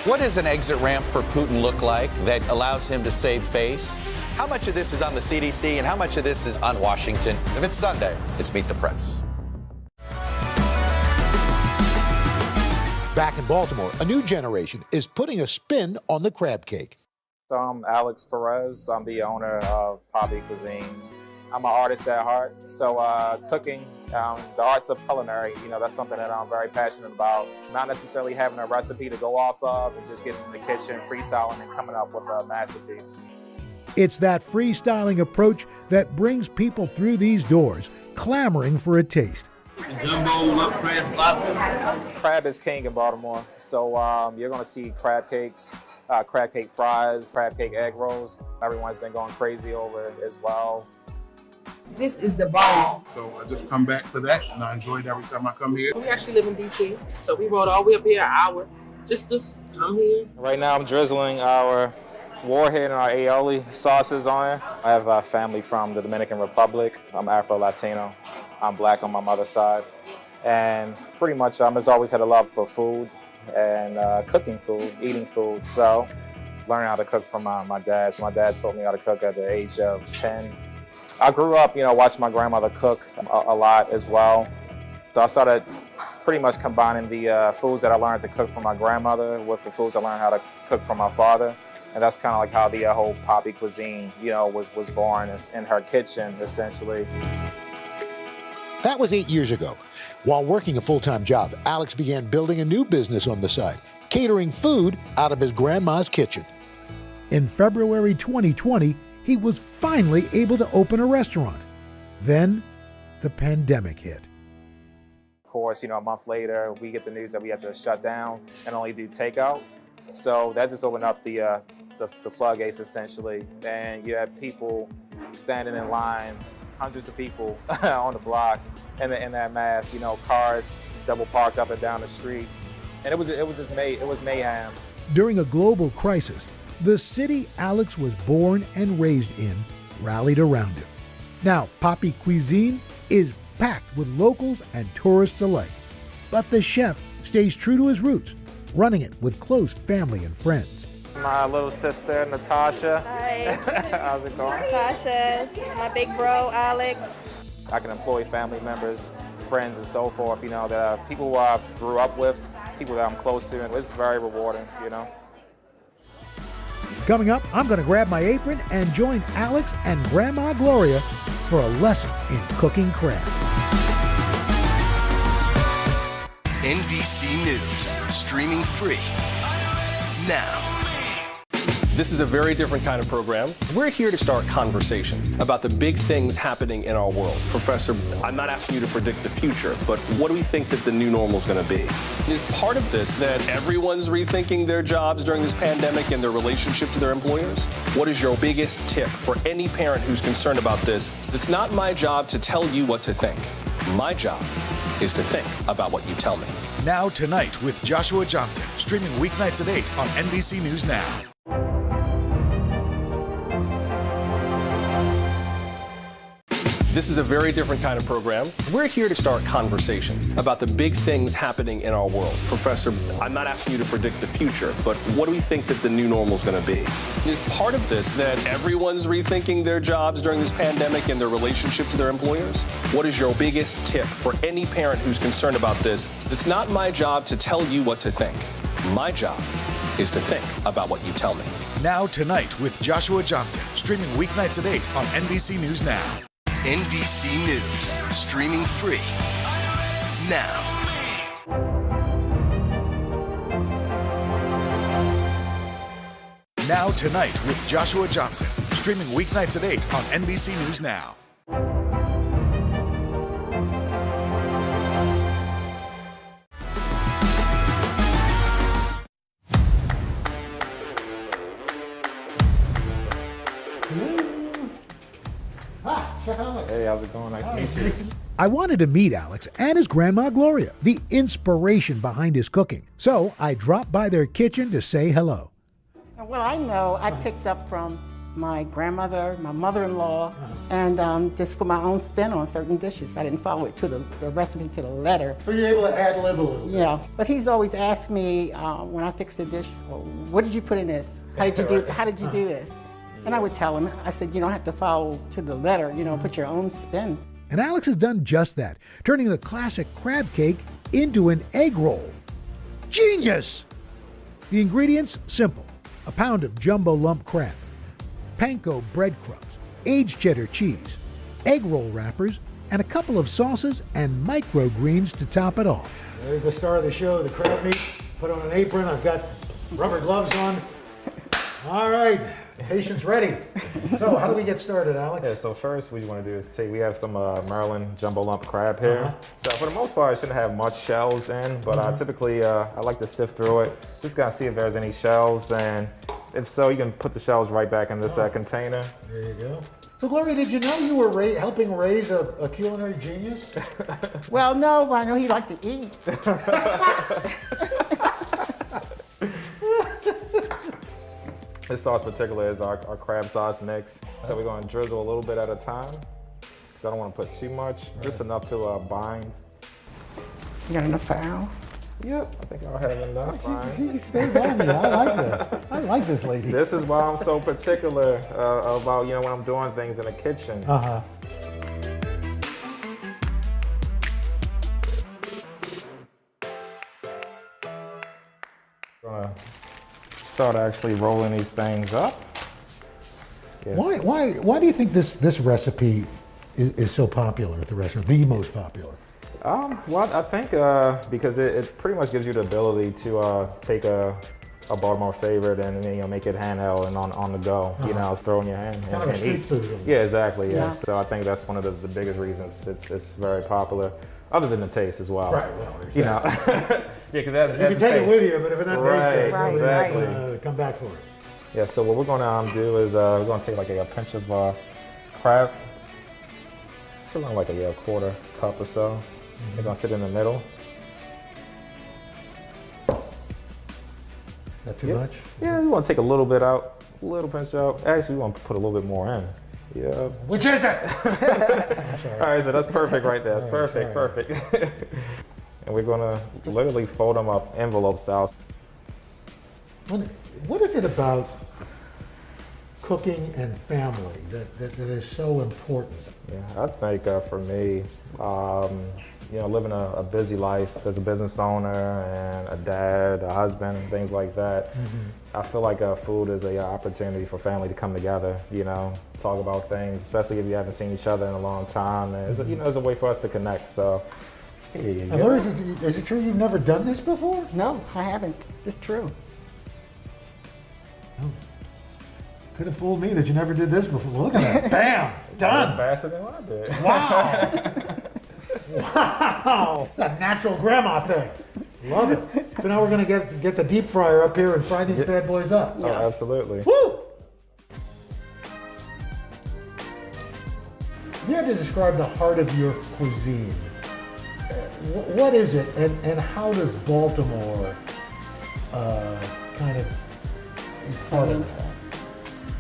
S5: What does an exit ramp for Putin look like that allows him to save face? How much of this is on the CDC and how much of this is on Washington? If it's Sunday, it's Meet the Press.
S3: Back in Baltimore, a new generation is putting a spin on the crab cake.
S2: I'm Alex Perez. I'm the owner of Cuisine. I'm an artist at heart, so cooking, the arts of culinary, that's something that I'm very passionate about. Not necessarily having a recipe to go off of and just getting in the kitchen, freestyling and coming up with a masterpiece.
S12: It's that freestyling approach that brings people through these doors, clamoring for a taste.
S2: Jumbo, what crab, lobster? Crab is king in Baltimore, so you're gonna see crab cakes, crab cake fries, crab cake egg rolls. Everyone's been going crazy over it as well.
S4: This is the bomb.
S19: So I just come back for that, and I enjoy it every time I come here.
S4: We actually live in DC, so we rode all the way up here an hour just to come here.
S2: Right now I'm drizzling our warhead and our aioli sauces on it. I have family from the Dominican Republic. I'm Afro-Latino. I'm black on my mother's side. And pretty much I just always had a love for food and cooking food, eating food. So learning how to cook from my dad. So my dad taught me how to cook at the age of 10. I grew up, watching my grandmother cook a lot as well. So I started pretty much combining the foods that I learned to cook from my grandmother with the foods I learned how to cook from my father. And that's kind of like how the whole Poppy cuisine, was born in her kitchen, essentially.
S3: That was 8 years ago. While working a full-time job, Alex began building a new business on the side, catering food out of his grandma's kitchen.
S12: In February 2020, he was finally able to open a restaurant. Then, the pandemic hit.
S2: Of course, a month later, we get the news that we have to shut down and only do takeout. So that just opened up the floodgates, essentially. And you had people standing in line, hundreds of people on the block in that mass, cars double parked up and down the streets. And it was mayhem.
S12: During a global crisis, the city Alex was born and raised in rallied around him. Now, Poppy Cuisine is packed with locals and tourists alike. But the chef stays true to his roots, running it with close family and friends.
S2: My little sister, Natasha.
S21: Hi.
S2: How's it going?
S21: Natasha, my big bro, Alex.
S2: I can employ family members, friends, and so forth, that people who I grew up with, people that I'm close to, and it's very rewarding,
S12: Coming up, I'm going to grab my apron and join Alex and Grandma Gloria for a lesson in cooking crab.
S10: NBC News, streaming free now.
S8: This is a very different kind of program. We're here to start conversation about the big things happening in our world. Professor, I'm not asking you to predict the future, but what do we think that the new normal is going to be? Is part of this that everyone's rethinking their jobs during this pandemic and their relationship to their employers? What is your biggest tip for any parent who's concerned about this? It's not my job to tell you what to think. My job is to think about what you tell me.
S9: Now Tonight with Joshua Johnson, streaming weeknights at 8 on NBC News Now.
S8: This is a very different kind of program. We're here to start conversation about the big things happening in our world. Professor, I'm not asking you to predict the future, but what do we think that the new normal is going to be? Is part of this that everyone's rethinking their jobs during this pandemic and their relationship to their employers? What is your biggest tip for any parent who's concerned about this? It's not my job to tell you what to think. My job is to think about what you tell me.
S9: Now Tonight with Joshua Johnson, streaming weeknights at 8 on NBC News Now.
S10: NBC News, streaming free now.
S9: Now Tonight with Joshua Johnson, streaming weeknights at 8 on NBC News Now.
S2: Hey, how's it going? Nice to meet you.
S12: I wanted to meet Alex and his grandma Gloria, the inspiration behind his cooking. So I dropped by their kitchen to say hello.
S23: Well, I know I picked up from my grandmother, my mother-in-law, and just put my own spin on certain dishes. I didn't follow it to the recipe to the letter.
S3: So you're able to ad-lib a little bit.
S23: Yeah, but he's always asked me when I fix a dish, well, what did you put in this? How did you do this? And I would tell him, I said, you don't have to follow to the letter, put your own spin.
S12: And Alex has done just that, turning the classic crab cake into an egg roll. Genius! The ingredients, simple. A pound of jumbo lump crab, panko breadcrumbs, aged cheddar cheese,
S3: egg roll wrappers, and a couple of sauces and microgreens to top it off. There's the star of the show, the crab meat. Put on an apron. I've got rubber gloves on. All right, patient's ready. So how do we get started, Alex?
S2: Yeah, so first what you want to do is we have some Maryland jumbo lump crab here. So for the most part, it shouldn't have much shells in, but typically I like to sift through it. Just gotta see if there's any shells, and if so, you can put the shells right back in this container.
S3: There you go. So Gloria, did you know you were helping raise a culinary genius?
S23: Well, no, but I know he liked to eat.
S2: This sauce particular is our crab sauce mix. So we're gonna drizzle a little bit at a time, because I don't wanna put too much, just enough to bind.
S23: You got enough foul?
S2: Yep, I think I'll have enough.
S3: She's stayed on me. I like this. I like this lady.
S2: This is why I'm so particular about, when I'm doing things in the kitchen. Gonna start actually rolling these things up. Yes.
S3: Why do you think this recipe is so popular at the restaurant, the most popular?
S2: Well, I think because it pretty much gives you the ability to take a Baltimore favorite and make it handheld and on the go. Throw in your hand
S3: Kind of a street
S2: eat.
S3: food.
S2: Yeah, exactly. Yeah. So I think that's one of the biggest reasons it's very popular, other than the taste as well.
S3: Right. Well,
S2: yeah, because
S3: you can take it with you, but if it doesn't taste good,
S2: exactly.
S3: Come back for it.
S2: Yeah. So what we're gonna do is we're gonna take like a pinch of crab. It's around like a quarter cup or so. They're gonna sit in the middle.
S3: Not too much?
S2: Yeah, we want to take a little bit out, a little pinch out. Actually, we want to put a little bit more in. Yeah.
S3: Which is it?
S2: All right, so that's perfect right there. That's perfect. And we're gonna literally fold them up envelope style.
S3: What is it about cooking and family that is so important?
S2: Yeah, I think for me, living a busy life as a business owner and a dad, a husband, and things like that, I feel like food is an opportunity for family to come together, talk about things, especially if you haven't seen each other in a long time. And it's a way for us to connect. So, here you go.
S3: Laura, is it true you've never done this before?
S23: No, I haven't. It's true.
S3: Oh. Could have fooled me that you never did this before. Look at that. Bam! Done!
S2: Faster than I did.
S3: Wow! Wow! It's a natural grandma thing. Love it. So now we're going to get the deep fryer up here and fry these bad boys up.
S2: Oh, absolutely.
S3: Woo! If you had to describe the heart of your cuisine, what is it, and how does Baltimore kind of is part of that?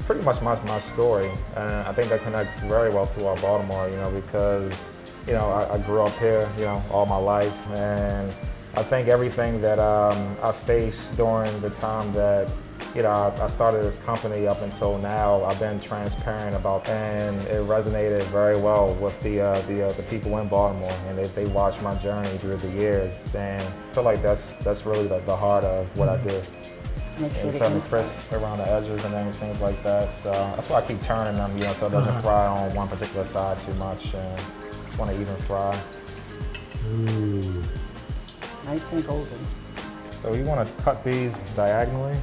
S2: Pretty much my story, and I think that connects very well to our Baltimore, because I grew up here, all my life, and I think everything that I faced during the time that I started this company up until now, I've been transparent about, and it resonated very well with the people in Baltimore, and they watched my journey through the years, and I feel like that's really the heart of what I do.
S23: Make sure
S2: and something crisp around the edges and things like that. So that's why I keep turning them, so it doesn't fry on one particular side too much. And just want to even fry.
S23: Ooh. Nice and golden.
S2: So you want to cut these diagonally.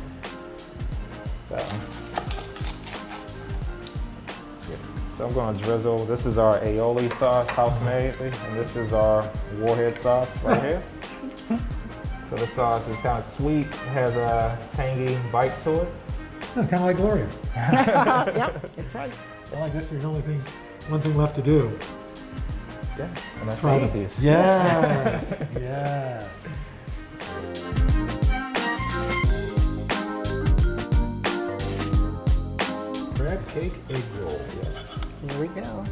S2: So I'm going to drizzle. This is our aioli sauce, house made, and this is our warhead sauce right here. So the sauce is kind of sweet, has a tangy bite to it.
S3: Oh, kind of like Gloria.
S23: Yep, that's right.
S3: Well, I guess there's only one thing left to do.
S2: Yeah, and that's the piece.
S3: Yeah, yeah. Crab cake egg roll.
S23: Yeah. Here we go.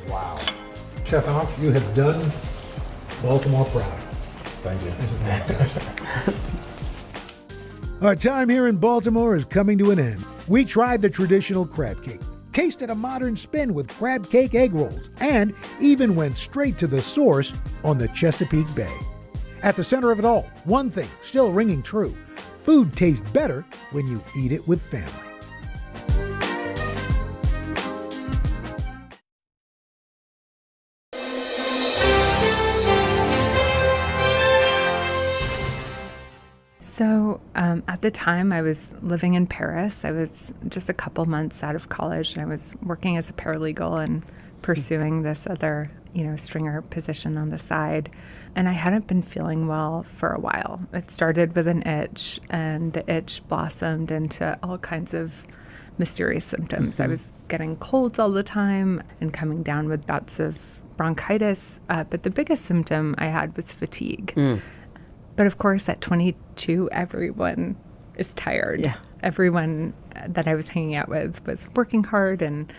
S3: Wow. Chef Alex, you have done Baltimore proud.
S2: Thank you.
S3: This is fantastic. Our time here in Baltimore is coming to an end. We tried the traditional crab cake, tasted a modern spin with crab cake egg rolls, and even went straight to the source on the Chesapeake Bay. At the center of it all, one thing still ringing true: food tastes better when you eat it with family.
S1: So at the time, I was living in Paris. I was just a couple months out of college, and I was working as a paralegal and pursuing this other, stringer position on the side. And I hadn't been feeling well for a while. It started with an itch, and the itch blossomed into all kinds of mysterious symptoms. I was getting colds all the time and coming down with bouts of bronchitis. But the biggest symptom I had was fatigue. But of course, at 22, everyone is tired.
S11: Yeah.
S1: Everyone that I was hanging out with was working hard and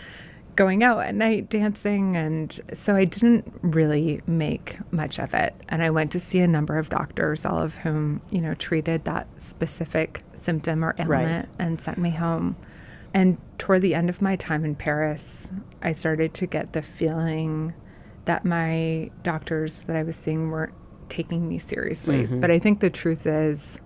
S1: going out at night dancing. And so I didn't really make much of it. And I went to see a number of doctors, all of whom, treated that specific symptom or ailment and sent me home. And toward the end of my time in Paris, I started to get the feeling that my doctors that I was seeing weren't taking me seriously. But I think the truth is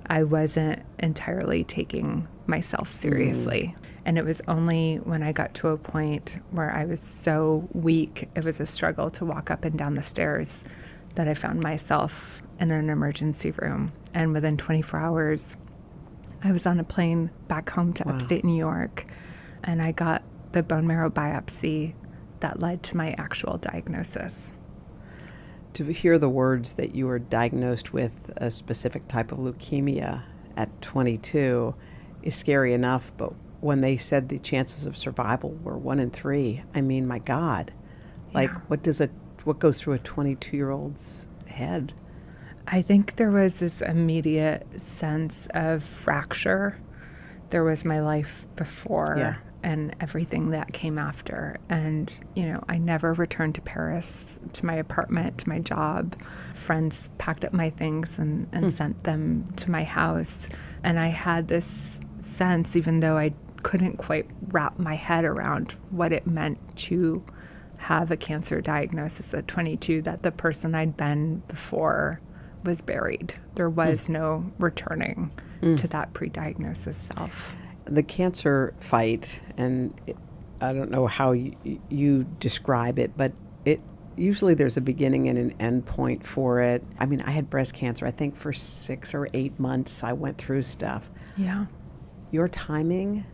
S1: I wasn't entirely taking myself seriously. And it was only when I got to a point where I was so weak, it was a struggle to walk up and down the stairs, that I found myself in an emergency room. And within 24 hours, I was on a plane back home to upstate New York, and I got the bone marrow biopsy that led to my actual diagnosis.
S11: To hear the words that you were diagnosed with a specific type of leukemia at 22 is scary enough, but when they said the chances of survival were 1 in 3, I mean, my God, like what goes through a 22-year-old's head?
S1: I think there was this immediate sense of fracture. There was my life before and everything that came after. And, I never returned to Paris, to my apartment, to my job. Friends packed up my things and sent them to my house. And I had this sense, even though I couldn't quite wrap my head around what it meant to have a cancer diagnosis at 22, that the person I'd been before was buried. There was no returning to that pre-diagnosis self.
S11: The cancer fight, and I don't know how you describe it, but usually there's a beginning and an end point for it. I mean, I had breast cancer, I think for 6 or 8 months I went through stuff.
S1: Yeah.
S11: Your timing,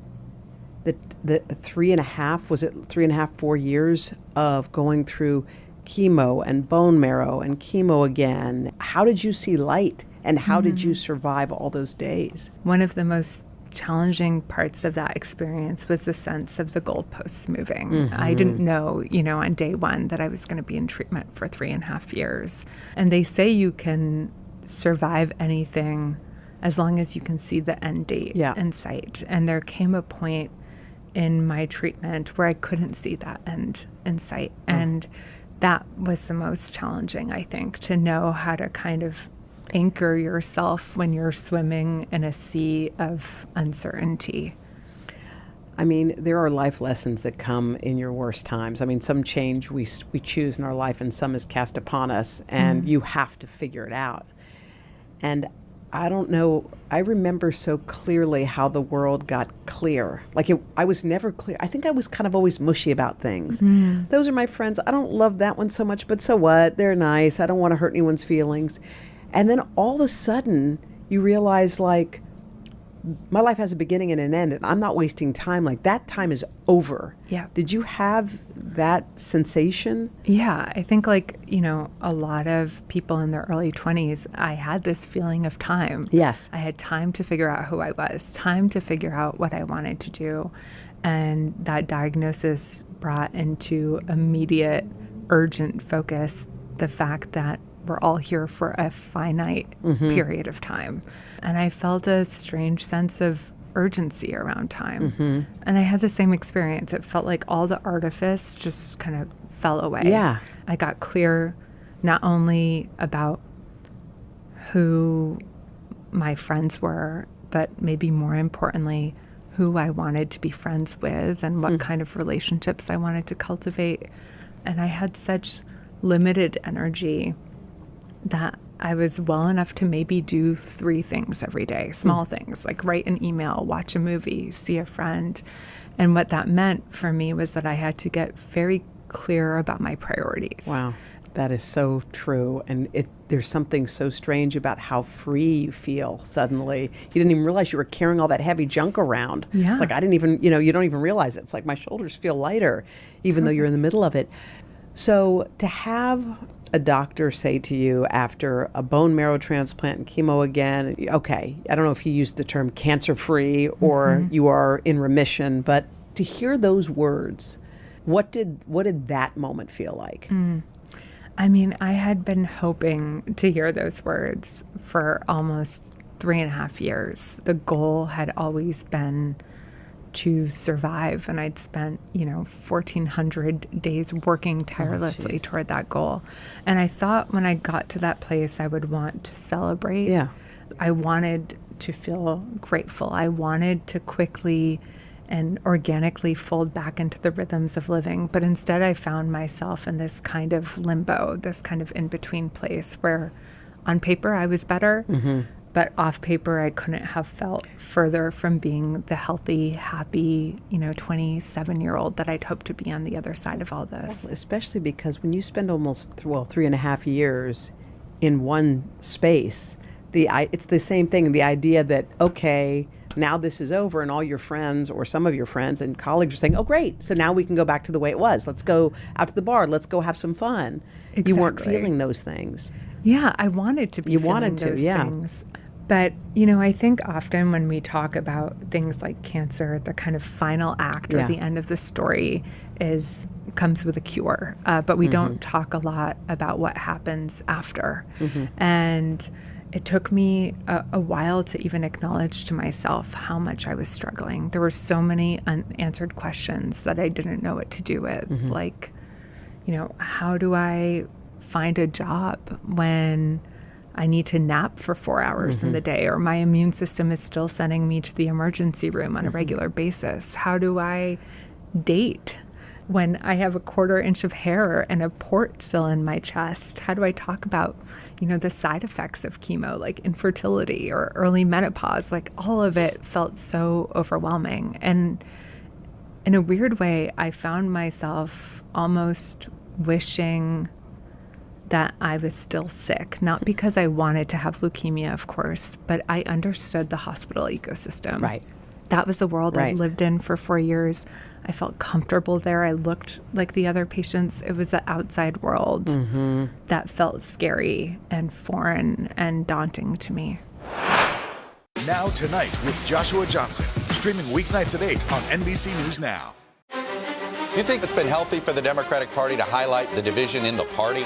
S11: the 3.5, was it 3.5, 4 years of going through chemo and bone marrow and chemo again. How did you see light, and how did you survive all those days?
S1: One of the most challenging parts of that experience was the sense of the goalposts moving. I didn't know, on day one that I was going to be in treatment for 3.5 years. And they say you can survive anything as long as you can see the end date in sight. And there came a point in my treatment where I couldn't see that end in sight. And that was the most challenging, I think, to know how to kind of anchor yourself when you're swimming in a sea of uncertainty.
S11: I mean, there are life lessons that come in your worst times. I mean, some change we choose in our life, and some is cast upon us, and you have to figure it out. And I don't know, I remember so clearly how the world got clear. Like, I was never clear. I think I was kind of always mushy about things. Those are my friends. I don't love that one so much, but so what? They're nice. I don't want to hurt anyone's feelings. And then all of a sudden, you realize, like, my life has a beginning and an end, and I'm not wasting time. Like, that time is over.
S1: Yeah.
S11: Did you have that sensation?
S1: Yeah, I think, like, a lot of people in their early 20s, I had this feeling of time.
S11: Yes.
S1: I had time to figure out who I was, time to figure out what I wanted to do. And that diagnosis brought into immediate, urgent focus the fact that we're all here for a finite period of time. And I felt a strange sense of urgency around time. And I had the same experience. It felt like all the artifice just kind of fell away.
S11: Yeah.
S1: I got clear not only about who my friends were, but maybe more importantly, who I wanted to be friends with and what kind of relationships I wanted to cultivate. And I had such limited energy that I was well enough to maybe do 3 things every day, small things, like write an email, watch a movie, see a friend. And what that meant for me was that I had to get very clear about my priorities.
S11: Wow. That is so true. And there's something so strange about how free you feel suddenly. You didn't even realize you were carrying all that heavy junk around.
S1: Yeah.
S11: It's like I didn't even, you don't even realize it. It's like my shoulders feel lighter, even though you're in the middle of it. So to have a doctor say to you after a bone marrow transplant and chemo again, okay, I don't know if he used the term cancer-free or you are in remission, but to hear those words, what did that moment feel like?
S1: I mean, I had been hoping to hear those words for almost 3.5 years. The goal had always been to survive, and I'd spent 1,400 days working tirelessly toward that goal. And I thought when I got to that place I would want to celebrate.
S11: Yeah.
S1: I wanted to feel grateful. I wanted to quickly and organically fold back into the rhythms of living. But instead I found myself in this kind of limbo, this kind of in-between place where on paper I was better, but off paper I couldn't have felt further from being the healthy, happy, 27-year-old that I'd hoped to be on the other side of all this.
S11: Especially because when you spend almost 3.5 years in one space, it's the same thing, the idea that, okay, now this is over and all your friends or some of your friends and colleagues are saying, oh, great, so now we can go back to the way it was. Let's go out to the bar. Let's go have some fun. Exactly. You weren't feeling those things.
S1: Yeah, I wanted to be feeling those things. But, I think often when we talk about things like cancer, the kind of final act or the end of the story comes with a cure. But we don't talk a lot about what happens after. And it took me a while to even acknowledge to myself how much I was struggling. There were so many unanswered questions that I didn't know what to do with. Like, how do I find a job when I need to nap for 4 hours in the day, or my immune system is still sending me to the emergency room on a regular basis? How do I date when I have a 1/4 inch of hair and a port still in my chest? How do I talk about, the side effects of chemo, like infertility or early menopause? Like, all of it felt so overwhelming. And in a weird way, I found myself almost wishing that I was still sick, not because I wanted to have leukemia, of course, but I understood the hospital ecosystem.
S11: Right.
S1: That was the world I lived in for 4 years. I felt comfortable there. I looked like the other patients. It was the outside world that felt scary and foreign and daunting to me.
S9: Now Tonight with Joshua Johnson, streaming weeknights at 8 on NBC News Now.
S5: You think it's been healthy for the Democratic Party to highlight the division in the party?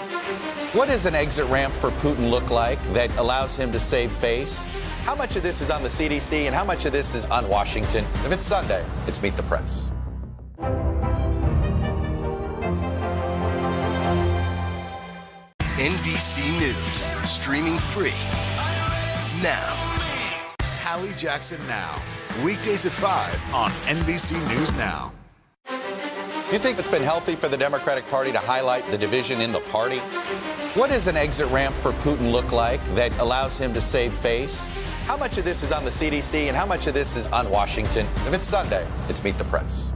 S5: What does an exit ramp for Putin look like that allows him to save face? How much of this is on the CDC and how much of this is on Washington? If it's Sunday, it's Meet the Press.
S10: NBC News, streaming free now.
S9: Hallie Jackson Now, weekdays at 5 on NBC News Now.
S5: You think it's been healthy for the Democratic Party to highlight the division in the party? What does an exit ramp for Putin look like that allows him to save face? How much of this is on the CDC and how much of this is on Washington? If it's Sunday, it's Meet the Press.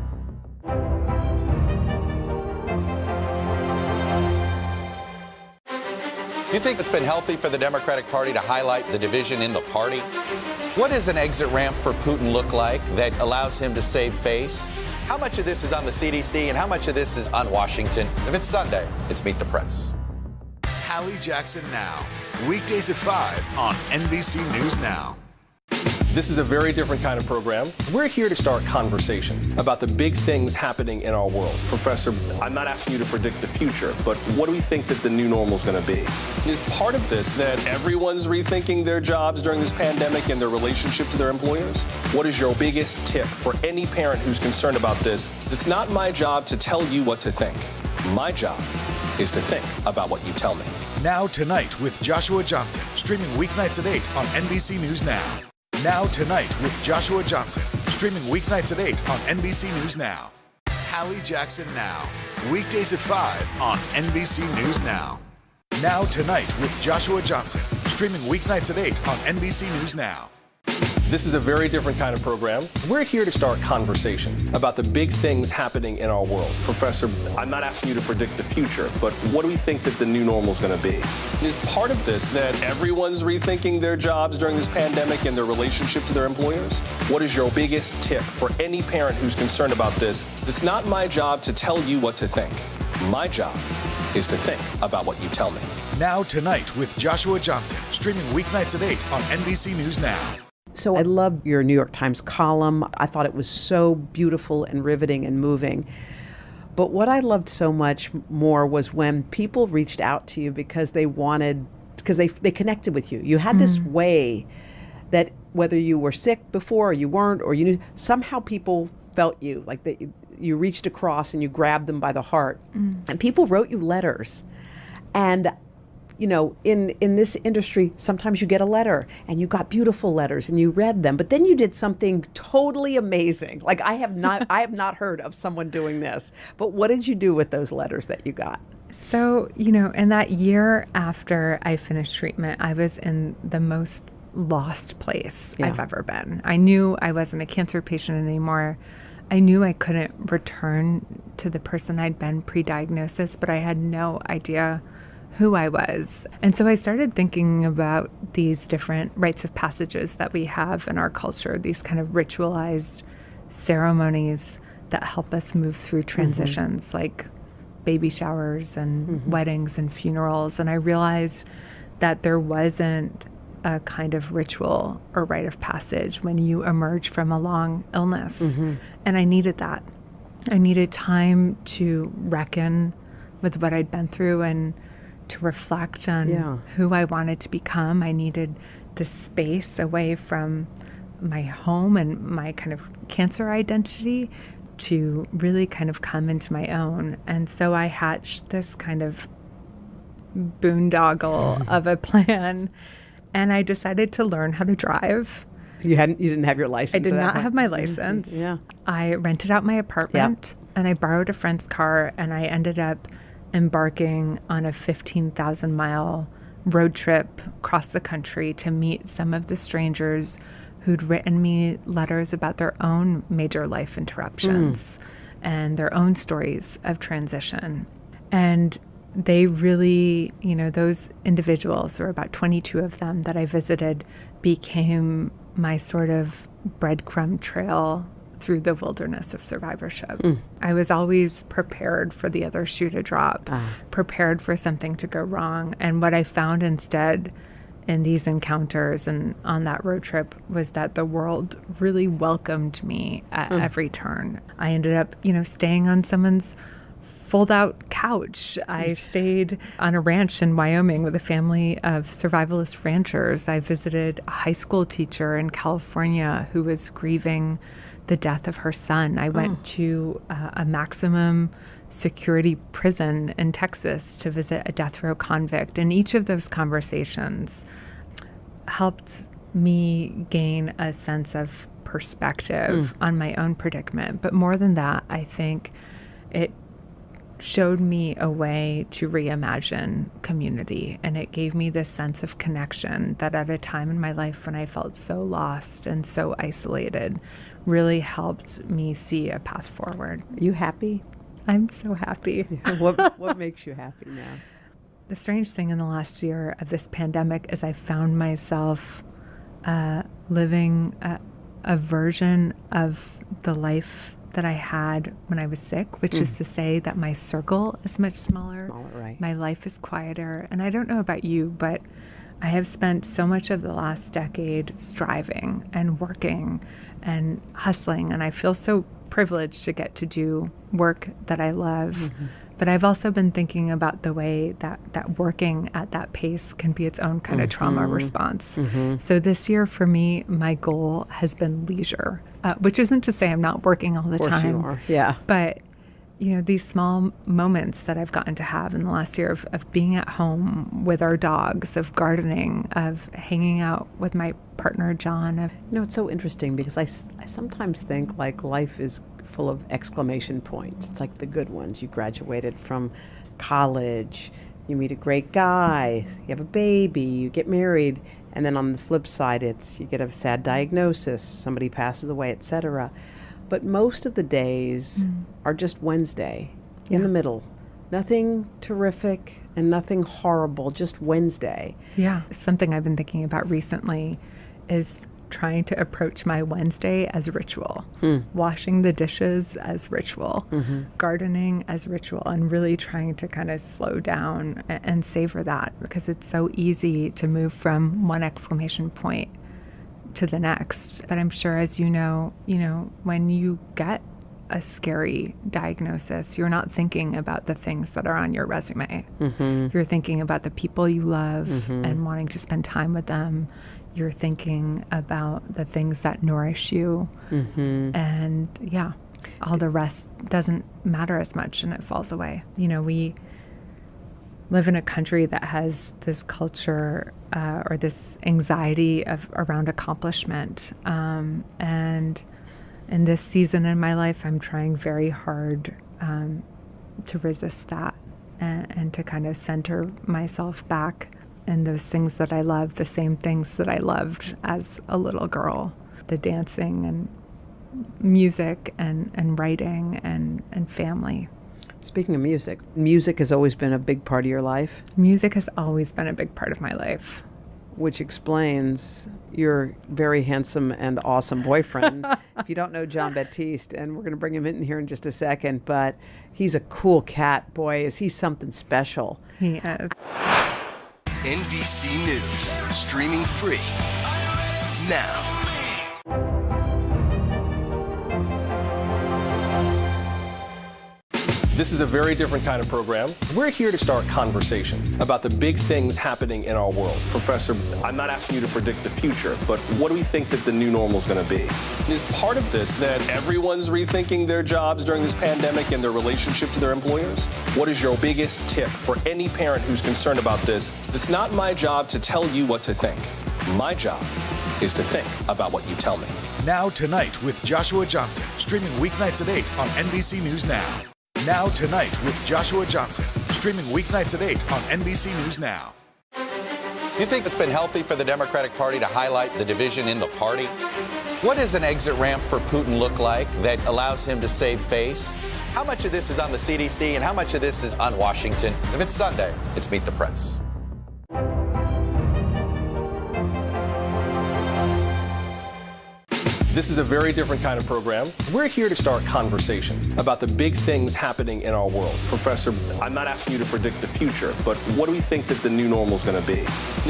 S5: You think it's been healthy for the Democratic Party to highlight the division in the party? What does an exit ramp for Putin look like that allows him to save face? How much of this is on the CDC and how much of this is on Washington? If it's Sunday, it's Meet the Press.
S9: Hallie Jackson Now, weekdays at 5 on NBC News Now.
S8: This is a very different kind of program. We're here to start conversation about the big things happening in our world. Professor, I'm not asking you to predict the future, but what do we think that the new normal is going to be? Is part of this that everyone's rethinking their jobs during this pandemic and their relationship to their employers? What is your biggest tip for any parent who's concerned about this? It's not my job to tell you what to think. My job is to think about what you tell me.
S9: Now Tonight with Joshua Johnson, streaming weeknights at 8 on NBC News Now. Now Tonight with Joshua Johnson, streaming weeknights at 8 on NBC News Now. Hallie Jackson Now, weekdays at 5 on NBC News Now. Now Tonight with Joshua Johnson, streaming weeknights at 8 on NBC News Now.
S8: This is a very different kind of program. We're here to start conversation about the big things happening in our world. Professor, I'm not asking you to predict the future, but what do we think that the new normal is going to be? Is part of this that everyone's rethinking their jobs during this pandemic and their relationship to their employers? What is your biggest tip for any parent who's concerned about this? It's not my job to tell you what to think. My job is to think about what you tell me.
S9: Now Tonight with Joshua Johnson, streaming weeknights at 8 on NBC News Now.
S11: So I loved your New York Times column. I thought it was so beautiful and riveting and moving. But what I loved so much more was when people reached out to you because they connected with you. You had this way that whether you were sick before or you weren't, or you knew, somehow people felt you, like you reached across and you grabbed them by the heart. And people wrote you letters. And you know, in this industry, sometimes you get a letter and you got beautiful letters and you read them, but then you did something totally amazing. Like I have not heard of someone doing this, but what did you do with those letters that you got?
S1: So, you know, in that year after I finished treatment, I was in the most lost place I've ever been. I knew I wasn't a cancer patient anymore. I knew I couldn't return to the person I'd been pre-diagnosis, but I had no idea who I was. And so I started thinking about these different rites of passages that we have in our culture, these kind of ritualized ceremonies that help us move through transitions, like baby showers and weddings and funerals. And I realized that there wasn't a kind of ritual or rite of passage when you emerge from a long illness. And I needed that. I needed time to reckon with what I'd been through and to reflect on who I wanted to become. I needed the space away from my home and my kind of cancer identity to really kind of come into my own. And so I hatched this kind of boondoggle of a plan, and I decided to learn how to drive.
S11: You didn't have your license?
S1: I did not have my license. I rented out my apartment and I borrowed a friend's car, and I ended up embarking on a 15,000 mile road trip across the country to meet some of the strangers who'd written me letters about their own major life interruptions and their own stories of transition. And they really, you know, those individuals, there were about 22 of them that I visited, became my sort of breadcrumb trail through the wilderness of survivorship. I was always prepared for the other shoe to drop, prepared for something to go wrong. And what I found instead in these encounters and on that road trip was that the world really welcomed me at every turn. I ended up, you know, staying on someone's fold-out couch. I stayed on a ranch in Wyoming with a family of survivalist ranchers. I visited a high school teacher in California who was grieving the death of her son. I went to a maximum security prison in Texas to visit a death row convict. And each of those conversations helped me gain a sense of perspective on my own predicament. But more than that, I think it showed me a way to reimagine community. And it gave me this sense of connection that at a time in my life when I felt so lost and so isolated, really helped me see a path forward.
S11: Are you happy?
S1: I'm so happy.
S11: What makes you happy now?
S1: The strange thing in the last year of this pandemic is I found myself living a version of the life that I had when I was sick, which is to say that my circle is much smaller. My life is quieter. And I don't know about you, but I have spent so much of the last decade striving and working and hustling, and I feel so privileged to get to do work that I love. But I've also been thinking about the way that working at that pace can be its own kind of trauma response. So this year for me, my goal has been leisure, which isn't to say I'm not working all the time.
S11: Of course you are. Yeah.
S1: But you know, these small moments that I've gotten to have in the last year of being at home with our dogs, of gardening, of hanging out with my partner, John.
S11: You know, it's so interesting because I sometimes think like life is full of exclamation points. It's like the good ones. You graduated from college, You meet a great guy, you have a baby, you get married, and then on the flip side, it's you get a sad diagnosis, somebody passes away, etc. But most of the days are just Wednesday in the middle. Nothing terrific and nothing horrible, just Wednesday.
S1: Yeah. Something I've been thinking about recently is trying to approach my Wednesday as ritual, washing the dishes as ritual, gardening as ritual, and really trying to kind of slow down and savor that, because it's so easy to move from one exclamation point to the next. But I'm sure, as you know, when you get a scary diagnosis, you're not thinking about the things that are on your resume. You're thinking about the people you love and wanting to spend time with them. You're thinking about the things that nourish you. And yeah, all the rest doesn't matter as much, and it falls away. We live in a country that has this culture or this anxiety around accomplishment. And in this season in my life, I'm trying very hard to resist that and to kind of center myself back in those things that I love, the same things that I loved as a little girl, the dancing and music and writing and family.
S11: Speaking of music has always been a big part of your life?
S1: Music has always been a big part of my life.
S11: Which explains your very handsome and awesome boyfriend. If you don't know Jon Batiste, and we're going to bring him in here in just a second, but he's a cool cat. Boy, is he something special.
S1: He is.
S10: NBC News, streaming free now.
S8: This is a very different kind of program. We're here to start conversation about the big things happening in our world. Professor, I'm not asking you to predict the future, but what do we think that the new normal is going to be? Is part of this that everyone's rethinking their jobs during this pandemic and their relationship to their employers? What is your biggest tip for any parent who's concerned about this? It's not my job to tell you what to think. My job is to think about what you tell me.
S9: Now Tonight with Joshua Johnson, streaming weeknights at 8 on NBC News Now. Now Tonight with Joshua Johnson, streaming weeknights at 8 on NBC News Now.
S5: You think it's been healthy for the Democratic Party to highlight the division in the party? What does an exit ramp for Putin look like that allows him to save face? How much of this is on the CDC and how much of this is on Washington? If it's Sunday, it's Meet the Press.
S8: This is a very different kind of program. We're here to start conversation about the big things happening in our world. Professor, I'm not asking you to predict the future, but what do we think that the new normal is going to be?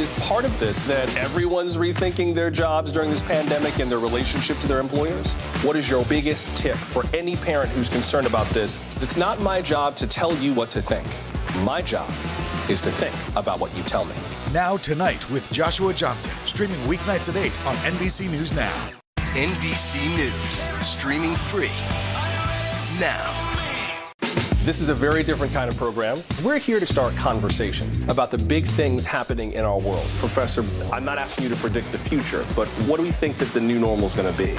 S8: Is part of this that everyone's rethinking their jobs during this pandemic and their relationship to their employers? What is your biggest tip for any parent who's concerned about this? It's not my job to tell you what to think. My job is to think about what you tell me.
S9: Now Tonight with Joshua Johnson, streaming weeknights at 8 on NBC News Now.
S10: NBC News, streaming free now.
S8: This is a very different kind of program. We're here to start conversation about the big things happening in our world. Professor, I'm not asking you to predict the future, but what do we think that the new normal is going to be?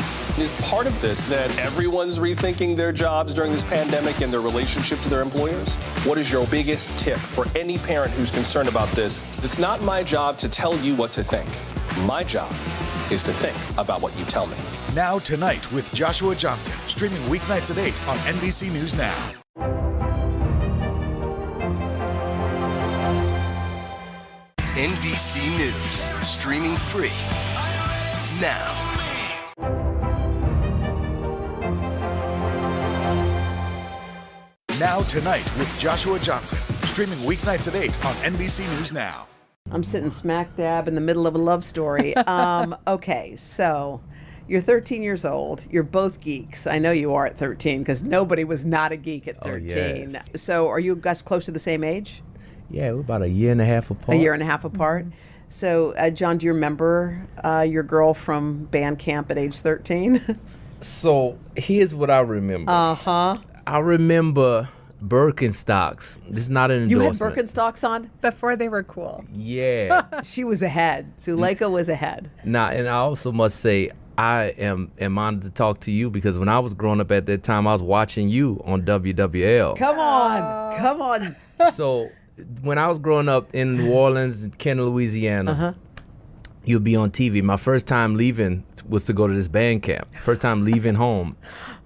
S8: Is part of this that everyone's rethinking their jobs during this pandemic and their relationship to their employers? What is your biggest tip for any parent who's concerned about this? It's not my job to tell you what to think. My job is to think about what you tell me.
S9: Now Tonight with Joshua Johnson, streaming weeknights at 8 on NBC News Now.
S10: NBC News, streaming free now.
S9: Now Tonight with Joshua Johnson, streaming weeknights at 8 on NBC News Now.
S11: I'm sitting smack dab in the middle of a love story. Okay, so you're 13 years old. You're both geeks. I know you are at 13 because nobody was not a geek at 13.
S13: Oh, yeah.
S11: So are you guys close to the same age?
S13: Yeah, we're about a year and a half apart.
S11: A year and a half apart. Mm-hmm. So, John, do you remember your girl from band camp at age 13?
S13: So here's what I remember.
S11: Uh-huh.
S13: I remember Birkenstocks. This is not an endorsement.
S11: You had Birkenstocks on?
S1: Before they were cool.
S13: Yeah.
S11: She was ahead. Suleika was ahead.
S13: Now, and I also must say, I am honored to talk to you because when I was growing up at that time, I was watching you on WWL.
S11: Come on. Come on.
S13: So when I was growing up in New Orleans, Kenner, Louisiana, you'd be on TV. My first time leaving was to go to this band camp. First time leaving home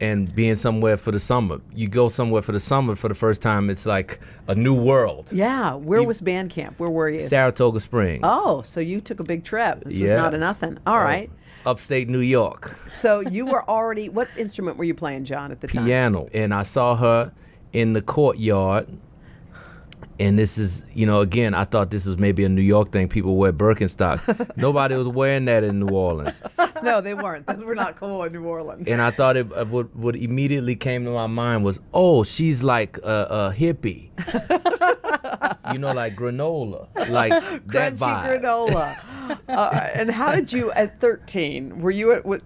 S13: and being somewhere for the summer. You go somewhere for the summer for the first time, it's like a new world.
S11: Yeah. Where was band camp? Where were you?
S13: Saratoga Springs.
S11: Oh, so you took a big trip. This was not a nothing. All right.
S13: Upstate New York.
S11: So you were already, what instrument were you playing, John, at the time?
S13: Piano. And I saw her in the courtyard. And this is, again, I thought this was maybe a New York thing. People wear Birkenstocks. Nobody was wearing that in New Orleans.
S11: No, they weren't. Those were not cool in New Orleans.
S13: And I thought what immediately came to my mind was, oh, she's like a hippie. Like granola. Like that
S11: Crunchy
S13: vibe.
S11: granola. And how did you, at 13,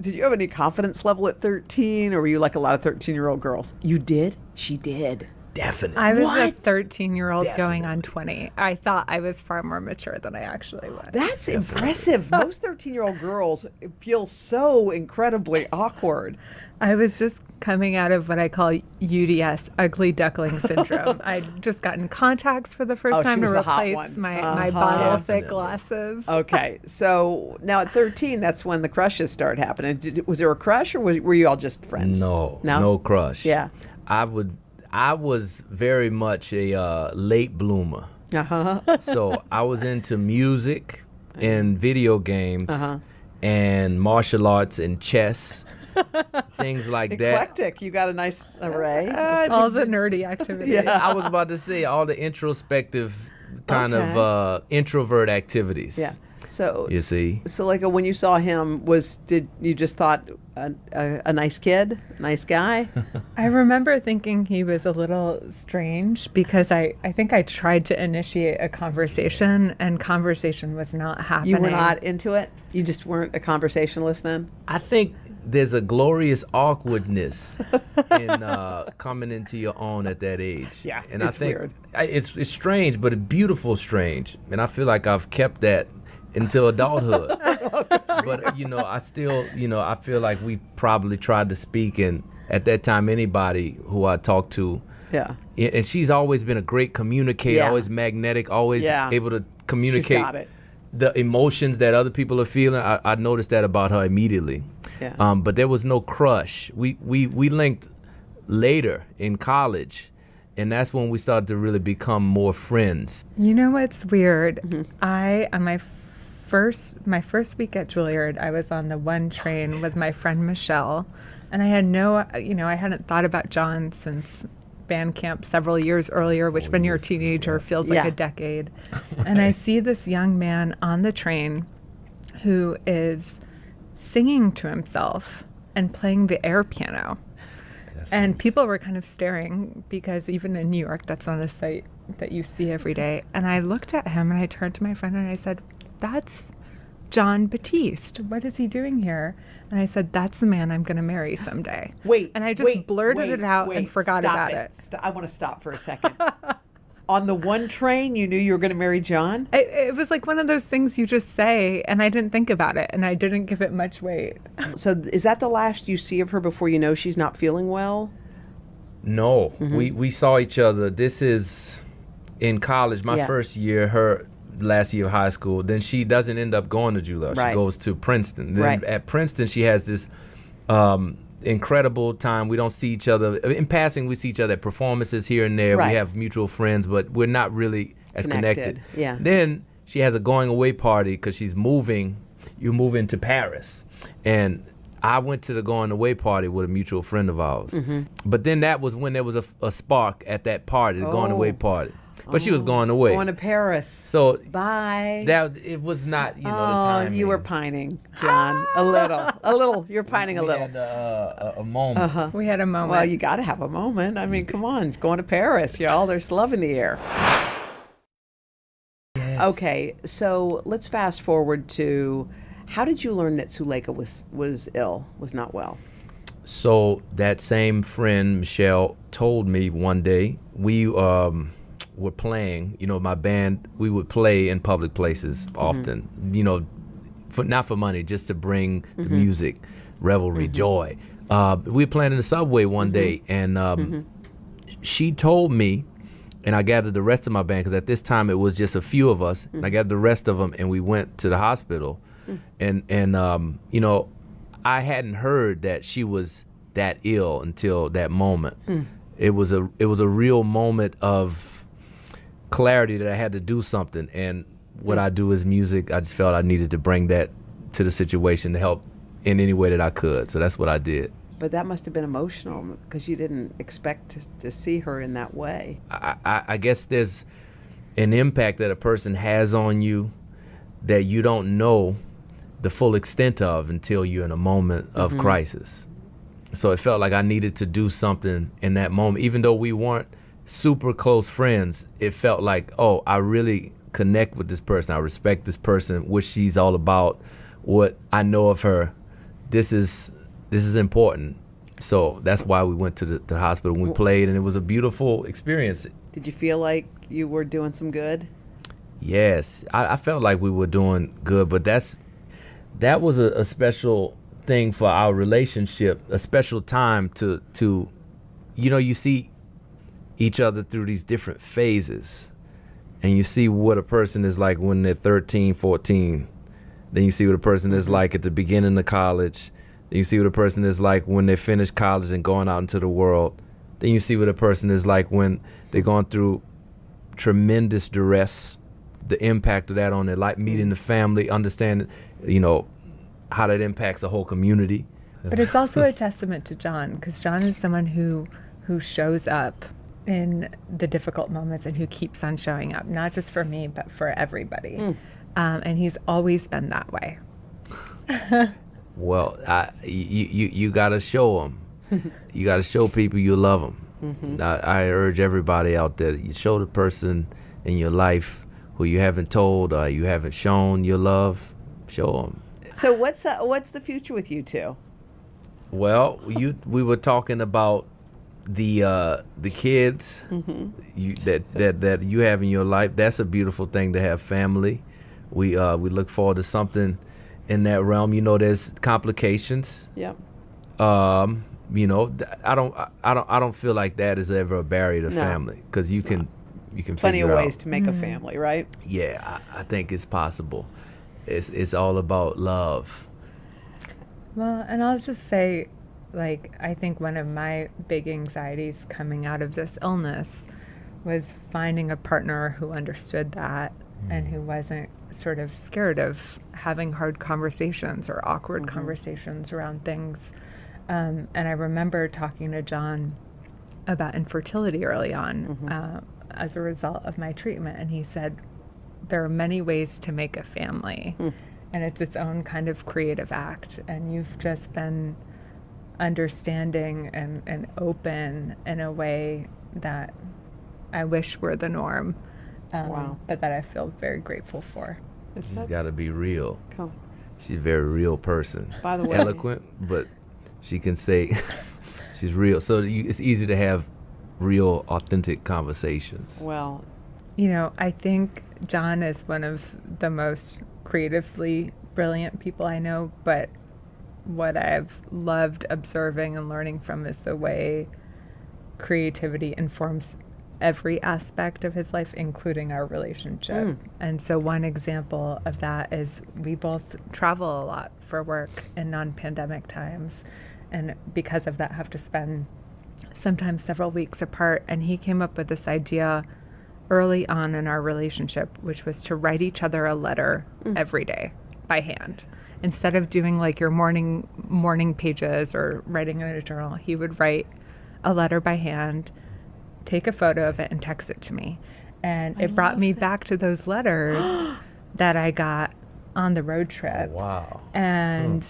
S11: did you have any confidence level at 13? Or were you like a lot of 13-year-old girls? You did? She did.
S13: Definitely.
S1: I was a 13-year-old going on 20. I thought I was far more mature than I actually was.
S11: That's impressive. Most 13-year-old girls feel so incredibly awkward.
S1: I was just coming out of what I call UDS, ugly duckling syndrome. I'd just gotten contacts for the first time to replace my bottle-thick glasses.
S11: Okay, so now at 13, that's when the crushes start happening. Was there a crush, or were you all just friends?
S13: No crush.
S11: Yeah.
S13: I was very much a late bloomer. So I was into music and video games and martial arts and chess, things like that.
S11: Eclectic. You got a nice array.
S1: All the nerdy activities.
S11: Yeah.
S13: I was about to say all the introspective kind of introvert activities.
S11: Yeah. So
S13: you see,
S11: so like when you saw him, did you just thought a nice kid, nice guy?
S1: I remember thinking he was a little strange because I think I tried to initiate a conversation and conversation was not happening.
S11: You were not into it? You just weren't a conversationalist then?
S13: I think there's a glorious awkwardness in coming into your own at that age.
S11: Yeah,
S13: and
S11: it's
S13: I think
S11: weird.
S13: It's strange, but a beautiful strange, and I feel like I've kept that until adulthood. But I still, I feel like we probably tried to speak, and at that time, anybody who I talked to, and she's always been a great communicator, always magnetic, always able to communicate.
S11: She's got it.
S13: The emotions that other people are feeling. I noticed that about her immediately.
S11: Yeah.
S13: But there was no crush. We linked later in college, and that's when we started to really become more friends.
S1: You know what's weird? On my first week at Juilliard, I was on the one train with my friend Michelle, and I had I hadn't thought about Jon since band camp several years earlier, which when you're a teenager feels like a decade. And I see this young man on the train who is singing to himself and playing the air piano. And people were kind of staring because even in New York, that's not a sight that you see every day. And I looked at him and I turned to my friend and I said, "That's Jon Batiste. What is he doing here?" And I said, "That's the man I'm going to marry someday." And I just blurted it out and forgot about it.
S11: I want to stop for a second. On the one train, you knew you were going to marry Jon?
S1: It was like one of those things you just say, and I didn't think about it, and I didn't give it much weight.
S11: So is that the last you see of her before you know she's not feeling well?
S13: No. We saw each other. This is in college, my first year, her last year of high school. Then she doesn't end up going to Juilliard. She goes to Princeton. Then at Princeton, she has this incredible time. We don't see each other. In passing, we see each other at performances here and there. We have mutual friends, but we're not really as connected.
S11: Yeah.
S13: Then she has a going away party because she's moving. You're moving to Paris. And I went to the going away party with a mutual friend of ours. But then that was when there was a spark at that party, the going away party. But she was going away.
S11: Going to Paris.
S13: So
S11: bye.
S13: That it was not, the timing.
S11: You were pining, Jon, a little. You're pining a little.
S13: We had a moment.
S1: We had a moment.
S11: Well, you got to have a moment. I mean, come on, going to Paris, y'all. There's love in the air. Yes. Okay, so let's fast forward to, how did you learn that Suleika was not well?
S13: So that same friend, Michelle, told me one day, we were playing, my band, we would play in public places often, not for money, just to bring the music, revelry, joy. We were playing in the subway one day, and she told me and I gathered the rest of my band, because at this time it was just a few of us, and I gathered the rest of them, and we went to the hospital. And you know, I hadn't heard that she was that ill until that moment. It was a real moment of clarity that I had to do something. And what I do is music. I just felt I needed to bring that to the situation to help in any way that I could. So that's what I did.
S11: But that must have been emotional, because you didn't expect to see her in that way.
S13: I guess there's an impact that a person has on you that you don't know the full extent of until you're in a moment of crisis. So it felt like I needed to do something in that moment. Even though we weren't super close friends, it felt like, oh, I really connect with this person. I respect this person, what she's all about, what I know of her. This is important. So that's why we went to the hospital. We played, and it was a beautiful experience.
S11: Did you feel like you were doing some good?
S13: Yes, I felt like we were doing good, but that was a special thing for our relationship, a special time to you know, you see each other through these different phases, and you see what a person is like when they're 13, 14. Then you see what a person is like at the beginning of college. Then you see what a person is like when they finish college and going out into the world. Then you see what a person is like when they're going through tremendous duress, the impact of that on their life, meeting the family, understanding, you know, how that impacts a whole community.
S1: But it's also a testament to Jon, because Jon is someone who shows up in the difficult moments and who keeps on showing up, not just for me, but for everybody. And he's always been that way.
S13: Well, you got to show them. You got to show people you love them. I urge everybody out there, you show the person in your life who you haven't told or you haven't shown your love, show them.
S11: So what's the future with you two?
S13: Well, we were talking about the kids that you have in your life. That's a beautiful thing to have family. We look forward to something in that realm. You know, there's complications.
S11: Yeah.
S13: You know, I don't feel like that is ever a barrier to family, because you can
S11: plenty
S13: figure
S11: of ways
S13: out.
S11: to make a family, right?
S13: Yeah, I think it's possible. It's all about love.
S1: Well, and I'll just say, like, I think one of my big anxieties coming out of this illness was finding a partner who understood that and who wasn't sort of scared of having hard conversations or awkward conversations around things. And I remember talking to Jon about infertility early on as a result of my treatment, and he said, there are many ways to make a family, and it's its own kind of creative act, and you've just been understanding and open in a way that I wish were the norm, but that I feel very grateful for.
S13: She's got to be real.
S11: Cool.
S13: She's a very real person.
S11: By the way,
S13: eloquent, but she can say she's real. So it's easy to have real, authentic conversations.
S11: Well,
S1: you know, I think Jon is one of the most creatively brilliant people I know, but what I've loved observing and learning from is the way creativity informs every aspect of his life, including our relationship. And so one example of that is we both travel a lot for work in non-pandemic times, and because of that have to spend sometimes several weeks apart. And he came up with this idea early on in our relationship, which was to write each other a letter every day by hand. Instead of doing like your morning pages or writing in a journal, he would write a letter by hand, take a photo of it, and text it to me. And it brought me back to those letters that I got on the road trip.
S13: Wow.
S1: And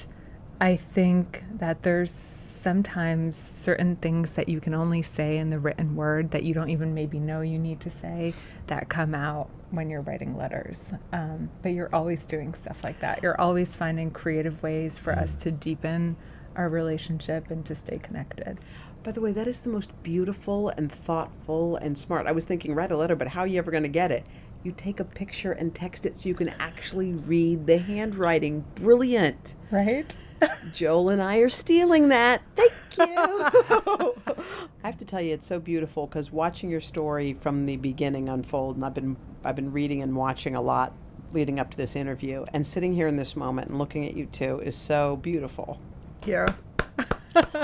S1: I think that there's sometimes certain things that you can only say in the written word that you don't even maybe know you need to say that come out when you're writing letters. But you're always doing stuff like that. You're always finding creative ways for us to deepen our relationship and to stay connected.
S11: By the way, that is the most beautiful and thoughtful and smart. I was thinking, write a letter, but how are you ever going to get it? You take a picture and text it so you can actually read the handwriting. Brilliant.
S1: Right?
S11: Joel and I are stealing that. Thank you. I have to tell you, it's so beautiful because watching your story from the beginning unfold, and I've been reading and watching a lot leading up to this interview, and sitting here in this moment and looking at you two is so beautiful.
S1: Thank you.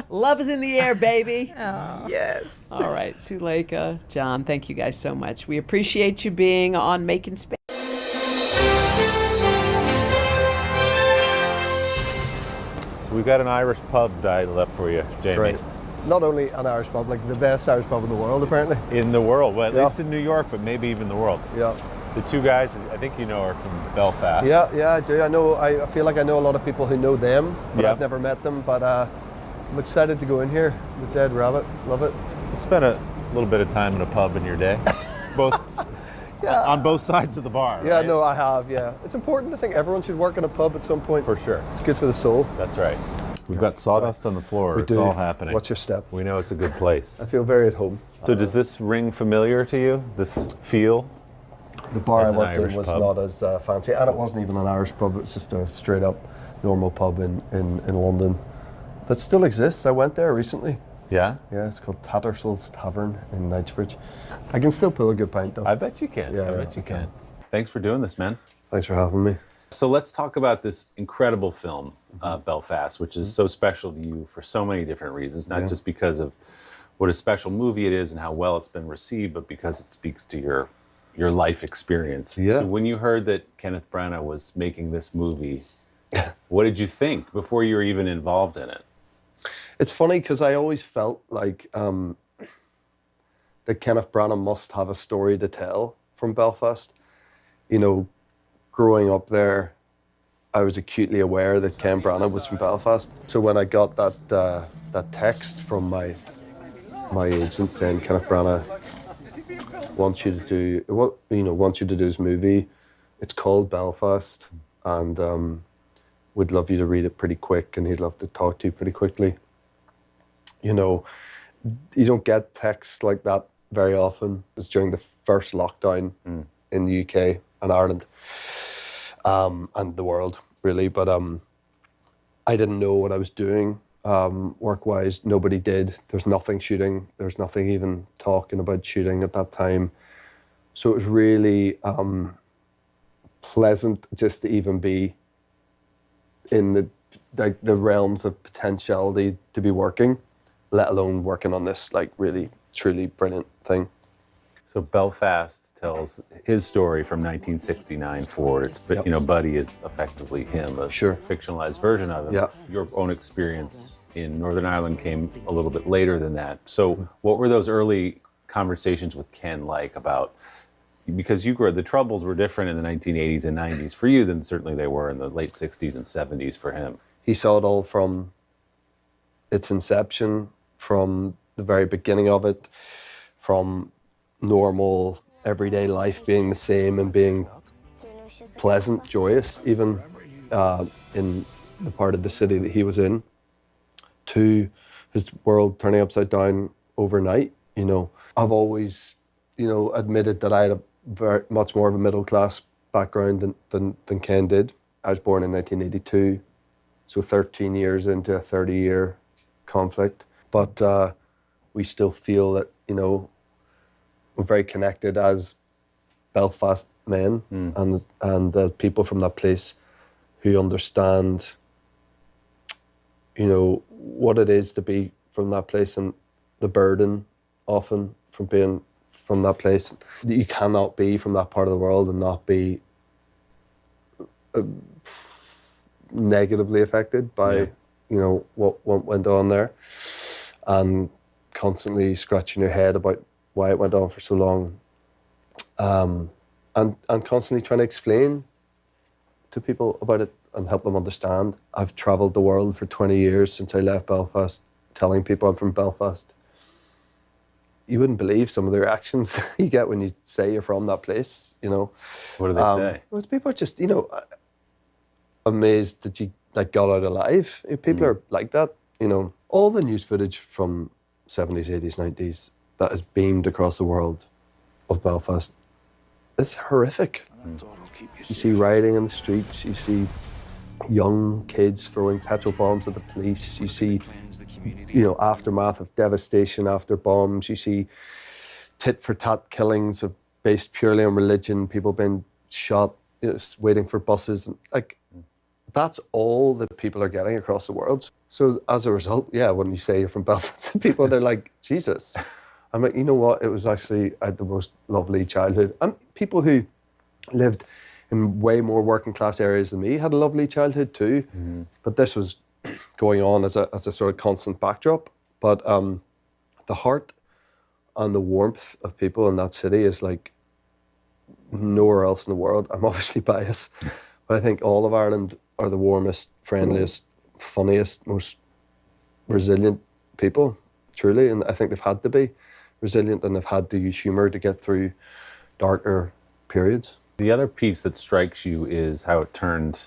S11: Love is in the air, baby.
S1: Oh.
S11: Yes. All right, Suleika, Jon, thank you guys so much. We appreciate you being on Making Space.
S15: So we've got an Irish pub dialed up for you, Jamie.
S16: Right. Not only an Irish pub, like the best Irish pub in the world, apparently.
S15: In the world, well, at
S16: Yeah.
S15: least in New York, but maybe even the world.
S16: Yeah.
S15: The two guys, I think you know, are from Belfast.
S16: Yeah, I do. I feel like I know a lot of people who know them, but
S15: Yep.
S16: I've never met them. But I'm excited to go in here. The Dead Rabbit, love it.
S15: You spent a little bit of time in a pub in your day, both on both sides of the bar.
S16: Yeah,
S15: right?
S16: no, I have. Yeah, it's important. I think everyone should work in a pub at some point.
S15: For sure.
S16: It's good for the soul.
S15: That's right. We've got sawdust on the floor.
S16: We
S15: It's
S16: do.
S15: all happening.
S16: Watch your step.
S15: We know it's a good place.
S16: I feel very at home.
S15: So does this ring familiar to you? This feel?
S16: The bar
S15: as
S16: I
S15: an
S16: worked
S15: Irish
S16: in was
S15: pub?
S16: not as fancy, and it wasn't even an Irish pub. It was just a straight up normal pub in London that still exists. I went there recently.
S15: Yeah?
S16: Yeah, it's called Tattersalls Tavern in Knightsbridge. I can still pull a good pint though.
S15: I bet you can.
S16: Yeah,
S15: I bet you can. Thanks for doing this, man.
S16: Thanks for having me.
S15: So let's talk about this incredible film, Belfast, which is so special to you for so many different reasons, not
S16: Yeah.
S15: just because of what a special movie it is and how well it's been received, but because it speaks to your life experience.
S16: Yeah.
S15: So when you heard that Kenneth Branagh was making this movie, what did you think before you were even involved in it?
S16: It's funny because I always felt like that Kenneth Branagh must have a story to tell from Belfast. You know, growing up there, I was acutely aware that Ken Branagh was from Belfast. So when I got that text from my agent saying Kenneth Branagh wants you to do his movie, it's called Belfast, and would love you to read it pretty quick, and he'd love to talk to you pretty quickly. You know, you don't get texts like that very often. It was during the first lockdown in the UK and Ireland, and the world, really. But I didn't know what I was doing work-wise. Nobody did. There's nothing shooting. There's nothing even talking about shooting at that time. So it was really pleasant just to even be in the realms of potentiality to be working, let alone working on this really truly brilliant thing.
S15: So Belfast tells his story from 1969 forward. It's Buddy is effectively him, a fictionalized version of him.
S16: Yeah.
S15: Your own experience in Northern Ireland came a little bit later than that. So what were those early conversations with Ken like about? Because the Troubles were different in the 1980s and 90s for you than certainly they were in the late 60s and 70s for him.
S16: He saw it all from its inception, from the very beginning of it, from normal everyday life being the same and being pleasant, joyous, even in the part of the city that he was in, to his world turning upside down overnight. You know, I've always, admitted that I had a very much more of a middle class background than Ken did. I was born in 1982, so 13 years into a 30-year conflict. But we still feel that, we're very connected as Belfast men and people from that place who understand, what it is to be from that place and the burden often from being from that place. You cannot be from that part of the world and not be negatively affected by, what went on there, and constantly scratching your head about why it went on for so long, and constantly trying to explain to people about it and help them understand. I've travelled the world for 20 years since I left Belfast, telling people I'm from Belfast. You wouldn't believe some of the reactions you get when you say you're from that place,
S15: What do they say?
S16: Well, people are just, amazed that you got out alive. People are like that, All the news footage from 70s, 80s, 90s that is beamed across the world of Belfast is horrific. You see rioting in the streets, you see, young kids throwing petrol bombs at the police. You see, aftermath of devastation after bombs. You see tit-for-tat killings based purely on religion, people being shot, waiting for buses. Like, that's all that people are getting across the world. So as a result, when you say you're from Belfast, people, they're like, Jesus. I'm like, you know what? It was actually, I had the most lovely childhood. And people who lived in way more working class areas than me had a lovely childhood too. Mm-hmm. But this was going on as a sort of constant backdrop. But the heart and the warmth of people in that city is like nowhere else in the world. I'm obviously biased, but I think all of Ireland are the warmest, friendliest, funniest, most resilient people, truly. And I think they've had to be resilient, and they've had to use humour to get through darker periods.
S15: The other piece that strikes you is how it turned,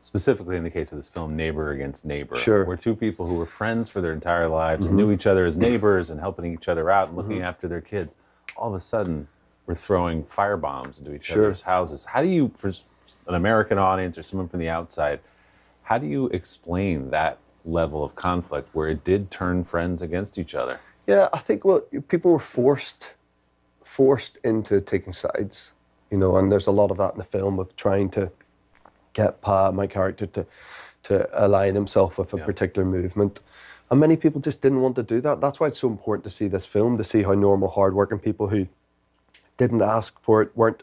S15: specifically in the case of this film, neighbor against neighbor.
S16: Sure.
S15: Where two people who were friends for their entire lives and knew each other as neighbors and helping each other out and looking after their kids, all of a sudden were throwing firebombs into each other's houses. How do you, for an American audience or someone from the outside, how do you explain that level of conflict where it did turn friends against each other?
S16: Yeah, I think, people were forced into taking sides, and there's a lot of that in the film of trying to get Pa, my character, to align himself with a particular movement. And many people just didn't want to do that. That's why it's so important to see this film, to see how normal, hardworking people who didn't ask for it, weren't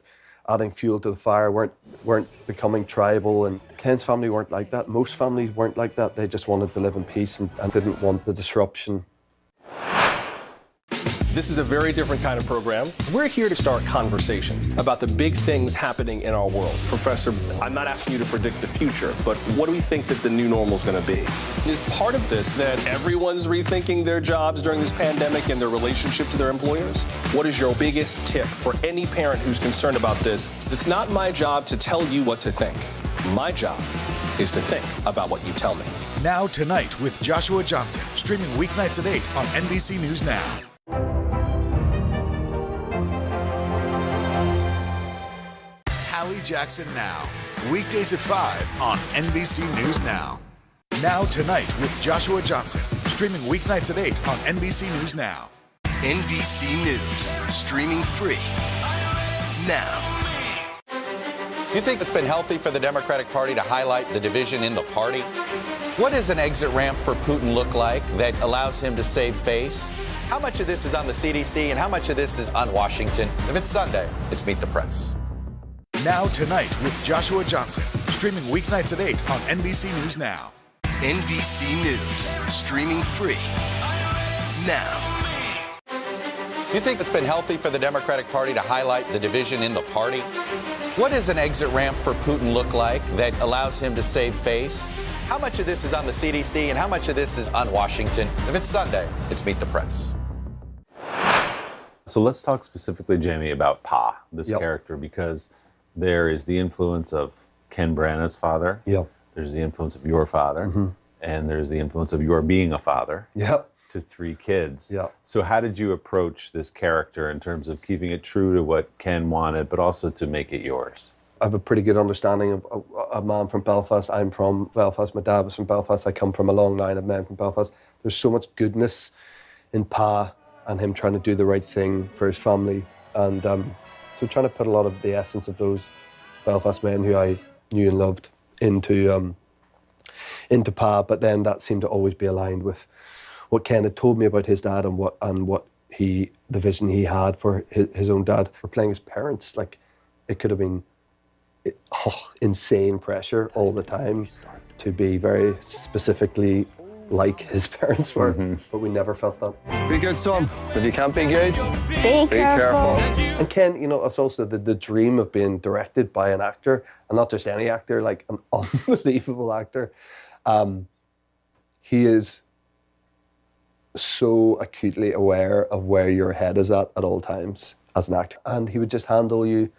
S16: adding fuel to the fire, weren't becoming tribal. And Ken's family weren't like that. Most families weren't like that. They just wanted to live in peace and didn't want the disruption.
S8: This is a very different kind of program. We're here to start conversation about the big things happening in our world. Professor, I'm not asking you to predict the future, but what do we think that the new normal is going to be? Is part of this that everyone's rethinking their jobs during this pandemic and their relationship to their employers? What is your biggest tip for any parent who's concerned about this? It's not my job to tell you what to think. My job is to think about what you tell me.
S9: Now Tonight with Joshua Johnson, streaming weeknights at 8 on NBC News Now. Hallie Jackson Now, weekdays at 5 on NBC News Now. Now Tonight with Joshua Johnson, streaming weeknights at 8 on NBC News Now.
S10: NBC News, streaming free now.
S5: You think it's been healthy for the Democratic Party to highlight the division in the party? What does an exit ramp for Putin look like that allows him to save face? How much of this is on the CDC and how much of this is on Washington? If it's Sunday, it's Meet the Press.
S9: Now Tonight with Joshua Johnson, streaming weeknights at 8 on NBC News Now.
S10: NBC News, streaming free now.
S5: You think it's been healthy for the Democratic Party to highlight the division in the party? What does an exit ramp for Putin look like that allows him to save face? How much of this is on the CDC and how much of this is on Washington? If it's Sunday, it's Meet the Press.
S15: So let's talk specifically, Jamie, about Pa, this character, because there is the influence of Ken Branagh's father.
S16: Yep.
S15: There's the influence of your father. And there's the influence of your being a father.
S16: Yep.
S15: To 3 kids.
S16: Yep.
S15: So how did you approach this character in terms of keeping it true to what Ken wanted, but also to make it yours?
S16: I have a pretty good understanding of a man from Belfast. I'm from Belfast. My dad was from Belfast. I come from a long line of men from Belfast. There's so much goodness in Pa and him trying to do the right thing for his family. And so trying to put a lot of the essence of those Belfast men who I knew and loved into Pa, but then that seemed to always be aligned with what Ken had told me about his dad and what the vision he had for his own dad. For playing his parents, like, it could have been insane pressure all the time to be very specifically like his parents were, but we never felt that.
S7: Be good, son. If you can't be good,
S16: be careful. And Ken, it's also the dream of being directed by an actor, and not just any actor, like an unbelievable actor. He is so acutely aware of where your head is at all times as an actor. And he would just handle you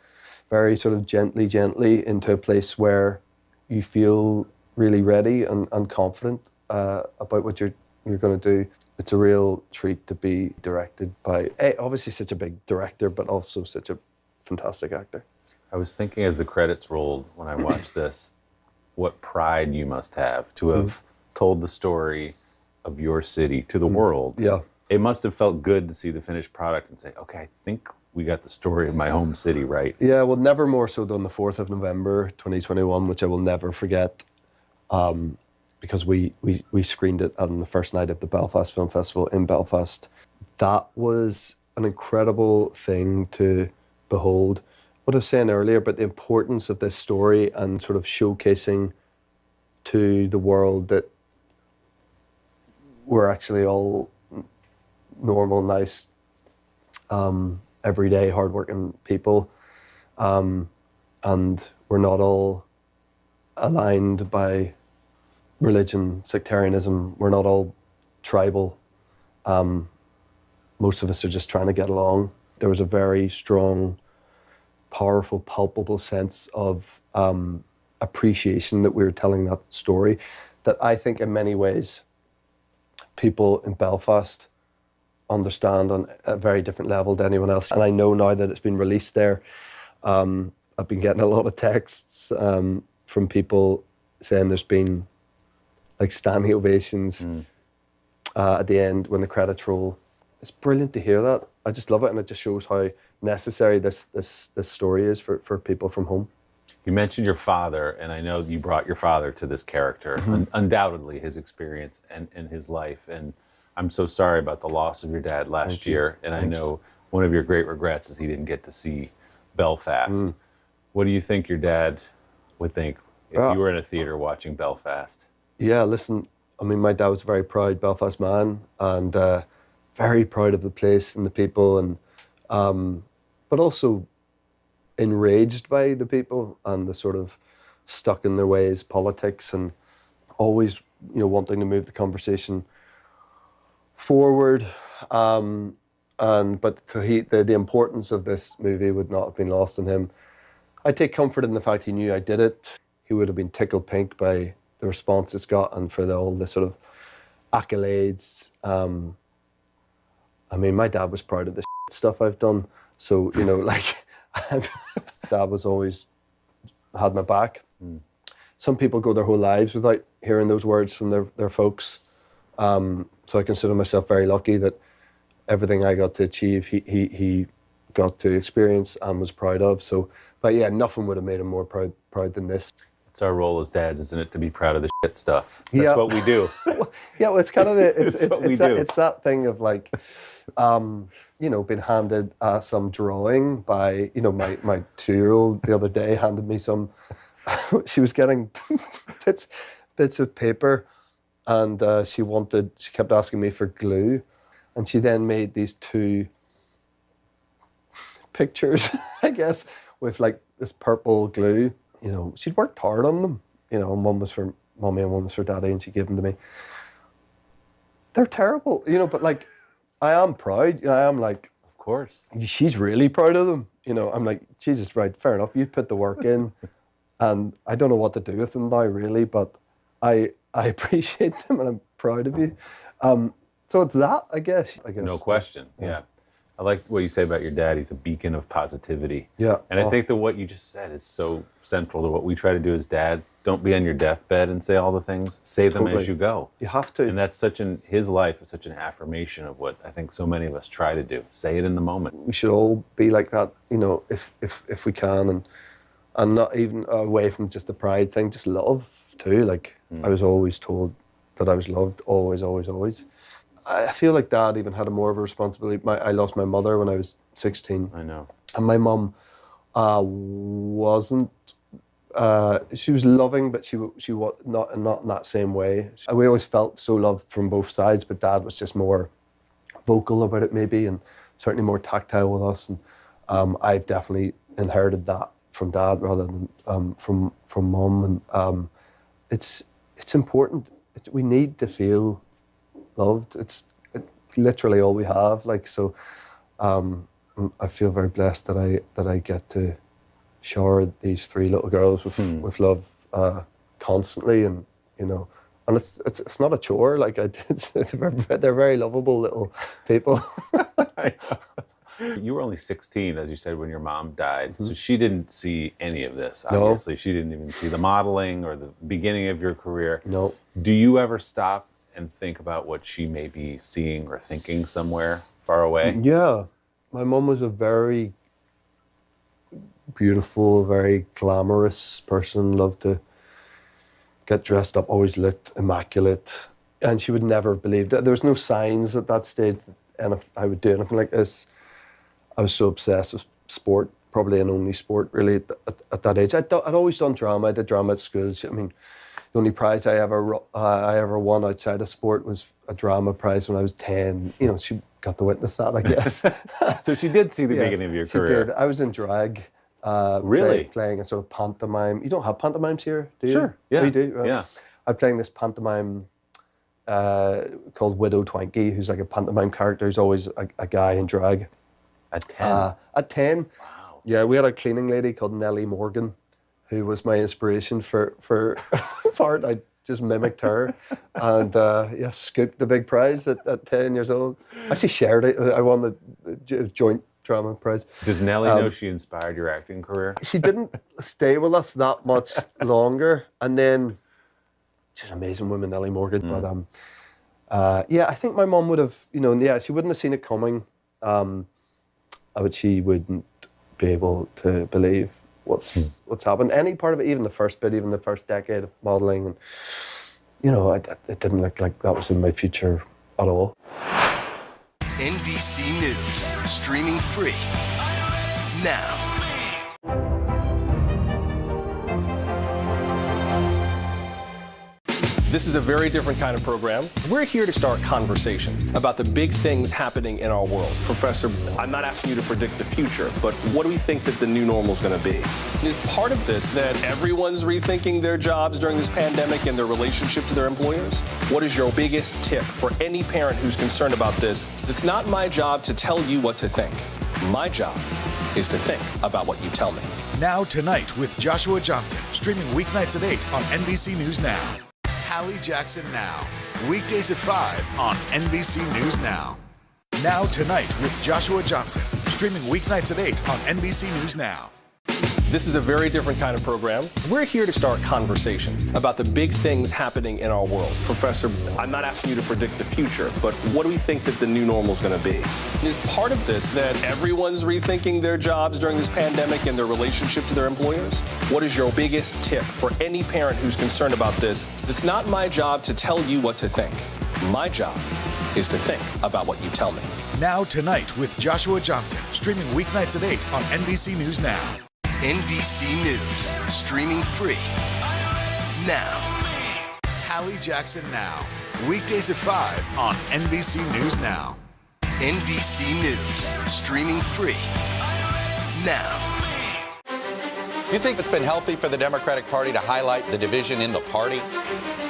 S16: very sort of gently into a place where you feel really ready and confident about what you're going to do. It's a real treat to be directed by, obviously such a big director, but also such a fantastic actor.
S15: I was thinking as the credits rolled when I watched this, what pride you must have to have told the story of your city to the world.
S16: Yeah.
S15: It must have felt good to see the finished product and say, okay, I think we got the story of my home city right.
S16: Yeah, well, never more so than the 4th of November, 2021, which I will never forget, because we screened it on the first night of the Belfast Film Festival in Belfast. That was an incredible thing to behold. What I was saying earlier about the importance of this story and sort of showcasing to the world that we're actually all normal, nice, everyday, hardworking people, and we're not all aligned by religion, sectarianism. We're not all tribal. Most of us are just trying to get along. There was a very strong, powerful, palpable sense of appreciation that we were telling that story, that I think in many ways people in Belfast understand on a very different level to anyone else. And I know now that it's been released there, I've been getting a lot of texts from people saying there's been like standing ovations at the end when the credits roll. It's brilliant to hear that. I just love it, and it just shows how necessary this story is for people from home.
S15: You mentioned your father, and I know you brought your father to this character, undoubtedly his experience and his life. And I'm so sorry about the loss of your dad last year. And I know one of your great regrets is he didn't get to see Belfast. What do you think your dad would think if you were in a theater watching Belfast?
S16: Yeah, listen, I mean, my dad was a very proud Belfast man, and very proud of the place and the people, and but also enraged by the people and the sort of stuck in their ways politics, and always, you know, wanting to move the conversation forward. But the importance of this movie would not have been lost on him. I take comfort in the fact he knew I did it. He would have been tickled pink by the response it's got and for all the sort of accolades. I mean, my dad was proud of the stuff I've done. So, you know, like, Dad was always had my back. Some people go their whole lives without hearing those words from their folks. So I consider myself very lucky that everything I got to achieve, he got to experience and was proud of. So, but yeah, nothing would have made him more proud than this.
S15: It's our role as dads, isn't it, to be proud of the shit stuff? That's what we do.
S16: Yeah, well, it's kind of
S15: it's
S16: that thing of like, you know, being handed some drawing by, you know, my 2-year-old the other day handed me some. She was getting bits of paper, and she kept asking me for glue, and she then made these 2 pictures, I guess, with like this purple glue. You know, she'd worked hard on them. You know, and one was for Mommy and one was for Daddy, and she gave them to me. They're terrible, you know, but like, I am proud. You know, I am like,
S15: of course.
S16: She's really proud of them. You know, I'm like, Jesus, right, fair enough. You put the work in, and I don't know what to do with them now, really, but I appreciate them, and I'm proud of you. So it's that, I guess.
S15: No question. Yeah. I like what you say about your dad. He's a beacon of positivity.
S16: Yeah.
S15: And I think that what you just said is so central to what we try to do as dads. Don't be on your deathbed and say all the things. Say them as you go.
S16: You have to.
S15: And that's his life is such an affirmation of what I think so many of us try to do. Say it in the moment.
S16: We should all be like that, you know, if we can, and not even away from just the pride thing, just love too. Like, I was always told that I was loved, always, always, always. I feel like Dad even had more of a responsibility. I lost my mother when I was 16.
S15: I know.
S16: And my mum wasn't. She was loving, but she was not in that same way. We always felt so loved from both sides, but Dad was just more vocal about it, maybe, and certainly more tactile with us. And I've definitely inherited that from Dad rather than from Mum. And it's important. We need to feel loved. It's literally all we have. Like, so, I feel very blessed that I get to shower these 3 little girls with love constantly, and you know, and it's not a chore. Like, they're very lovable little people.
S15: You were only 16, as you said, when your mom died. So she didn't see any of this, obviously. No. She didn't even see the modeling or the beginning of your career.
S16: No.
S15: Do you ever stop and think about what she may be seeing or thinking somewhere far away?
S16: Yeah. My mom was a very beautiful, very glamorous person, loved to get dressed up, always looked immaculate. And she would never have believed it. There was no signs at that stage, and if I would do anything like this, I was so obsessed with sport, probably an only sport really at that age. I'd always done drama. I did drama at school. I mean, the only prize I ever won outside of sport was a drama prize when I was 10. You know, she got to witness that, I guess.
S15: So she did see the beginning of your career.
S16: She did. I was in drag.
S15: Really?
S16: Playing a sort of pantomime. You don't have pantomimes here, do you?
S15: Sure. Yeah.
S16: Oh, you do? Right.
S15: Yeah.
S16: I'm playing this pantomime called Widow Twanky, who's like a pantomime character who's always a guy in drag.
S15: At 10?
S16: At 10.
S15: Wow.
S16: Yeah, we had a cleaning lady called Nellie Morgan, who was my inspiration for part. I just mimicked her and scooped the big prize at 10 years old. Actually shared it. I won the joint drama prize.
S15: Does Nellie know she inspired your acting career?
S16: She didn't stay with us that much longer. And then, she's an amazing woman, Nellie Morgan. But I think my mom would have, she wouldn't have seen it coming. But she wouldn't be able to believe what's happened. Any part of it, even the first decade of modelling, and it didn't look like that was in my future at all.
S10: NBC News, streaming free now.
S8: This is a very different kind of program. We're here to start conversation about the big things happening in our world. Professor, I'm not asking you to predict the future, but what do we think that the new normal is going to be? Is part of this that everyone's rethinking their jobs during this pandemic and their relationship to their employers? What is your biggest tip for any parent who's concerned about this? It's not my job to tell you what to think. My job is to think about what you tell me.
S9: Now Tonight with Joshua Johnson, streaming weeknights at 8 on NBC News Now. Hallie Jackson Now, weekdays at 5 on NBC News Now. Now Tonight with Joshua Johnson, streaming weeknights at 8 on NBC News Now.
S8: This is a very different kind of program. We're here to start conversation about the big things happening in our world. Professor, I'm not asking you to predict the future, but what do we think that the new normal is going to be? Is part of this that everyone's rethinking their jobs during this pandemic and their relationship to their employers? What is your biggest tip for any parent who's concerned about this? It's not my job to tell you what to think. My job is to think about what you tell me.
S9: Now Tonight with Joshua Johnson, streaming weeknights at 8 on NBC News Now.
S10: NBC News, streaming free now.
S9: Hallie Jackson Now, weekdays at 5 on NBC News Now.
S10: NBC News, streaming free now.
S5: You think it's been healthy for the Democratic Party to highlight the division in the party?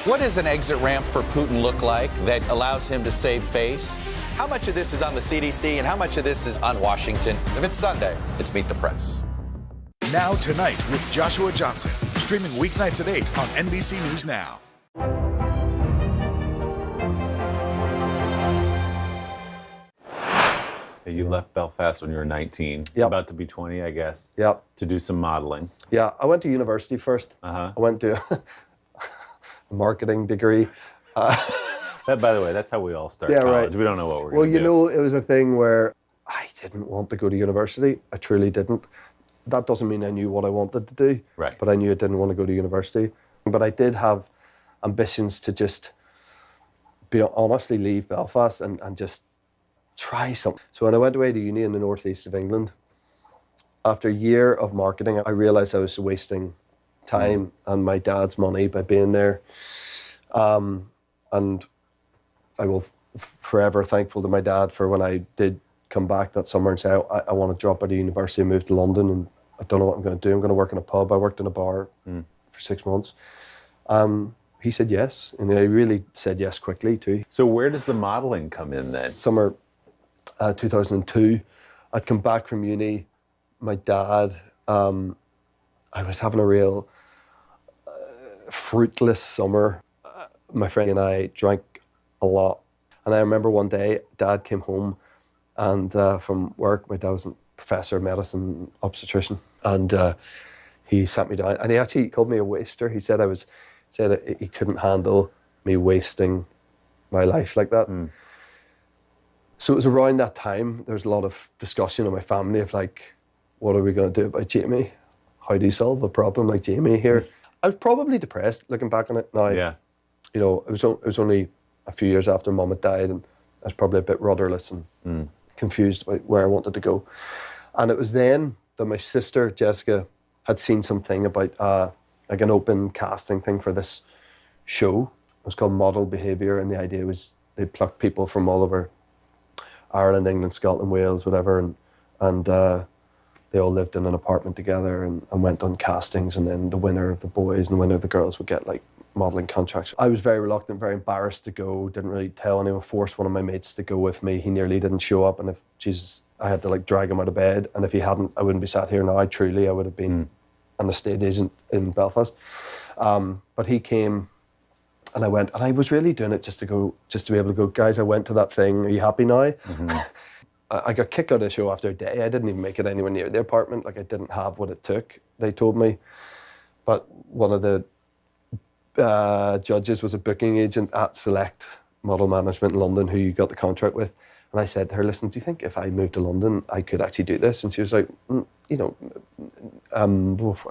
S5: What does an exit ramp for Putin look like that allows him to save face? How much of this is on the CDC and how much of this is on Washington? If it's Sunday, it's Meet the Press.
S9: Now Tonight with Joshua Johnson, streaming weeknights at 8 on NBC News Now.
S15: You left Belfast when you were 19, about to be 20, I guess, to do some modeling.
S16: Yeah, I went to university first. I went to a marketing degree.
S15: That, by the way, that's how we all start college. Right. We don't know what we're going to do.
S16: Well, it was a thing where I didn't want to go to university. I truly didn't. That doesn't mean I knew what I wanted to do, but I knew I didn't want to go to university. But I did have ambitions to just honestly leave Belfast and just try something. So when I went away to uni in the northeast of England, after a year of marketing, I realized I was wasting time and my dad's money by being there. And I will forever thankful to my dad for when I did come back that summer and say, I want to drop out of university and move to London, and I don't know what I'm going to do. I'm going to work in a pub. I worked in a bar for 6 months. He said yes, and he really said yes quickly too.
S15: So where does the modeling come in then?
S16: Summer 2002, I'd come back from uni. My dad, I was having a real fruitless summer. My friend and I drank a lot. And I remember one day, Dad came home And from work, my dad was a professor of medicine, obstetrician, and he sat me down, and he actually called me a waster. He said he couldn't handle me wasting my life like that. So it was around that time, there was a lot of discussion in my family of like, what are we going to do about Jamie? How do you solve a problem like Jamie here? I was probably depressed looking back on it now.
S15: Yeah.
S16: You know, it was only a few years after Mum had died, and I was probably a bit rudderless and confused about where I wanted to go. And it was then that my sister, Jessica, had seen something about like an open casting thing for this show. It was called Model Behaviour, and the idea was they plucked people from all over Ireland, England, Scotland, Wales, whatever, and they all lived in an apartment together and went on castings, and then the winner of the boys and the winner of the girls would get like modelling contracts. I was very reluctant, very embarrassed to go, didn't really tell anyone, forced one of my mates to go with me. He nearly didn't show up, and I had to like drag him out of bed, and if he hadn't, I wouldn't be sat here now. I would have been an estate agent in Belfast. But he came, and I went, and I was really doing it just to be able to go, guys, I went to that thing, are you happy now? I got kicked out of the show after a day. I didn't even make it anywhere near the apartment. Like, I didn't have what it took, they told me. But one of the judges was a booking agent at Select Model Management in London who you got the contract with. And I said to her, listen, do you think if I moved to London, I could actually do this? And she was like, I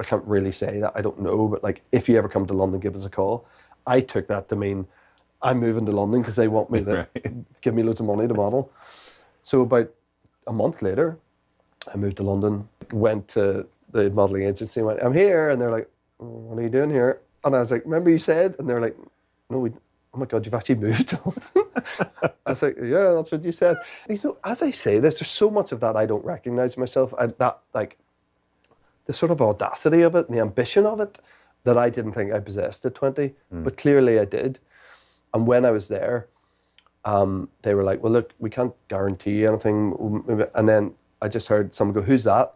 S16: can't really say that, I don't know, but like, if you ever come to London, give us a call. I took that to mean I'm moving to London because they want me to give me loads of money to model. So about a month later, I moved to London, went to the modelling agency and went, I'm here. And they're like, what are you doing here? And I was like, remember you said? And they're like, no, oh my God, you've actually moved to London. I was like, yeah, that's what you said. You know, as I say this, there's so much of that I don't recognise myself. The sort of audacity of it and the ambition of it that I didn't think I possessed at 20, but clearly I did. And when I was there, they were like, well, look, we can't guarantee anything. And then I just heard someone go, who's that?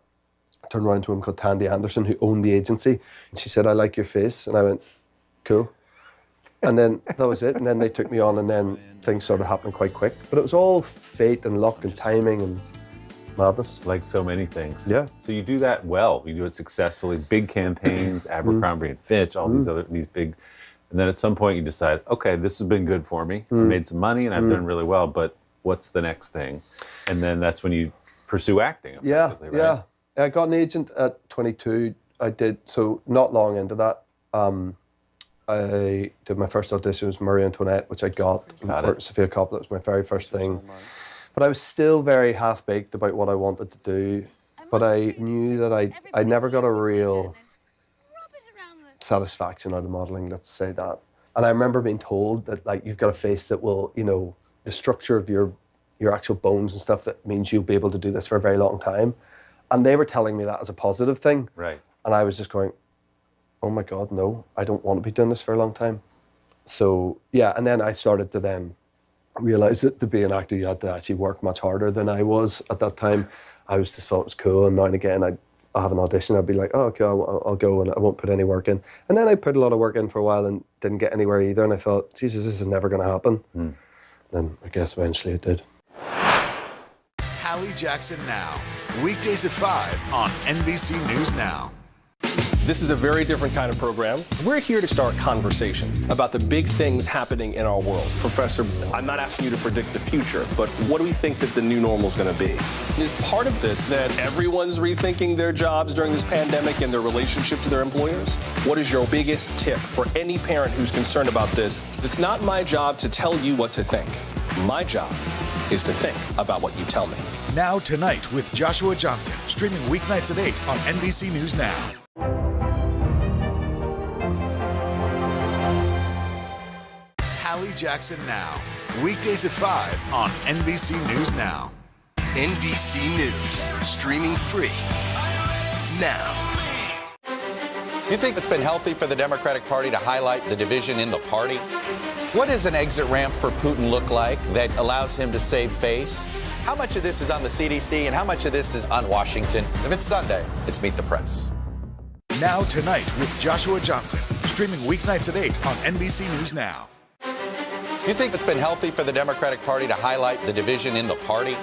S16: I turned around to him called Tandy Anderson, who owned the agency. And she said, I like your face. And I went, cool. And then that was it. And then they took me on, and then things started happening quite quick. But it was all fate and luck and timing and madness.
S15: Like so many things.
S16: Yeah.
S15: So you do that well. You do it successfully. Big campaigns, Abercrombie and Fitch, all these big. And then at some point you decide, okay, this has been good for me. I made some money and I've done really well, but what's the next thing? And then that's when you pursue acting.
S16: Yeah,
S15: right?
S16: yeah. I got an agent at 22. I did, so not long into that, I did my first audition, was Marie Antoinette, which I got. Sophia Coppola, was my very first thing. But I was still very half-baked about what I wanted to do. But I knew that I never got a real satisfaction out of modelling, let's say that. And I remember being told that, like, you've got a face that will, you know, the structure of your actual bones and stuff, that means you'll be able to do this for a very long time. And they were telling me that as a positive thing.
S15: Right.
S16: And I was just going, oh my God, no, I don't want to be doing this for a long time. So, yeah, and then I started to then realize that to be an actor, you had to actually work much harder than I was at that time. I was just thought it was cool, and now and again I'll have an audition, I'd be like, oh, okay, I'll go, and I won't put any work in. And then I put a lot of work in for a while and didn't get anywhere either, and I thought, Jesus, this is never going to happen. And I guess eventually it did.
S9: Hallie Jackson Now, weekdays at 5 on NBC News Now.
S8: This is a very different kind of program. We're here to start conversation about the big things happening in our world. Professor, I'm not asking you to predict the future, but what do we think that the new normal is going to be? Is part of this that everyone's rethinking their jobs during this pandemic and their relationship to their employers? What is your biggest tip for any parent who's concerned about this? It's not my job to tell you what to think. My job is to think about what you tell me.
S9: Now Tonight with Joshua Johnson, streaming weeknights at 8 on NBC News Now. Hallie Jackson Now, weekdays at 5 on NBC News Now.
S10: NBC News, streaming free now.
S5: You think it's been healthy for the Democratic Party to highlight the division in the party? What does an exit ramp for Putin look like that allows him to save face? How much of this is on the CDC and how much of this is on Washington? If it's Sunday, it's Meet the Press.
S9: Now Tonight with Joshua Johnson, streaming weeknights at 8 on NBC News Now.
S5: You think it's been healthy for the Democratic Party to highlight the division in the party?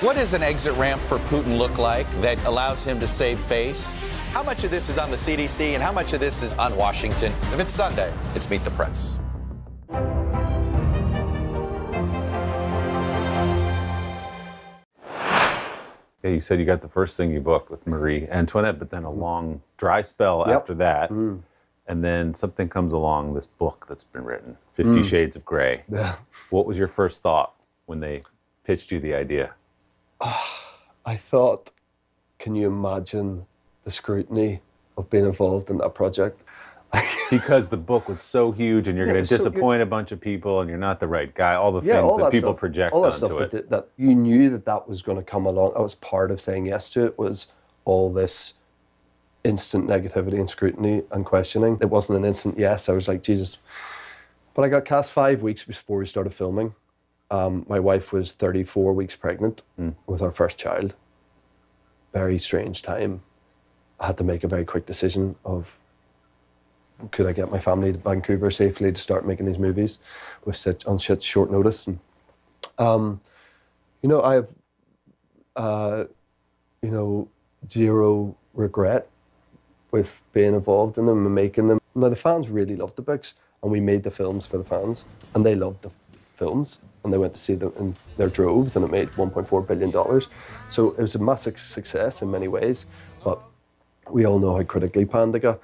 S5: What does an exit ramp for Putin look like that allows him to save face? How much of this is on the CDC and how much of this is on Washington? If it's Sunday, it's Meet the Press.
S15: Yeah, you said you got the first thing you booked with Marie Antoinette, but then a long dry spell after that. And then something comes along, this book that's been written, 50 Shades of Grey.
S16: Yeah.
S15: What was your first thought when they pitched you the idea?
S16: I thought, can you imagine the scrutiny of being involved in that project?
S15: Because the book was so huge and you're going to disappoint a bunch of people and you're not the right guy, all the things that people project
S16: all that
S15: onto
S16: stuff
S15: it.
S16: That you knew that was going to come along. That was part of saying yes to it, was all this instant negativity and scrutiny and questioning. It wasn't an instant yes. I was like, Jesus. But I got cast 5 weeks before we started filming. My wife was 34 weeks pregnant with our first child. Very strange time. I had to make a very quick decision of, could I get my family to Vancouver safely to start making these movies with such short notice? And, I have, zero regret with being involved in them and making them. Now, the fans really loved the books, and we made the films for the fans, and they loved the films, and they went to see them in their droves, and it made $1.4 billion. So it was a massive success in many ways, but we all know how critically panned they got.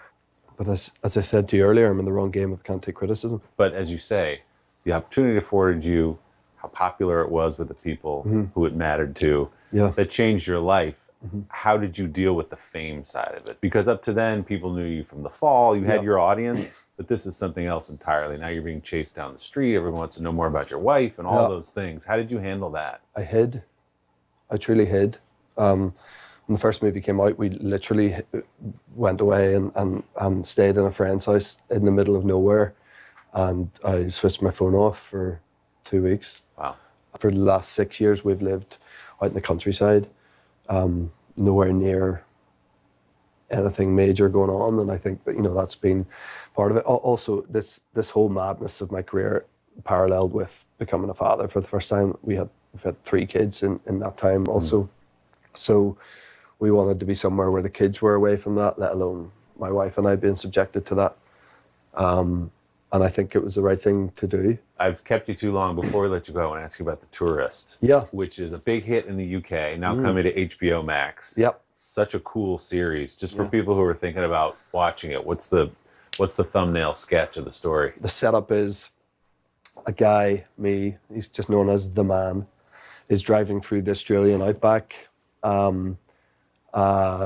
S16: But as I said to you earlier, I'm in the wrong game if I can't take criticism.
S15: But as you say, the opportunity afforded you, how popular it was with the people who it mattered to, that changed your life. How did you deal with the fame side of it? Because up to then, people knew you from The Fall, you had your audience, but this is something else entirely. Now you're being chased down the street, everyone wants to know more about your wife and all those things. How did you handle that?
S16: I hid. I truly hid. When the first movie came out, we literally went away and stayed in a friend's house in the middle of nowhere. And I switched my phone off for 2 weeks.
S15: Wow.
S16: For the last 6 years, we've lived out in the countryside, nowhere near anything major going on. And I think that, that's been part of it. Also, this whole madness of my career paralleled with becoming a father for the first time. We've had 3 kids in that time also. So we wanted to be somewhere where the kids were away from that, let alone my wife and I being subjected to that. And I think it was the right thing to do.
S15: I've kept you too long. Before we let you go, I want to ask you about The Tourist. Which is a big hit in the UK, now coming to HBO Max. Such a cool series. Just for people who are thinking about watching it, what's the thumbnail sketch of the story?
S16: The setup is a guy, me, he's just known as the man, is driving through the Australian outback,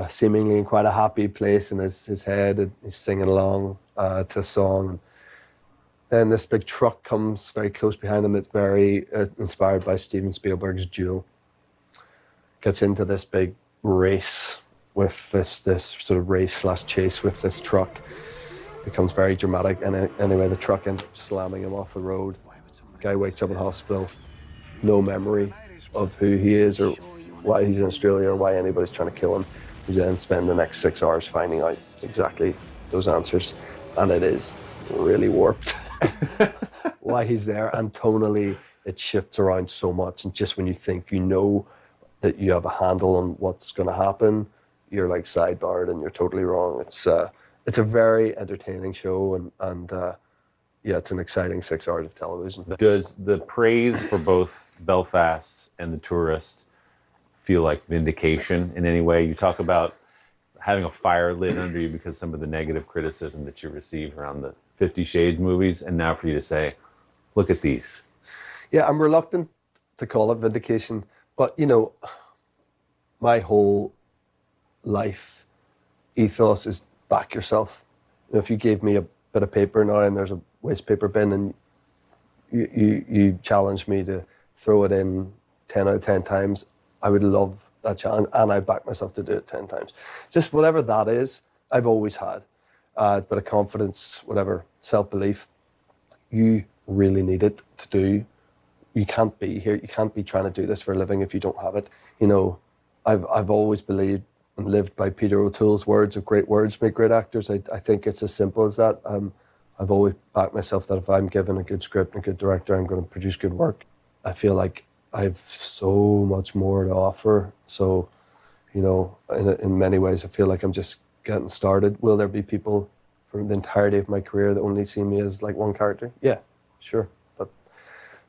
S16: seemingly in quite a happy place in his head, and he's singing along to a song. And then this big truck comes very close behind him. It's very inspired by Steven Spielberg's Duel. Gets into this big race with this sort of race/chase with this truck. Becomes very dramatic, and anyway, the truck ends up slamming him off the road. The guy wakes up in hospital, no memory of who he is or why he's in Australia or why anybody's trying to kill him. We then spend the next 6 hours finding out exactly those answers, and it is really warped why he's there, and tonally it shifts around so much, and just when you think you know that you have a handle on what's going to happen, you're like sidebarred and you're totally wrong. It's a very entertaining show, and it's an exciting 6 hours of television.
S15: Does the praise for both Belfast and The Tourist feel like vindication in any way? You talk about having a fire lit under you because some of the negative criticism that you received around the 50 Shades movies, and now for you to say, look at these.
S16: Yeah, I'm reluctant to call it vindication, but my whole life ethos is back yourself. If you gave me a bit of paper now and there's a waste paper bin and you challenge me to throw it in 10 out of 10 times, I would love that challenge, and I back myself to do it 10 times. Just whatever that is, I've always had. A bit of confidence, whatever, self-belief. You really need it to do. You can't be here. You can't be trying to do this for a living if you don't have it. I've always believed and lived by Peter O'Toole's words of great words make great actors. I think it's as simple as that. I've always backed myself that if I'm given a good script and a good director, I'm going to produce good work. I feel like I have so much more to offer. So, you know, in many ways, I feel like I'm just getting started. Will there be people for the entirety of my career that only see me as like one character? Yeah, sure.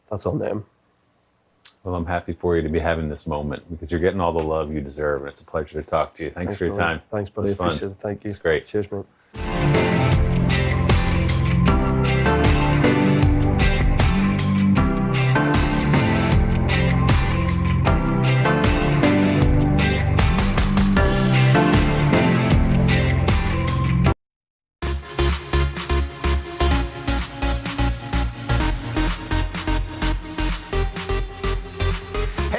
S16: That's on them.
S15: Well, I'm happy for you to be having this moment because you're getting all the love you deserve, and it's a pleasure to talk to you. Thanks for your
S16: buddy.
S15: time.
S16: Thanks, buddy.
S15: It was fun.
S16: Appreciate it. Thank you.
S15: It's great.
S16: Cheers, mate.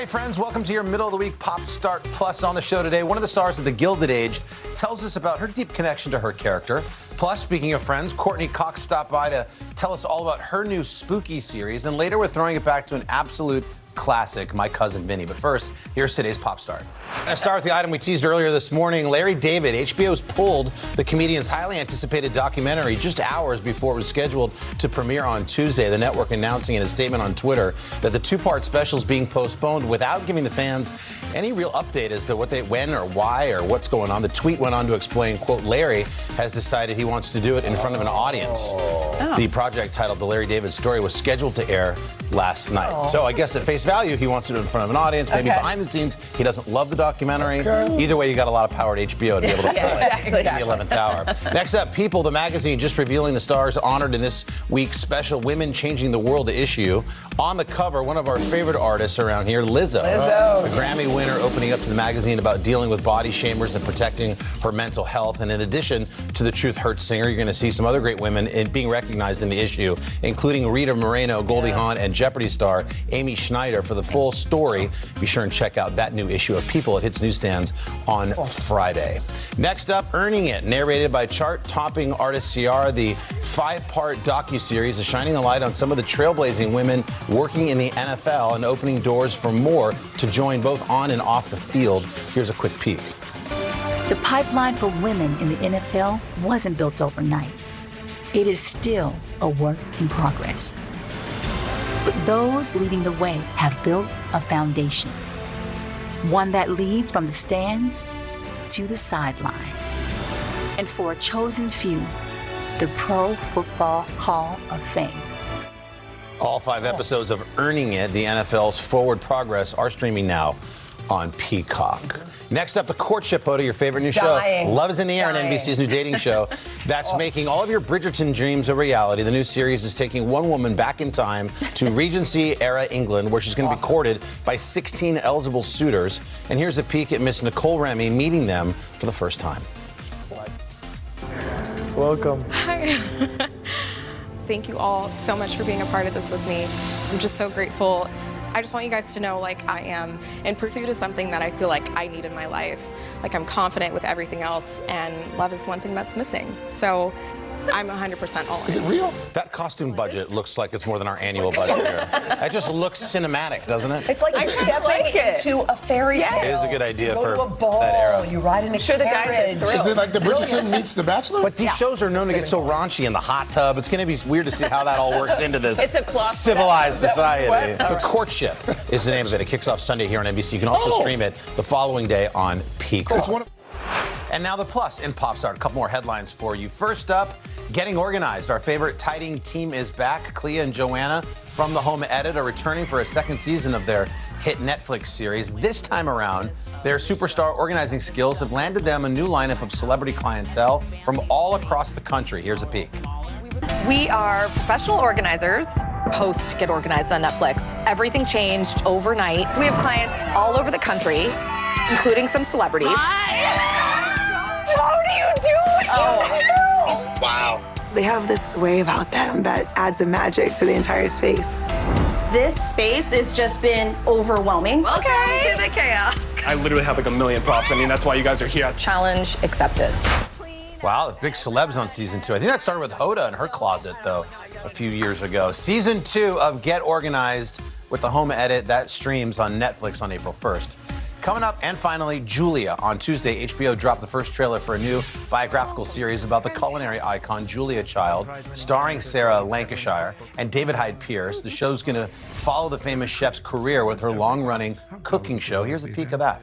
S6: Friends, welcome to your middle of the week Pop Start Plus. On the show today, one of the stars of the Gilded Age tells us about her deep connection to her character. Plus, speaking of friends, Courtney Cox stopped by to tell us all about her new spooky series, and later we're throwing it back to an absolute classic, My Cousin Vinnie. But first, here's today's Pop Start. I start with the item we teased earlier this morning. Larry David, HBO's pulled the comedian's highly anticipated documentary just hours before it was scheduled to premiere on Tuesday. The network announcing in a statement on Twitter that the two-part special is being postponed without giving the fans any real update as to when or why or what's going on. The tweet went on to explain, quote, Larry has decided he wants to do it in front of an audience. Oh. The project titled The Larry David Story was scheduled to air last night. Oh. So I guess at face value, he wants to do it in front of an audience. Maybe behind the scenes, he doesn't love the documentary. Okay. Either way, you got a lot of power at HBO to be able to play in the 11th hour. Next up, People, the magazine, just revealing the stars honored in this week's special Women Changing the World issue. On the cover, one of our favorite artists around here, Lizzo. A Grammy winner opening up to the magazine about dealing with body shamers and protecting her mental health. And in addition to the Truth Hurts singer, you're going to see some other great women being recognized in the issue, including Rita Moreno, Goldie Hawn, and Jeopardy star Amy Schneider. For the full story, be sure and check out that new issue of People. It hits newsstands on Friday. Next up, Earning It, narrated by chart-topping artist Ciara. The 5-part docuseries is shining a light on some of the trailblazing women working in the NFL and opening doors for more to join both on and off the field. Here's a quick peek.
S17: The pipeline for women in the NFL wasn't built overnight. It is still a work in progress. But those leading the way have built a foundation, one that leads from the stands to the sideline. And for a chosen few, the Pro Football Hall of Fame.
S6: All 5 episodes of Earning It, the NFL's Forward Progress, are streaming now on Peacock. Next up, the Courtship, Oda, your favorite new show. Love is in the Air on NBC's new dating show. That's making all of your Bridgerton dreams a reality. The new series is taking one woman back in time to Regency-era England, where she's going to be courted by 16 eligible suitors. And here's a peek at Miss Nicole Remy meeting them for the first time.
S22: Welcome.
S24: Hi. Thank you all so much for being a part of this with me. I'm just so grateful. I just want you guys to know, like, I am in pursuit of something that I feel like I need in my life. Like, I'm confident with everything else, and love is one thing that's missing. So I'm 100% all in.
S6: Is it real? That costume budget looks like it's more than our annual budget here. That just looks cinematic, doesn't it?
S25: It's like stepping into a fairy tale.
S6: It is a good idea
S25: you
S6: for
S25: go to a ball,
S6: that era.
S25: You ride in a carriage.
S19: Is it like the Bridgerton meets The Bachelor?
S6: But these shows are known to get so raunchy in the hot tub. It's going to be weird to see how that all works into this civilized society. The Courtship is the name of it. It kicks off Sunday here on NBC. You can also stream it the following day on Peacock. And now the plus in Pop Start. A couple more headlines for you. First up, Getting Organized. Our favorite tiding team is back. Clea and Joanna from The Home Edit are returning for a second season of their hit Netflix series. This time around, their superstar organizing skills have landed them a new lineup of celebrity clientele from all across the country. Here's a peek.
S26: We are professional organizers. Post Get Organized on Netflix. Everything changed overnight. We have clients all over the country, including some celebrities. How do you do what you do?
S6: Wow.
S27: They have this way about them that adds a magic to the entire space.
S28: This space has just been overwhelming.
S26: Welcome to the chaos.
S8: I literally have like 1 million props. I mean, that's why you guys are here.
S26: Challenge accepted.
S6: Wow, big celebs on season 2. I think that started with Hoda in her closet, though, a few years ago. Season 2 of Get Organized with The Home Edit, that streams on Netflix on April 1st. Coming up, and finally, Julia. On Tuesday, HBO dropped the first trailer for a new biographical series about the culinary icon Julia Child, starring Sarah Lancashire and David Hyde Pierce. The show's going to follow the famous chef's career with her long-running cooking show. Here's a peek of that.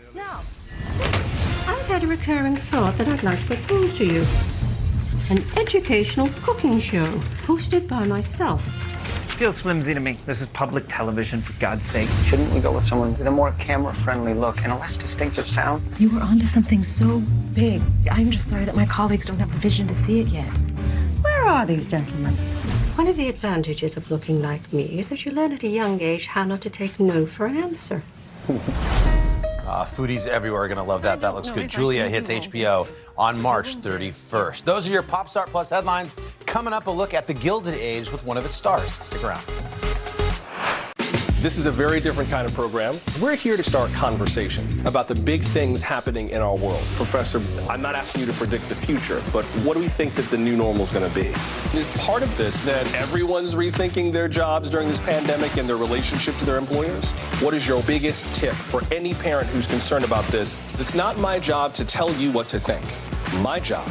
S4: I've had a recurring thought that I'd like to propose to you. An educational cooking show, hosted by myself.
S12: Feels flimsy to me. This is public television, for God's sake. Shouldn't we go with someone with a more camera-friendly look and a less distinctive sound?
S14: You were onto something so big. I'm just sorry that my colleagues don't have the vision to see it yet.
S4: Where are these gentlemen? One of the advantages of looking like me is that you learn at a young age how not to take no for an answer.
S6: Foodies everywhere are going to love that. That looks good. Julia hits HBO on March 31st. Those are your Pop Start Plus headlines. Coming up, a look at the Gilded Age with one of its stars. Stick around.
S8: This is a very different kind of program. We're here to start conversation about the big things happening in our world. Professor, I'm not asking you to predict the future, but what do we think that the new normal is going to be? Is part of this that everyone's rethinking their jobs during this pandemic and their relationship to their employers? What is your biggest tip for any parent who's concerned about this? It's not my job to tell you what to think. My job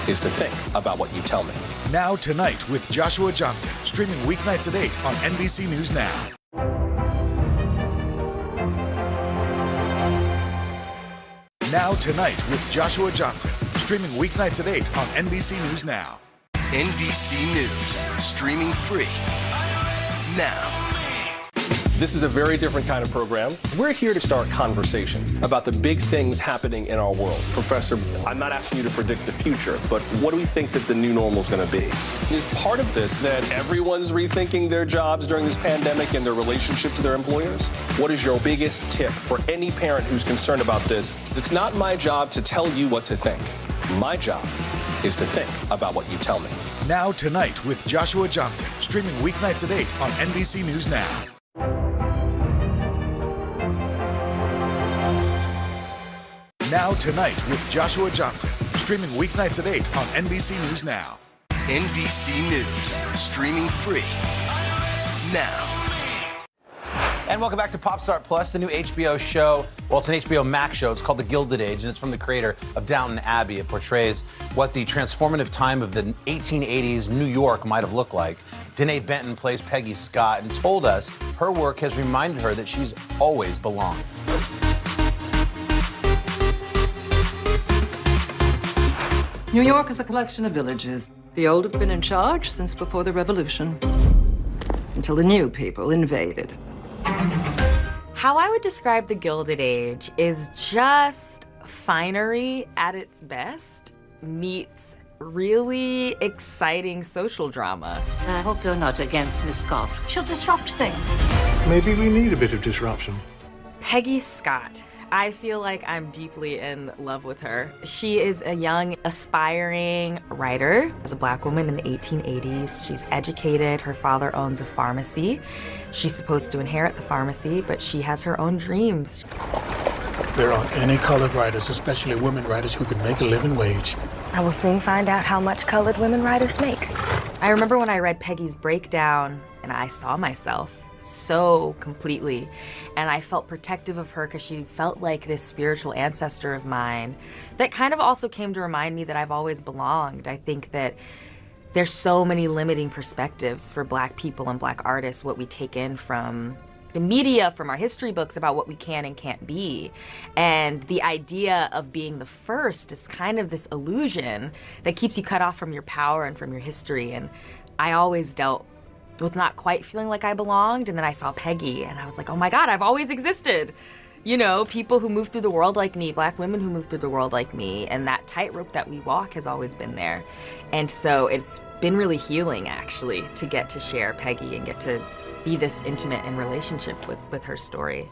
S8: is to think about what you tell me.
S9: Now Tonight with Joshua Johnson, streaming weeknights at 8 on NBC News Now. Now Tonight with Joshua Johnson, streaming weeknights at 8 on NBC News Now.
S10: NBC News, streaming free now.
S8: This is a very different kind of program. We're here to start conversation about the big things happening in our world. Professor, I'm not asking you to predict the future, but what do we think that the new normal is going to be? Is part of this that everyone's rethinking their jobs during this pandemic and their relationship to their employers? What is your biggest tip for any parent who's concerned about this? It's not my job to tell you what to think. My job is to think about what you tell me.
S9: Now Tonight with Joshua Johnson, streaming weeknights at 8 on NBC News Now. Now Tonight with Joshua Johnson, streaming weeknights at 8 on NBC News Now.
S10: NBC News, streaming free now.
S6: And welcome back to Pop Start Plus, the new HBO show. Well, it's an HBO Max show. It's called The Gilded Age, and it's from the creator of Downton Abbey. It portrays what the transformative time of the 1880s New York might have looked like. Danae Benton plays Peggy Scott and told us her work has reminded her that she's always belonged.
S18: New York is a collection of villages. The old have been in charge since before the Revolution, until the new people invaded.
S20: How I would describe the Gilded Age is just finery at its best meets really exciting social drama.
S4: I hope you're not against Miss Scott. She'll disrupt things.
S21: Maybe we need a bit of disruption.
S20: Peggy Scott. I feel like I'm deeply in love with her. She is a young, aspiring writer. As a Black woman in the 1880s, she's educated. Her father owns a pharmacy. She's supposed to inherit the pharmacy, but she has her own dreams.
S19: There aren't any colored writers, especially women writers, who can make a living wage.
S18: I will soon find out how much colored women writers make.
S20: I remember when I read Peggy's breakdown, and I saw myself so completely, and I felt protective of her because she felt like this spiritual ancestor of mine that kind of also came to remind me that I've always belonged. I think that there's so many limiting perspectives for Black people and Black artists, what we take in from the media, from our history books about what we can and can't be. And the idea of being the first is kind of this illusion that keeps you cut off from your power and from your history. And I always dealt with not quite feeling like I belonged, and then I saw Peggy, and I was like, oh my God, I've always existed. You know, people who move through the world like me, Black women who move through the world like me, and that tightrope that we walk has always been there. And so it's been really healing, actually, to get to share Peggy and get to be this intimate in relationship with her story.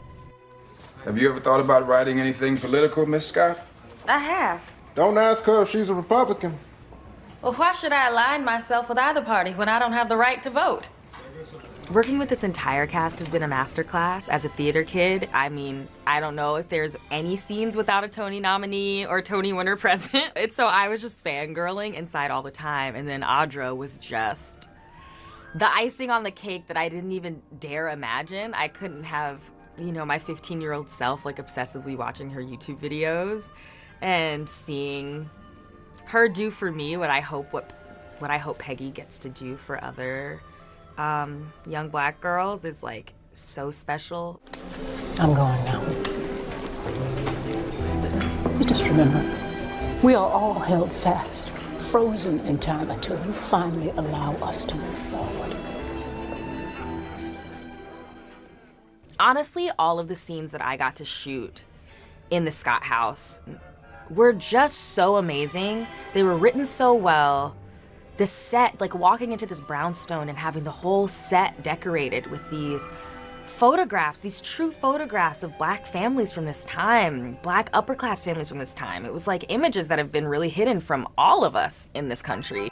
S22: Have you ever thought about writing anything political, Miss Scott?
S20: I have.
S22: Don't ask her if she's a Republican.
S20: Well, why should I align myself with either party when I don't have the right to vote? Working with this entire cast has been a masterclass. As a theater kid, I mean, I don't know if there's any scenes without a Tony nominee or Tony winner present. So I was just fangirling inside all the time. And then Audra was just the icing on the cake that I didn't even dare imagine. I couldn't have you know, my 15-year-old self, like, obsessively watching her YouTube videos and seeing her do for me what I hope Peggy gets to do for other young Black girls is, like, so special.
S1: I'm going now. You just remember, we are all held fast, frozen in time until you finally allow us to move forward.
S20: Honestly, all of the scenes that I got to shoot in the Scott house were just so amazing. They were written so well. The set, like walking into this brownstone and having the whole set decorated with these photographs, these true photographs of Black families from this time, Black upper class families from this time. It was like images that have been really hidden from all of us in this country.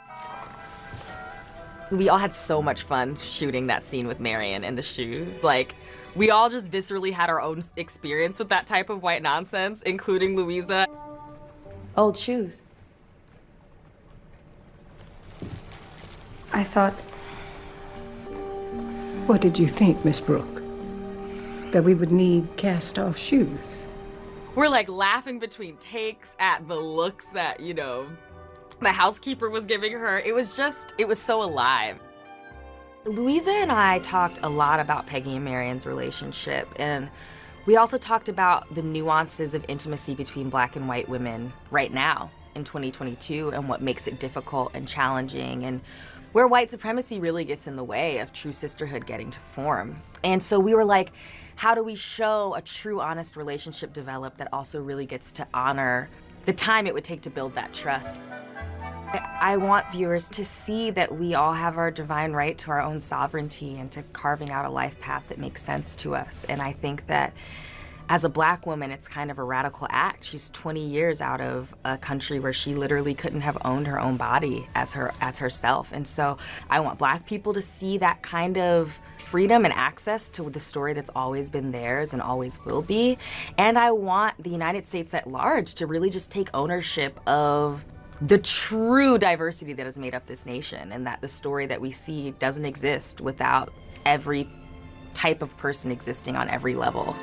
S20: We all had so much fun shooting that scene with Marion and the shoes. Like, we all just viscerally had our own experience with that type of white nonsense, including Louisa.
S27: Old shoes.
S1: I thought, what did you think, Miss Brooke? That we would need cast-off shoes?
S20: We're like laughing between takes at the looks that, you know, the housekeeper was giving her. It was so alive. Louisa and I talked a lot about Peggy and Marion's relationship, and we also talked about the nuances of intimacy between Black and white women right now in 2022 and what makes it difficult and challenging and where white supremacy really gets in the way of true sisterhood getting to form. And so we were like, how do we show a true, honest relationship develop that also really gets to honor the time it would take to build that trust? I want viewers to see that we all have our divine right to our own sovereignty and to carving out a life path that makes sense to us. And I think that as a Black woman, it's kind of a radical act. She's 20 years out of a country where she literally couldn't have owned her own body as herself. And so I want Black people to see that kind of freedom and access to the story that's always been theirs and always will be. And I want the United States at large to really just take ownership of the true diversity that has made up this nation, and that the story that we see doesn't exist without every type of person existing on every level.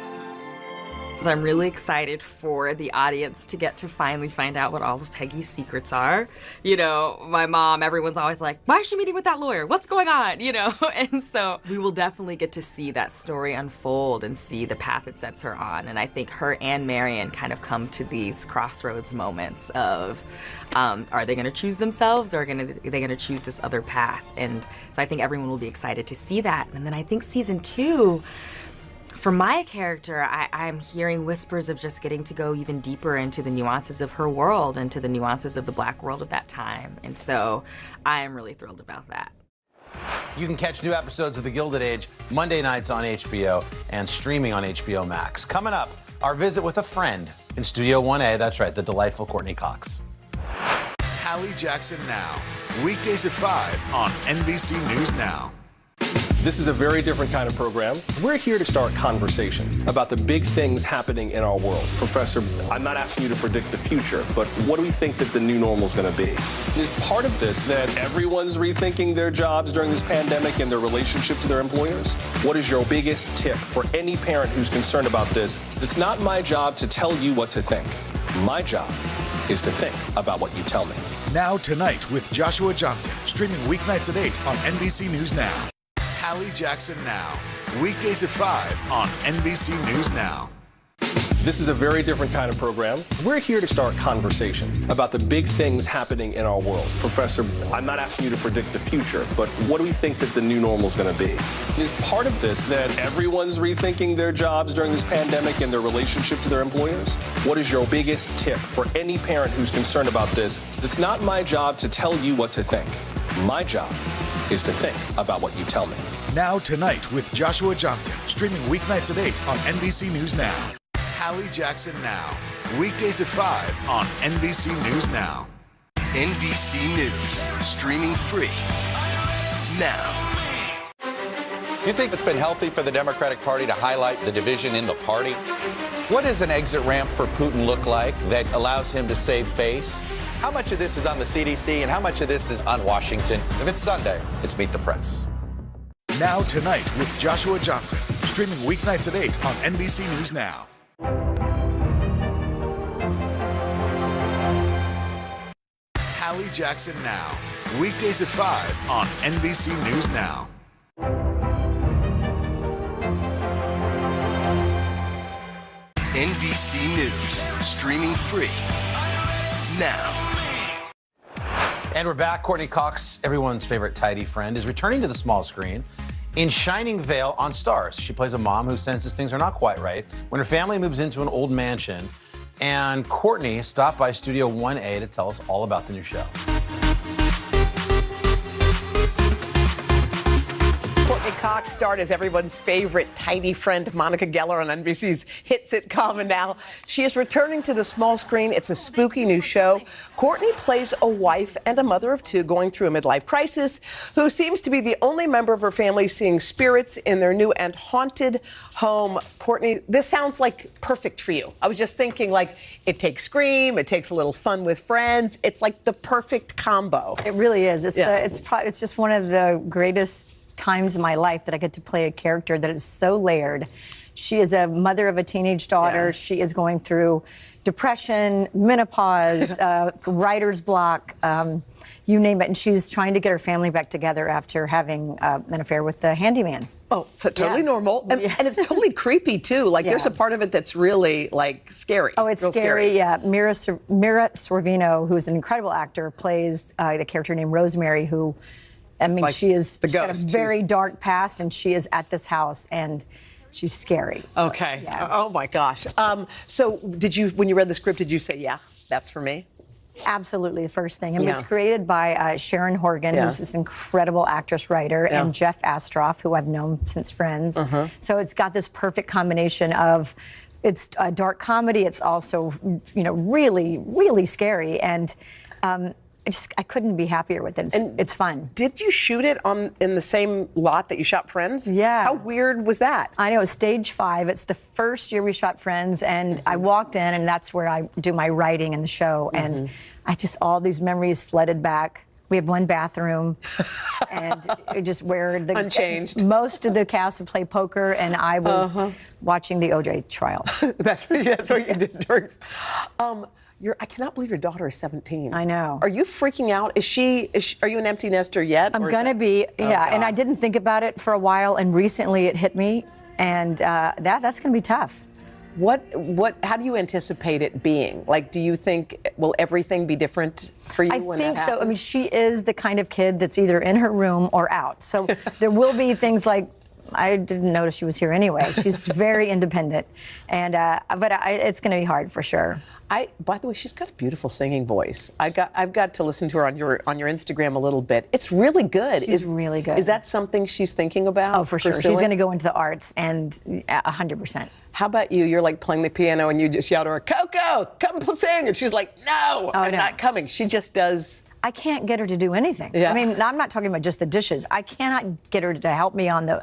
S20: So I'm really excited for the audience to get to finally find out what all of Peggy's secrets are. You know, my mom, everyone's always like, why is she meeting with that lawyer? What's going on? You know, and so we will definitely get to see that story unfold and see the path it sets her on. And I think her and Marion kind of come to these crossroads moments of, are they gonna choose themselves or are they gonna choose this other path? And so I think everyone will be excited to see that. And then I think season 2, for my character, I'm hearing whispers of just getting to go even deeper into the nuances of her world and to the nuances of the Black world at that time. And so I am really thrilled about that.
S6: You can catch new episodes of The Gilded Age Monday nights on HBO and streaming on HBO Max. Coming up, our visit with a friend in Studio 1A. That's right, the delightful Courtney Cox.
S9: Hallie Jackson Now. Weekdays at 5 on NBC News Now.
S8: This is a very different kind of program. We're here to start conversation about the big things happening in our world. Professor, I'm not asking you to predict the future, but what do we think that the new normal is going to be? Is part of this that everyone's rethinking their jobs during this pandemic and their relationship to their employers? What is your biggest tip for any parent who's concerned about this? It's not my job to tell you what to think. My job is to think about what you tell me.
S9: Now Tonight with Joshua Johnson, streaming weeknights at 8 on NBC News Now. Hallie Jackson Now. Weekdays at 5 on NBC News Now.
S8: This is a very different kind of program. We're here to start conversation about the big things happening in our world. Professor, I'm not asking you to predict the future, but what do we think that the new normal is going to be? Is part of this that everyone's rethinking their jobs during this pandemic and their relationship to their employers? What is your biggest tip for any parent who's concerned about this? It's not my job to tell you what to think. My job is to think about what you tell me.
S9: Now Tonight with Joshua Johnson, streaming weeknights at 8 on NBC News Now. Hallie Jackson Now. Weekdays at 5 on NBC News Now.
S10: NBC News, streaming free now.
S2: You think it's been healthy for the Democratic Party to highlight the division in the party? What does an exit ramp for Putin look like that allows him to save face? How much of this is on the CDC and how much of this is on Washington? If it's Sunday, it's Meet the Press.
S9: Now Tonight with Joshua Johnson, Streaming weeknights at 8 on NBC News Now. Hallie Jackson Now. Weekdays at 5 on NBC News Now.
S10: NBC News, streaming free now.
S6: And we're back. Courtney Cox, everyone's favorite tidy friend, is returning to the small screen in Shining Vale on Starz. She plays a mom who senses things are not quite right when her family moves into an old mansion. And Courtney stopped by Studio 1A to tell us all about the new show.
S3: Courtney Cox starred as everyone's favorite tidy friend, Monica Geller, on NBC's hit sitcom, and now she is returning to the small screen. It's a spooky new show. Courtney plays a wife and a mother of two going through a midlife crisis who seems to be the only member of her family seeing spirits in their new and haunted home. Courtney, this sounds like perfect for you. I was just thinking, like, it takes Scream, it takes a little fun with friends. It's like the perfect combo.
S5: It really is. It's it's just one of the greatest times in my life that I get to play a character that is so layered. She is a mother of a teenage daughter. Yeah. She is going through depression, menopause, writer's block, you name it. And she's trying to get her family back together after having an affair with the handyman.
S3: Oh, so totally normal. And it's totally creepy, too. Like, there's a part of it that's really, like, scary.
S5: Oh, it's scary, yeah. Mira Sorvino, who's an incredible actor, plays the character named Rosemary, who, I mean,
S3: like
S5: she's got a very dark past, and she is at this house, and she's scary.
S3: Okay.
S5: Yeah.
S3: Oh, my gosh. So did you, when you read the script, did you say, yeah, that's for me?
S5: Absolutely, the first thing. I mean, it's created by Sharon Horgan, who's this incredible actress, writer, and Jeff Astroff, who I've known since Friends. So it's got this perfect combination of, it's a dark comedy, it's also, you know, really, really scary, and I couldn't be happier with it. It's fun.
S3: Did you shoot it in the same lot that you shot Friends?
S5: Yeah.
S3: How weird was that?
S5: I know, it was stage 5. It's the first year we shot Friends, and I walked in, and that's where I do my writing in the show, and I just, all these memories flooded back. We had one bathroom, and just where the unchanged. Most of the cast would play poker, and I was watching the OJ trial.
S3: That's what you did during. I cannot believe your daughter is 17.
S5: I know.
S3: Are you freaking out? Are you an empty nester yet?
S5: I'm gonna be, and I didn't think about it for a while, and recently it hit me, and that's gonna be tough.
S3: How do you anticipate it being? Like, do you think, will everything be different for you when that happens?
S5: I think so. I mean, she is the kind of kid that's either in her room or out. So there will be things like, I didn't notice she was here anyway. She's very independent, and but it's going to be hard for sure.
S3: By the way, she's got a beautiful singing voice. I've got to listen to her on your Instagram a little bit. It's really good.
S5: She's really good.
S3: Is that something she's thinking about?
S5: Oh, for sure. She's going to go into the arts, and 100%.
S3: How about you? You're like playing the piano, and you just shout to her, "Coco, come sing," and she's like, "No, I'm not coming." She just does.
S5: I can't get her to do anything.
S3: Yeah.
S5: I mean, I'm not talking about just the dishes. I cannot get her to help me on I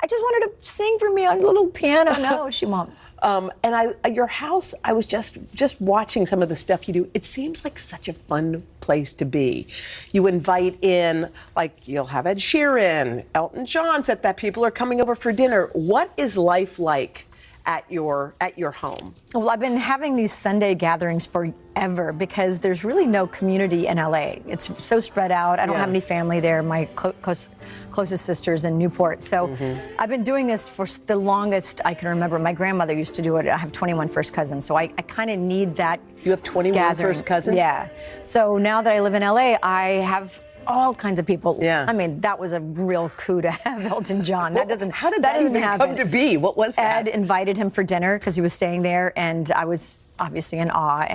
S5: just want her to sing for me on a little piano. No, she won't.
S3: And your house, I was just watching some of the stuff you do. It seems like such a fun place to be. You invite in, like, you'll have Ed Sheeran, Elton John said that people are coming over for dinner. What is life like at your home?
S5: Well, I've been having these Sunday gatherings forever because there's really no community in LA. It's so spread out. I don't have any family there. My closest sister's in Newport. So I've been doing this for the longest I can remember. My grandmother used to do it. I have 21 first cousins, so I kind of need that.
S3: You have 21 first cousins?
S5: Yeah. So now that I live in LA, I have all kinds of people. Yeah. I mean, that was a real coup to have Elton John.
S3: How did that even come to be? What was that?
S5: Ed invited him for dinner because he was staying there, and I was obviously in awe.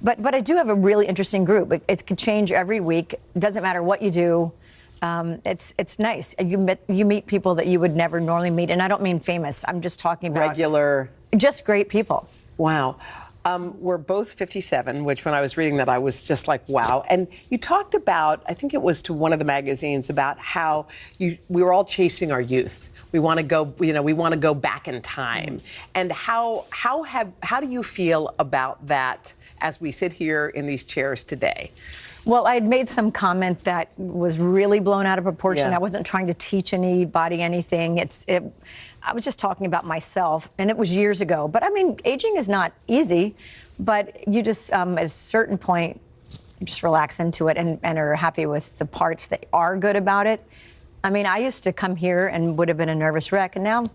S5: But I do have a really interesting group. It can change every week. It doesn't matter what you do. It's nice. You meet people that you would never normally meet, and I don't mean famous. I'm just talking about
S3: regular,
S5: just great people.
S3: Wow. We're both 57, which when I was reading that, I was just like, wow. And you talked about, I think it was to one of the magazines, about how we were all chasing our youth. We want to go, we want to go back in time. And how do you feel about that as we sit here in these chairs today?
S5: Well, I had made some comment that was really blown out of proportion.
S3: Yeah.
S5: I wasn't trying to teach anybody anything. I was just talking about myself, and it was years ago. But I mean, aging is not easy, but you just, at a certain point, you just relax into it and are happy with the parts that are good about it. I mean, I used to come here and would have been a nervous wreck, and now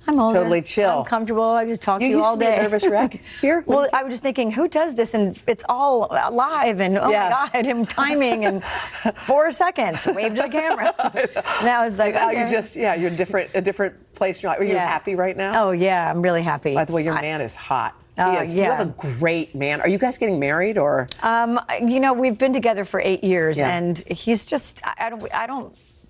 S5: I'm older.
S3: Totally chill.
S5: I'm comfortable. I just talk to you all day.
S3: You used to be a nervous wreck here?
S5: Well, I was just thinking, who does this? And it's all live, and oh my God, him timing and 4 seconds, wave to the camera. And I was like,
S3: now
S5: okay.
S3: you just, you're a different place. Are you happy right now?
S5: Oh yeah, I'm really happy.
S3: By the way, your man is hot.
S5: Yeah.
S3: You have a great man. Are you guys getting married or?
S5: You know, we've been together for 8 years, and he's just,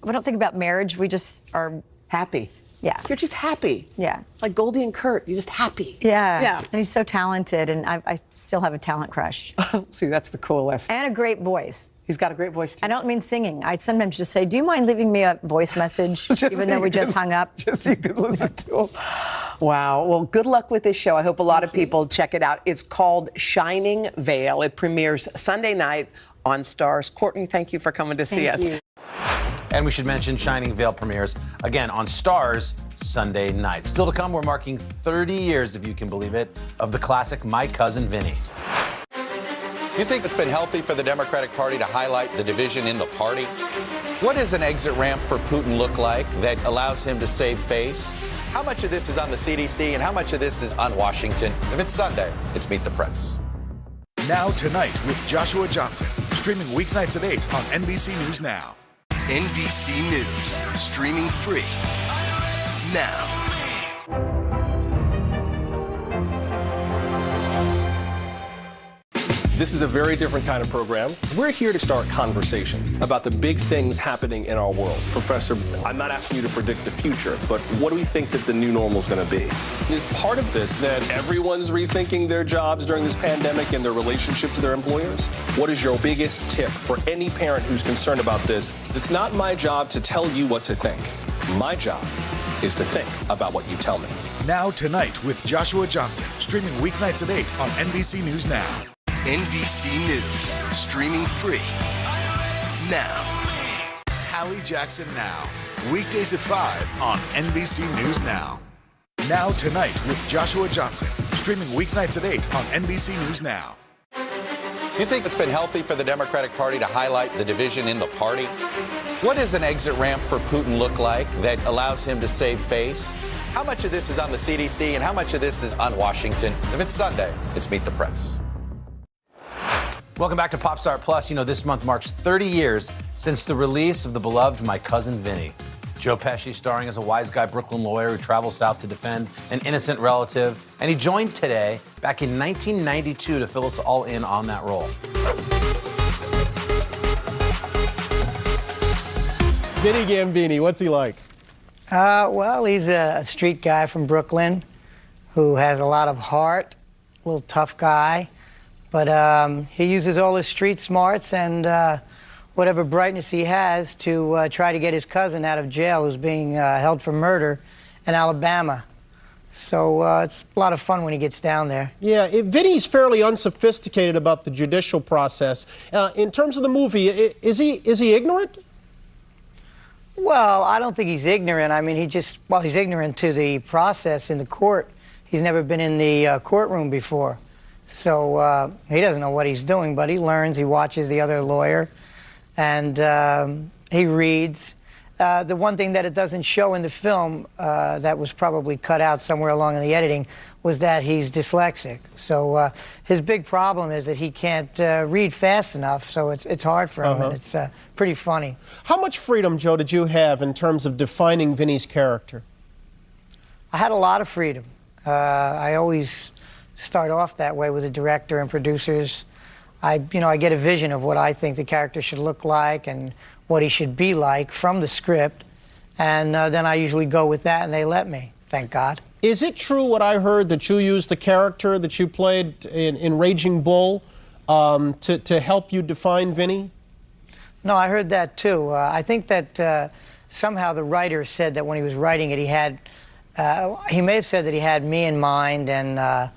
S5: we don't think about marriage. We just are
S3: happy.
S5: Yeah.
S3: You're just happy.
S5: Yeah.
S3: Like Goldie and Kurt, you're just happy.
S5: Yeah.
S3: Yeah.
S5: And he's so talented, and I still have a talent crush.
S3: See, that's the coolest.
S5: And a great voice.
S3: He's got a great voice, too.
S5: I don't mean singing. I sometimes just say, do you mind leaving me a voice message, even though we just hung up?
S3: Just so you could listen to him. Wow. Well, good luck with this show. I hope a lot of people check it out. It's called Shining Veil. It premieres Sunday night on Stars. Courtney, thank you for coming to see us.
S6: And we should mention Shining Veil premieres again on Stars Sunday night. Still to come, we're marking 30 years, if you can believe it, of the classic My Cousin Vinnie.
S2: You think it's been healthy for the Democratic Party to highlight the division in the party? What does an exit ramp for Putin look like that allows him to save face? How much of this is on the CDC and how much of this is on Washington? If it's Sunday, it's Meet the Press.
S9: Now Tonight with Joshua Johnson, streaming weeknights at 8 on NBC News Now.
S10: NBC News, streaming free now.
S8: This is a very different kind of program. We're here to start conversation about the big things happening in our world. Professor, I'm not asking you to predict the future, but what do we think that the new normal is going to be? Is part of this that everyone's rethinking their jobs during this pandemic and their relationship to their employers? What is your biggest tip for any parent who's concerned about this? It's not my job to tell you what to think. My job is to think about what you tell me.
S9: Now Tonight with Joshua Johnson, streaming weeknights at 8 on NBC News Now.
S10: NBC News, streaming free now.
S9: Hallie Jackson Now, weekdays at 5 on NBC News Now. Now Tonight with Joshua Johnson, streaming weeknights at 8 on NBC News Now.
S2: You think it's been healthy for the Democratic Party to highlight the division in the party? What does an exit ramp for Putin look like that allows him to save face? How much of this is on the CDC and how much of this is on Washington? If it's Sunday, it's Meet the Press.
S6: Welcome back to Pop Star Plus. You know, this month marks 30 years since the release of the beloved My Cousin Vinnie. Joe Pesci starring as a wise guy Brooklyn lawyer who travels south to defend an innocent relative. And he joined Today back in 1992 to fill us all in on that role.
S7: Vinnie Gambini, what's he like?
S11: Well, he's a street guy from Brooklyn who has a lot of heart, a little tough guy. But he uses all his street smarts and whatever brightness he has to try to get his cousin out of jail who's being held for murder in Alabama. So it's a lot of fun when he gets down there.
S7: Yeah, Vinnie's fairly unsophisticated about the judicial process. In terms of the movie, is he ignorant?
S11: Well, I don't think he's ignorant. I mean, he's ignorant to the process in the court. He's never been in the courtroom before. So he doesn't know what he's doing, but he learns, he watches the other lawyer, and he reads. The one thing that it doesn't show in the film that was probably cut out somewhere along in the editing was that he's dyslexic. So his big problem is that he can't read fast enough, so it's hard for him, and it's pretty funny.
S7: How much freedom, Joe, did you have in terms of defining Vinnie's character?
S11: I had a lot of freedom. I always start off that way with the director and producers. I get a vision of what I think the character should look like and what he should be like from the script, and then I usually go with that, and they let me, thank God.
S7: Is it true what I heard that you used the character that you played in Raging Bull to help you define Vinnie?
S11: No, I heard that too. I think that somehow the writer said that when he was writing it, he may have said that he had me in mind, and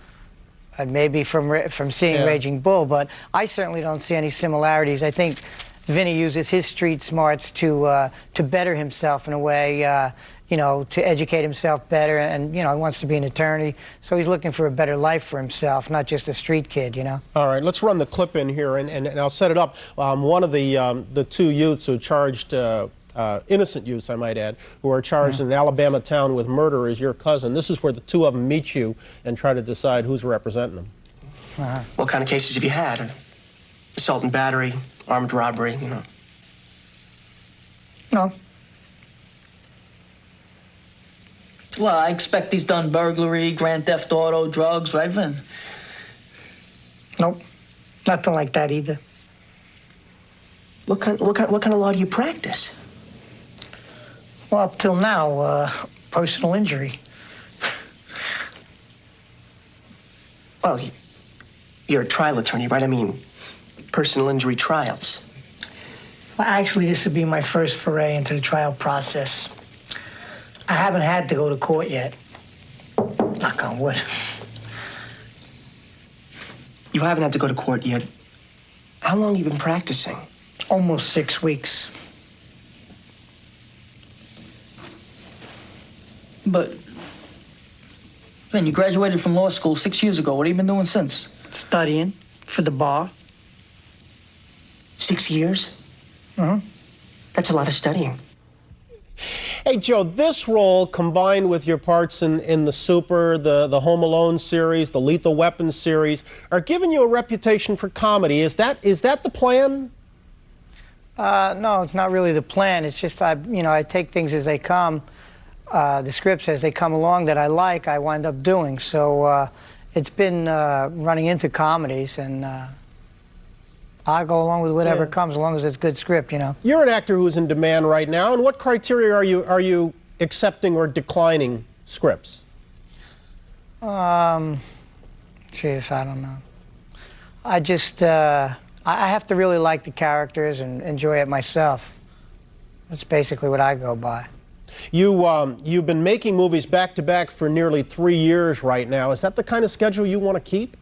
S11: maybe from seeing Raging Bull, but I certainly don't see any similarities. I think Vinnie uses his street smarts to better himself in a way, you know, to educate himself better, and, you know, he wants to be an attorney, so he's looking for a better life for himself, not just a street kid, you know? All right, let's run the clip in here, and I'll set it up. One of the two youths who charged, innocent youths, I might add, who are charged in an Alabama town with murder is your cousin. This is where the two of them meet you and try to decide who's representing them.
S13: What kind of cases have you had? Assault and battery, armed robbery, you know?
S15: No. Well, I expect he's done burglary, grand theft auto, drugs, right, Vin?
S11: Nope, nothing like that either.
S13: What kind of law do you practice?
S11: Well, up till now, personal injury.
S13: Well, you're a trial attorney, right? I mean, personal injury trials.
S11: Well, actually, this would be my first foray into the trial process. I haven't had to go to court yet. Knock on wood.
S13: You haven't had to go to court yet. How long have you been practicing?
S11: Almost 6 weeks.
S15: But, Vin, you graduated from law school 6 years ago. What have you been doing since?
S11: Studying for the bar.
S13: 6 years?
S11: Mm-hmm.
S13: That's a lot of studying.
S7: Hey, Joe, this role combined with your parts in the Super, the Home Alone series, the Lethal Weapon series, are giving you a reputation for comedy. Is that the plan?
S11: No, it's not really the plan. It's just I take things as they come, the scripts as they come along that I like, I wind up doing. So it's been running into comedies, and I go along with whatever comes, as long as it's good script, you know. You're an actor who's in demand right now, and what criteria are you accepting or declining scripts? Jeez, I don't know. I just I have to really like the characters and enjoy it myself. That's basically what I go by.
S7: You've been making movies back to back for nearly 3 years right now. Is that the kind of schedule you want to keep?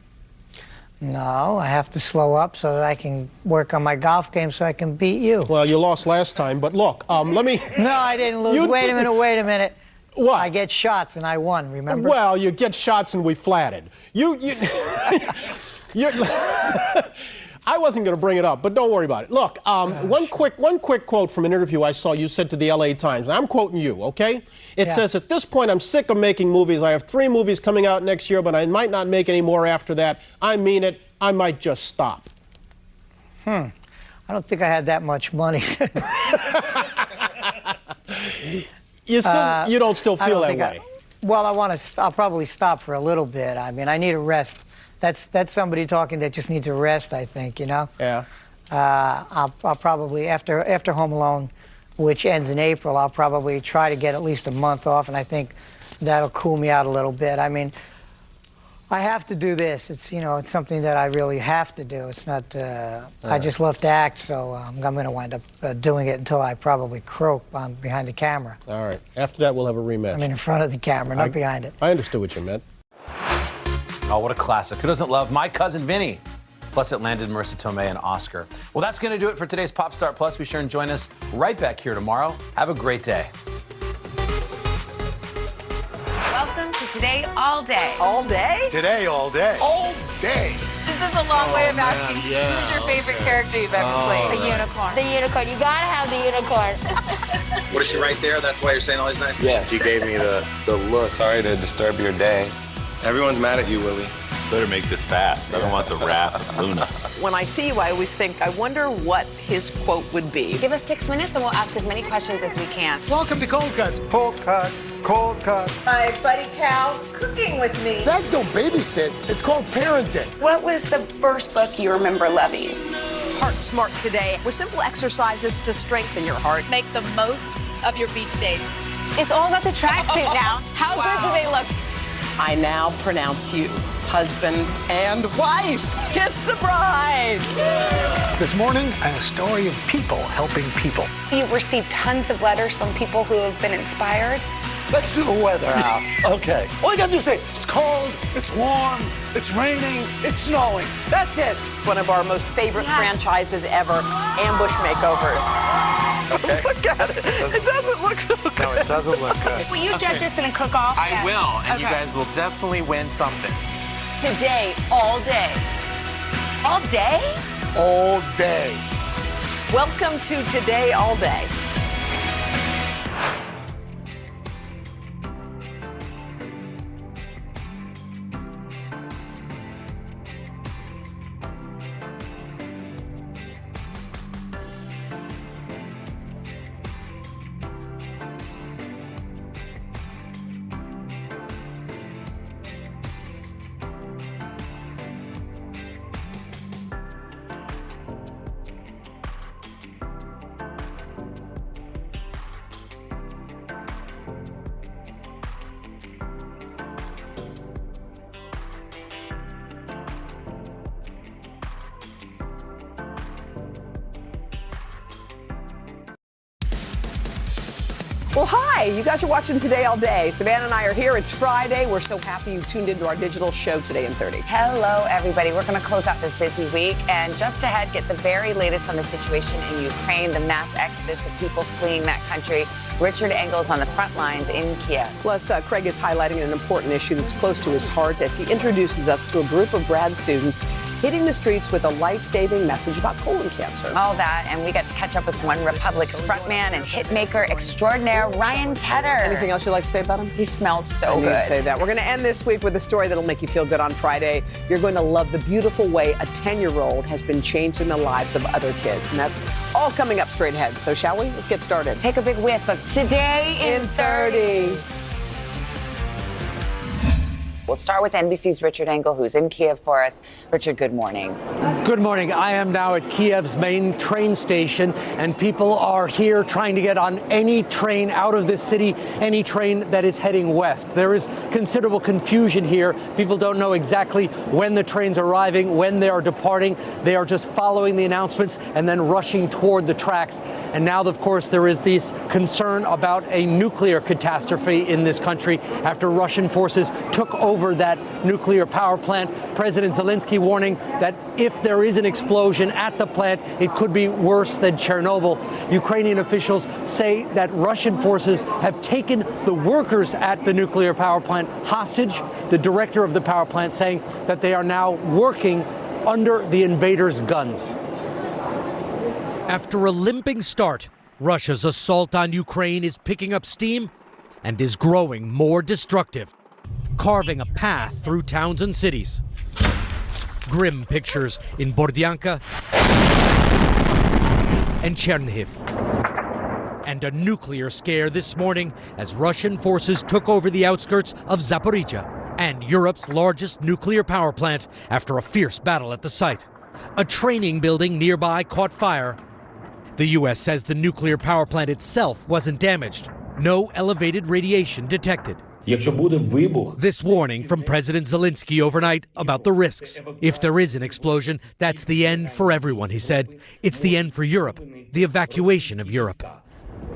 S11: No, I have to slow up so that I can work on my golf game so I can beat you.
S7: Well, you lost last time, but look, let me...
S11: No, I didn't lose. Wait a minute.
S7: What?
S11: I get shots and I won, remember?
S7: Well, you get shots and we flatted. I wasn't going to bring it up, but don't worry about it. Look, one quick quote from an interview I saw you said to the LA Times. I'm quoting you, okay? It says, "At this point, I'm sick of making movies. I have 3 movies coming out next year, but I might not make any more after that. I mean it. I might just stop."
S11: I don't think I had that much money.
S7: You don't still feel that way?
S11: Well, I'll probably stop for a little bit. I mean, I need a rest. That's somebody talking that just needs a rest, I think, you know?
S7: Yeah.
S11: I'll probably, after Home Alone, which ends in April, I'll probably try to get at least a month off, and I think that'll cool me out a little bit. I mean, I have to do this. It's, it's something that I really have to do. It's not, I just love to act, so I'm going to wind up doing it until I probably croak behind the camera.
S7: All right. After that, we'll have a rematch.
S11: I mean, in front of the camera, not behind it.
S7: I understood what you meant.
S6: Oh, what a classic. Who doesn't love My Cousin Vinnie? Plus, it landed Marissa Tomei an Oscar. Well, that's going to do it for today's Pop Start Plus. Be sure and join us right back here tomorrow. Have a great day.
S16: Welcome to Today All Day.
S20: All day?
S9: Today, all day.
S16: All
S9: day.
S16: This is a long way of asking who's your favorite character you've ever played? The unicorn. The unicorn. You gotta have the unicorn.
S6: What is she right there? That's why you're saying all these nice things?
S17: Yeah, she gave me the look. Sorry to disturb your day. Everyone's mad at you, Willie.
S23: Better make this fast. I don't want the rap of Luna.
S3: When I see you, I always think, I wonder what his quote would be.
S16: Give us 6 minutes and we'll ask as many questions as we can.
S9: Welcome to Cold Cuts. Cold Cut. Cold Cut.
S24: My buddy Cal cooking with me.
S9: Dads don't babysit. It's called parenting.
S16: What was the first book you remember loving?
S3: Heart Smart today with simple exercises to strengthen your heart.
S16: Make the most of your beach days. It's all about the tracksuit now. How good do they look?
S3: I now pronounce you husband and wife. Kiss the bride.
S9: This morning, a story of people helping people.
S16: You've received tons of letters from people who have been inspired.
S4: Let's do the weather out. Okay. All you gotta do is say, it's cold, it's warm, it's raining, it's snowing. That's it.
S3: One of our most favorite franchises ever, Ambush Makeovers.
S4: Okay. Look at it. It doesn't look so good.
S17: No, it doesn't look good.
S16: Will you judge us in a cook-off?
S12: I will, and you
S16: Okay.
S12: guys will definitely win something.
S16: Today, all day. All day?
S4: All day.
S3: Welcome to Today All Day. Well, hi. You guys are watching Today All Day. Savannah and I are here. It's Friday. We're so happy you tuned into our digital show Today in 30.
S14: Hello, everybody. We're going to close out this busy week. And just ahead, get the very latest on the situation in Ukraine, the mass exodus of people fleeing that country. Richard Engel's on the front lines in Kiev.
S3: Plus, Craig is highlighting an important issue that's close to his heart as he introduces us to a group of grad students hitting the streets with a life-saving message about colon cancer.
S14: All that, and we got to catch up with OneRepublic's frontman and hitmaker extraordinaire, Ryan Tedder.
S3: Anything else you'd like to say about him?
S14: He smells so
S3: I
S14: good.
S3: Say that. We're going to end this week with a story that'll make you feel good on Friday. You're going to love the beautiful way a 10-year-old has been changing the lives of other kids. And that's all coming up straight ahead. So shall we? Let's get started.
S14: Take a big whiff of Today in 30. We'll start with NBC's Richard Engel, who's in Kiev for us. Richard, good morning.
S19: Good morning. I am now at Kiev's main train station, and people are here trying to get on any train out of this city, any train that is heading west. There is considerable confusion here. People don't know exactly when the trains are arriving, when they are departing. They are just following the announcements and then rushing toward the tracks. And now, of course, there is this concern about a nuclear catastrophe in this country after Russian forces took over that nuclear power plant. President Zelensky warning that if there is an explosion at the plant, it could be worse than Chernobyl. Ukrainian officials say that Russian forces have taken the workers at the nuclear power plant hostage. The director of the power plant saying that they are now working under the invaders' guns.
S21: After a limping start, Russia's assault on Ukraine is picking up steam and is growing more destructive, carving a path through towns and cities. Grim pictures in Bordyanka and Chernihiv. And a nuclear scare this morning as Russian forces took over the outskirts of Zaporizhzhia and Europe's largest nuclear power plant after a fierce battle at the site. A training building nearby caught fire. The U.S. says the nuclear power plant itself wasn't damaged. No elevated radiation detected. This warning from President Zelensky overnight about the risks. If there is an explosion, that's the end for everyone, he said. It's the end for Europe, the evacuation of Europe.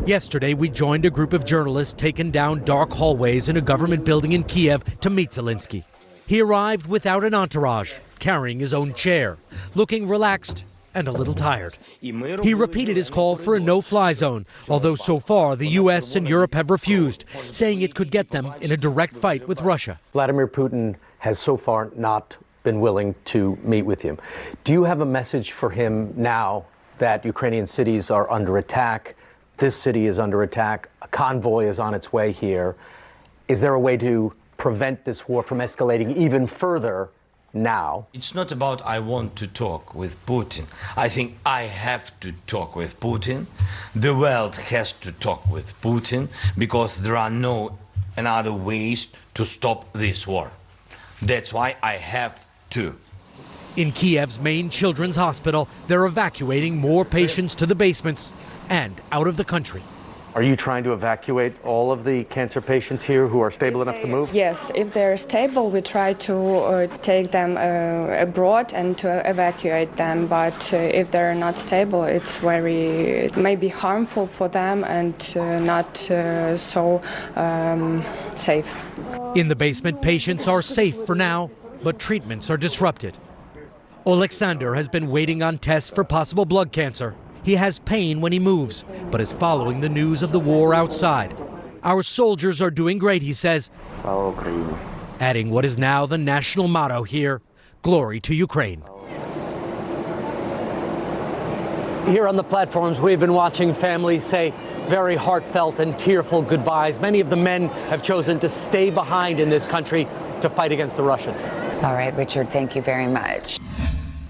S21: Yesterday, we joined a group of journalists taken down dark hallways in a government building in Kiev to meet Zelensky. He arrived without an entourage, carrying his own chair, looking relaxed and a little tired. He repeated his call for a no-fly zone, although so far the U.S. and Europe have refused, saying it could get them in a direct fight with Russia.
S25: Vladimir Putin has so far not been willing to meet with him. Do you have a message for him now that Ukrainian cities are under attack? This city is under attack. A convoy is on its way here. Is there a way to prevent this war from escalating even further now?
S26: It's not about I want to talk with Putin. I think I have to talk with Putin. The world has to talk with Putin because there are no other ways to stop this war. That's why I have to.
S21: In Kiev's main children's hospital, they're evacuating more patients to the basements and out of the country.
S25: Are you trying to evacuate all of the cancer patients here who are stable enough to move?
S1: Yes, if they're stable, we try to take them abroad and to evacuate them. But if they're not stable, it may be harmful for them and not so safe.
S21: In the basement, patients are safe for now, but treatments are disrupted. Alexander has been waiting on tests for possible blood cancer. He has pain when he moves, but is following the news of the war outside. Our soldiers are doing great, he says, adding what is now the national motto here, glory to Ukraine.
S25: Here on the platforms, we've been watching families say very heartfelt and tearful goodbyes. Many of the men have chosen to stay behind in this country to fight against the Russians.
S14: All right, Richard, thank you very much.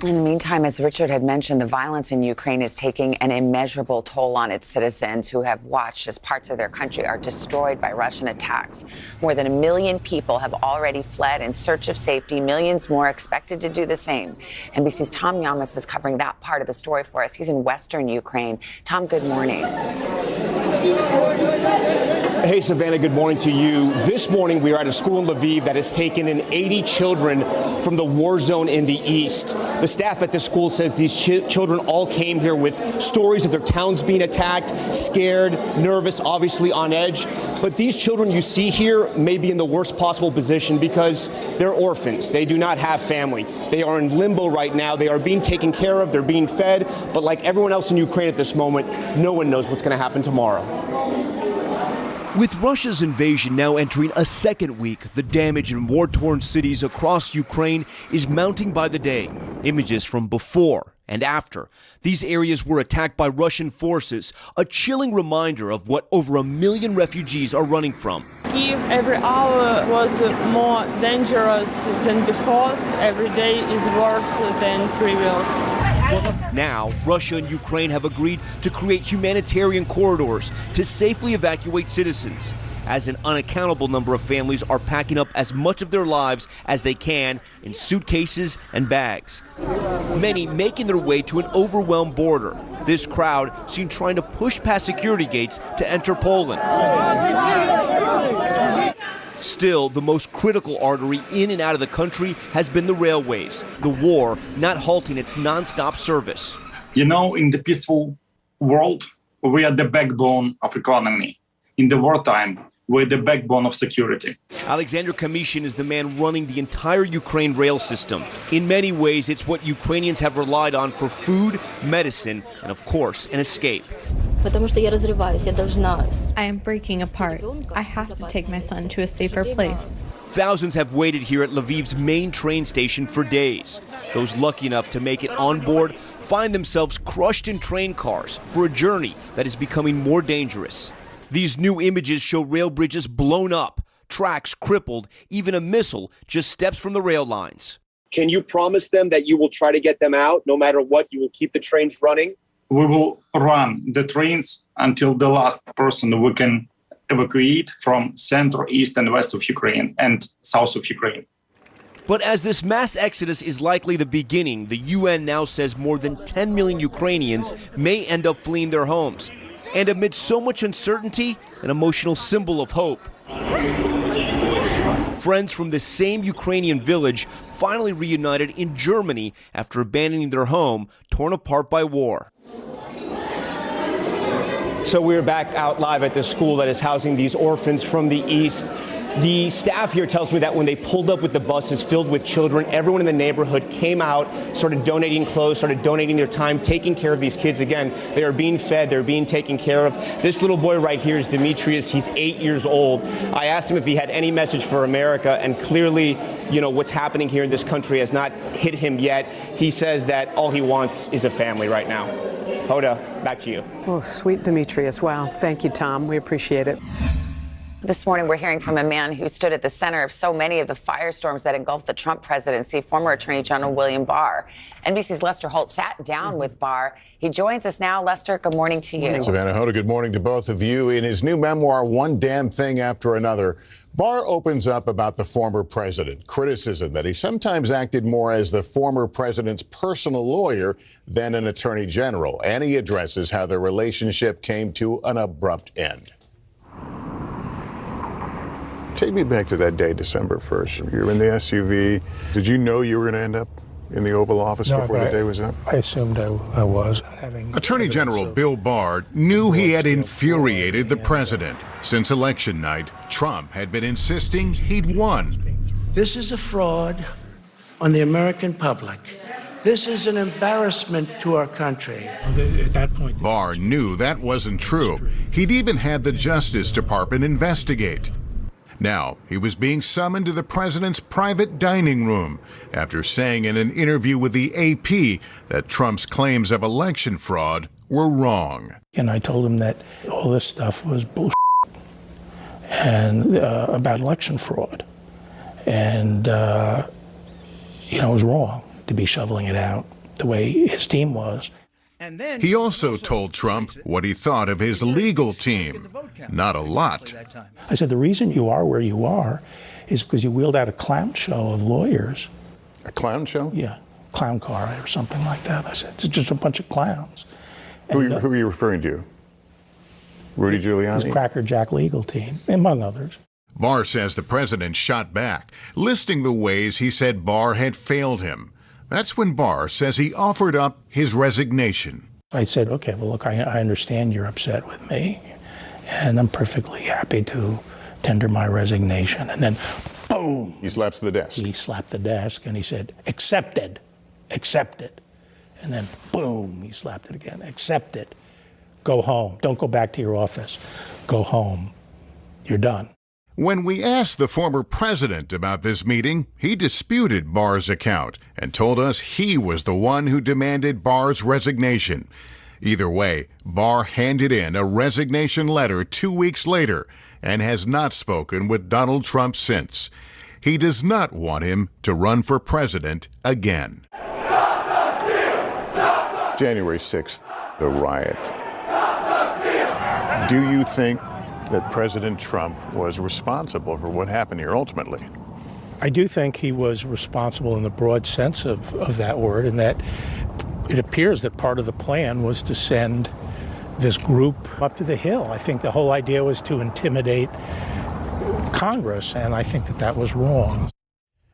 S14: In the meantime, as Richard had mentioned, the violence in Ukraine is taking an immeasurable toll on its citizens who have watched as parts of their country are destroyed by Russian attacks. More than 1 million people have already fled in search of safety. Millions more expected to do the same. NBC's Tom Yamas is covering that part of the story for us. He's in western Ukraine. Tom, good morning.
S5: Hey, Savannah, good morning to you. This morning, we are at a school in Lviv that has taken in 80 children from the war zone in the east. The staff at the school says these children all came here with stories of their towns being attacked, scared, nervous, obviously on edge. But these children you see here may be in the worst possible position because they're orphans. They do not have family. They are in limbo right now. They are being taken care of. They're being fed. But like everyone else in Ukraine at this moment, no one knows what's going to happen tomorrow.
S8: With Russia's invasion now entering a second week, the damage in war-torn cities across Ukraine is mounting by the day. Images from before and after. These areas were attacked by Russian forces, a chilling reminder of what over 1 million refugees are running from.
S10: Kyiv every hour was more dangerous than before. Every day is worse than previous.
S8: Now, Russia and Ukraine have agreed to create humanitarian corridors to safely evacuate citizens, as an unaccountable number of families are packing up as much of their lives as they can in suitcases and bags. Many making their way to an overwhelmed border. This crowd seen trying to push past security gates to enter Poland. Still, the most critical artery in and out of the country has been the railways, the war not halting its non-stop service.
S18: You know, in the peaceful world, we are the backbone of economy. In the wartime, we're the backbone of security.
S8: Alexander Kamishin is the man running the entire Ukraine rail system. In many ways, it's what Ukrainians have relied on for food, medicine, and of course, an escape.
S22: I am breaking apart. I have to take my son to a safer place.
S8: Thousands have waited here at Lviv's main train station for days. Those lucky enough to make it on board find themselves crushed in train cars for a journey that is becoming more dangerous. These new images show rail bridges blown up, tracks crippled, even a missile just steps from the rail lines.
S27: Can you promise them that you will try to get them out? No matter what, you will keep the trains running?
S18: We will run the trains until the last person we can evacuate from center, east, and west of Ukraine and south of Ukraine.
S8: But as this mass exodus is likely the beginning, the UN now says more than 10 million Ukrainians may end up fleeing their homes. And amid so much uncertainty, an emotional symbol of hope. Friends from the same Ukrainian village finally reunited in Germany after abandoning their home, torn apart by war.
S5: So we're back out live at this school that is housing these orphans from the east. The staff here tells me that when they pulled up with the buses filled with children, everyone in the neighborhood came out, started donating clothes, started donating their time, taking care of these kids. Again, they are being fed, they're being taken care of. This little boy right here is Demetrius. He's 8 years old. I asked him if he had any message for America, and clearly, you know, what's happening here in this country has not hit him yet. He says that all he wants is a family right now. Hoda, back to you.
S3: Oh, sweet Demetrius. Wow. Thank you, Tom. We appreciate it.
S14: This morning, we're hearing from a man who stood at the center of so many of the firestorms that engulfed the Trump presidency, former Attorney General William Barr. NBC's Lester Holt sat down with Barr. He joins us now. Lester, good morning to you.
S2: Savannah Hoda, good morning to both of you. In his new memoir, One Damn Thing After Another, Barr opens up about the former president, criticism that he sometimes acted more as the former president's personal lawyer than an attorney general. And he addresses how their relationship came to an abrupt end. Take me back to that day, December 1st. You're in the SUV. Did you know you were going to end up in the Oval Office before the day was up?
S6: I assumed I was.
S7: Attorney General Bill Barr knew he had infuriated the president. Since election night, Trump had been insisting he'd won.
S11: This is a fraud on the American public. This is an embarrassment to our country.
S6: At that point,
S7: Barr knew that wasn't true. He'd even had the Justice Department investigate. Now, he was being summoned to the president's private dining room after saying in an interview with the AP that Trump's claims of election fraud were wrong.
S11: And I told him that all this stuff was bullshit and about election fraud. And, it was wrong to be shoveling it out the way his team was.
S7: He also told Trump what he thought of his legal team. Not a lot.
S11: I said, the reason you are where you are is because you wheeled out a clown show of lawyers.
S2: A clown show?
S11: Yeah, clown car or something like that. I said, it's just a bunch of clowns.
S2: Who are you referring to? Rudy Giuliani?
S11: His Cracker Jack legal team, among others.
S7: Barr says the president shot back, listing the ways he said Barr had failed him. That's when Barr says he offered up his resignation.
S11: I said, okay, well, look, I understand you're upset with me, and I'm perfectly happy to tender my resignation. And then, boom.
S2: He slaps the desk.
S11: He slapped the desk, and he said, accepted, accepted. And then, boom, he slapped it again, accepted. Go home. Don't go back to your office. Go home. You're done.
S7: When we asked the former president about this meeting, he disputed Barr's account and told us he was the one who demanded Barr's resignation. Either way, Barr handed in a resignation letter 2 weeks later and has not spoken with Donald Trump since. He does not want him to run for president again.
S2: January 6th, the riot. Do you think that President Trump was responsible for what happened here ultimately?
S11: I do think he was responsible in the broad sense of that word, and that it appears that part of the plan was to send this group up to the Hill. I think the whole idea was to intimidate Congress, and I think that was wrong.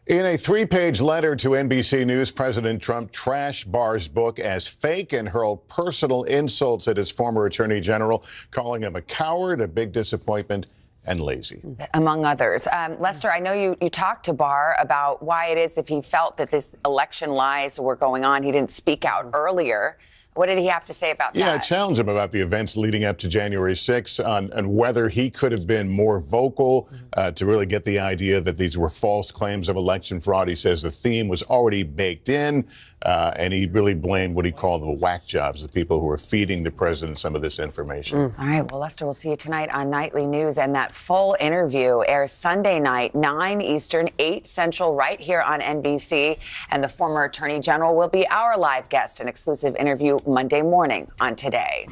S2: In a 3-page letter to NBC News, President Trump trashed Barr's book as fake and hurled personal insults at his former attorney general, calling him a coward, a big disappointment, and lazy.
S14: Among others. Lester, I know you talked to Barr about why it is if he felt that this election lies were going on, he didn't speak out earlier. What did he have to say about that?
S2: Yeah, I challenged him about the events leading up to January 6th on whether he could have been more vocal to really get the idea that these were false claims of election fraud. He says the theme was already baked in, and he really blamed what he called the whack jobs, the people who were feeding the president some of this information.
S14: All right, well, Lester, we'll see you tonight on Nightly News, and that full interview airs Sunday night, 9 Eastern, 8 Central, right here on NBC, and the former Attorney General will be our live guest, an exclusive interview Monday morning on Today.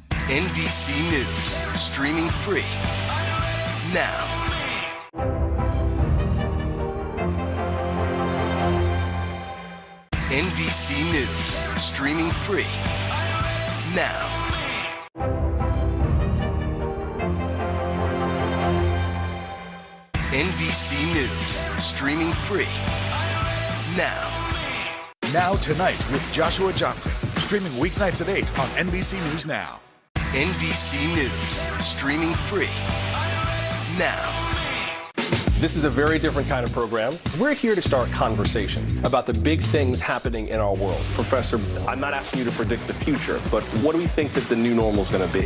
S13: NBC News, streaming free now. NBC News, streaming free now. NBC News, streaming free now.
S9: Now Tonight with Joshua Johnson, streaming weeknights at 8 on NBC News Now.
S13: NBC News, streaming free now.
S15: This is a very different kind of program. We're here to start conversation about the big things happening in our world. Professor, I'm not asking you to predict the future, but what do we think that the new normal is going to be?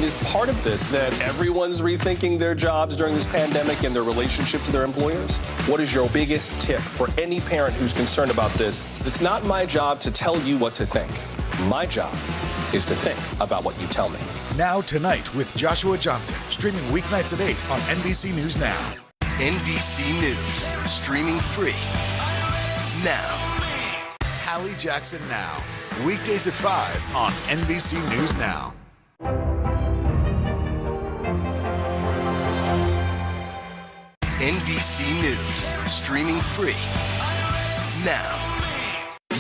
S15: Is part of this that everyone's rethinking their jobs during this pandemic and their relationship to their employers? What is your biggest tip for any parent who's concerned about this? It's not my job to tell you what to think. My job is to think about what you tell me.
S9: Now Tonight with Joshua Johnson, streaming weeknights at 8 on NBC News Now.
S13: NBC News, streaming free now.
S9: Hallie Jackson Now, weekdays at 5 on NBC News Now.
S13: NBC News, streaming free now.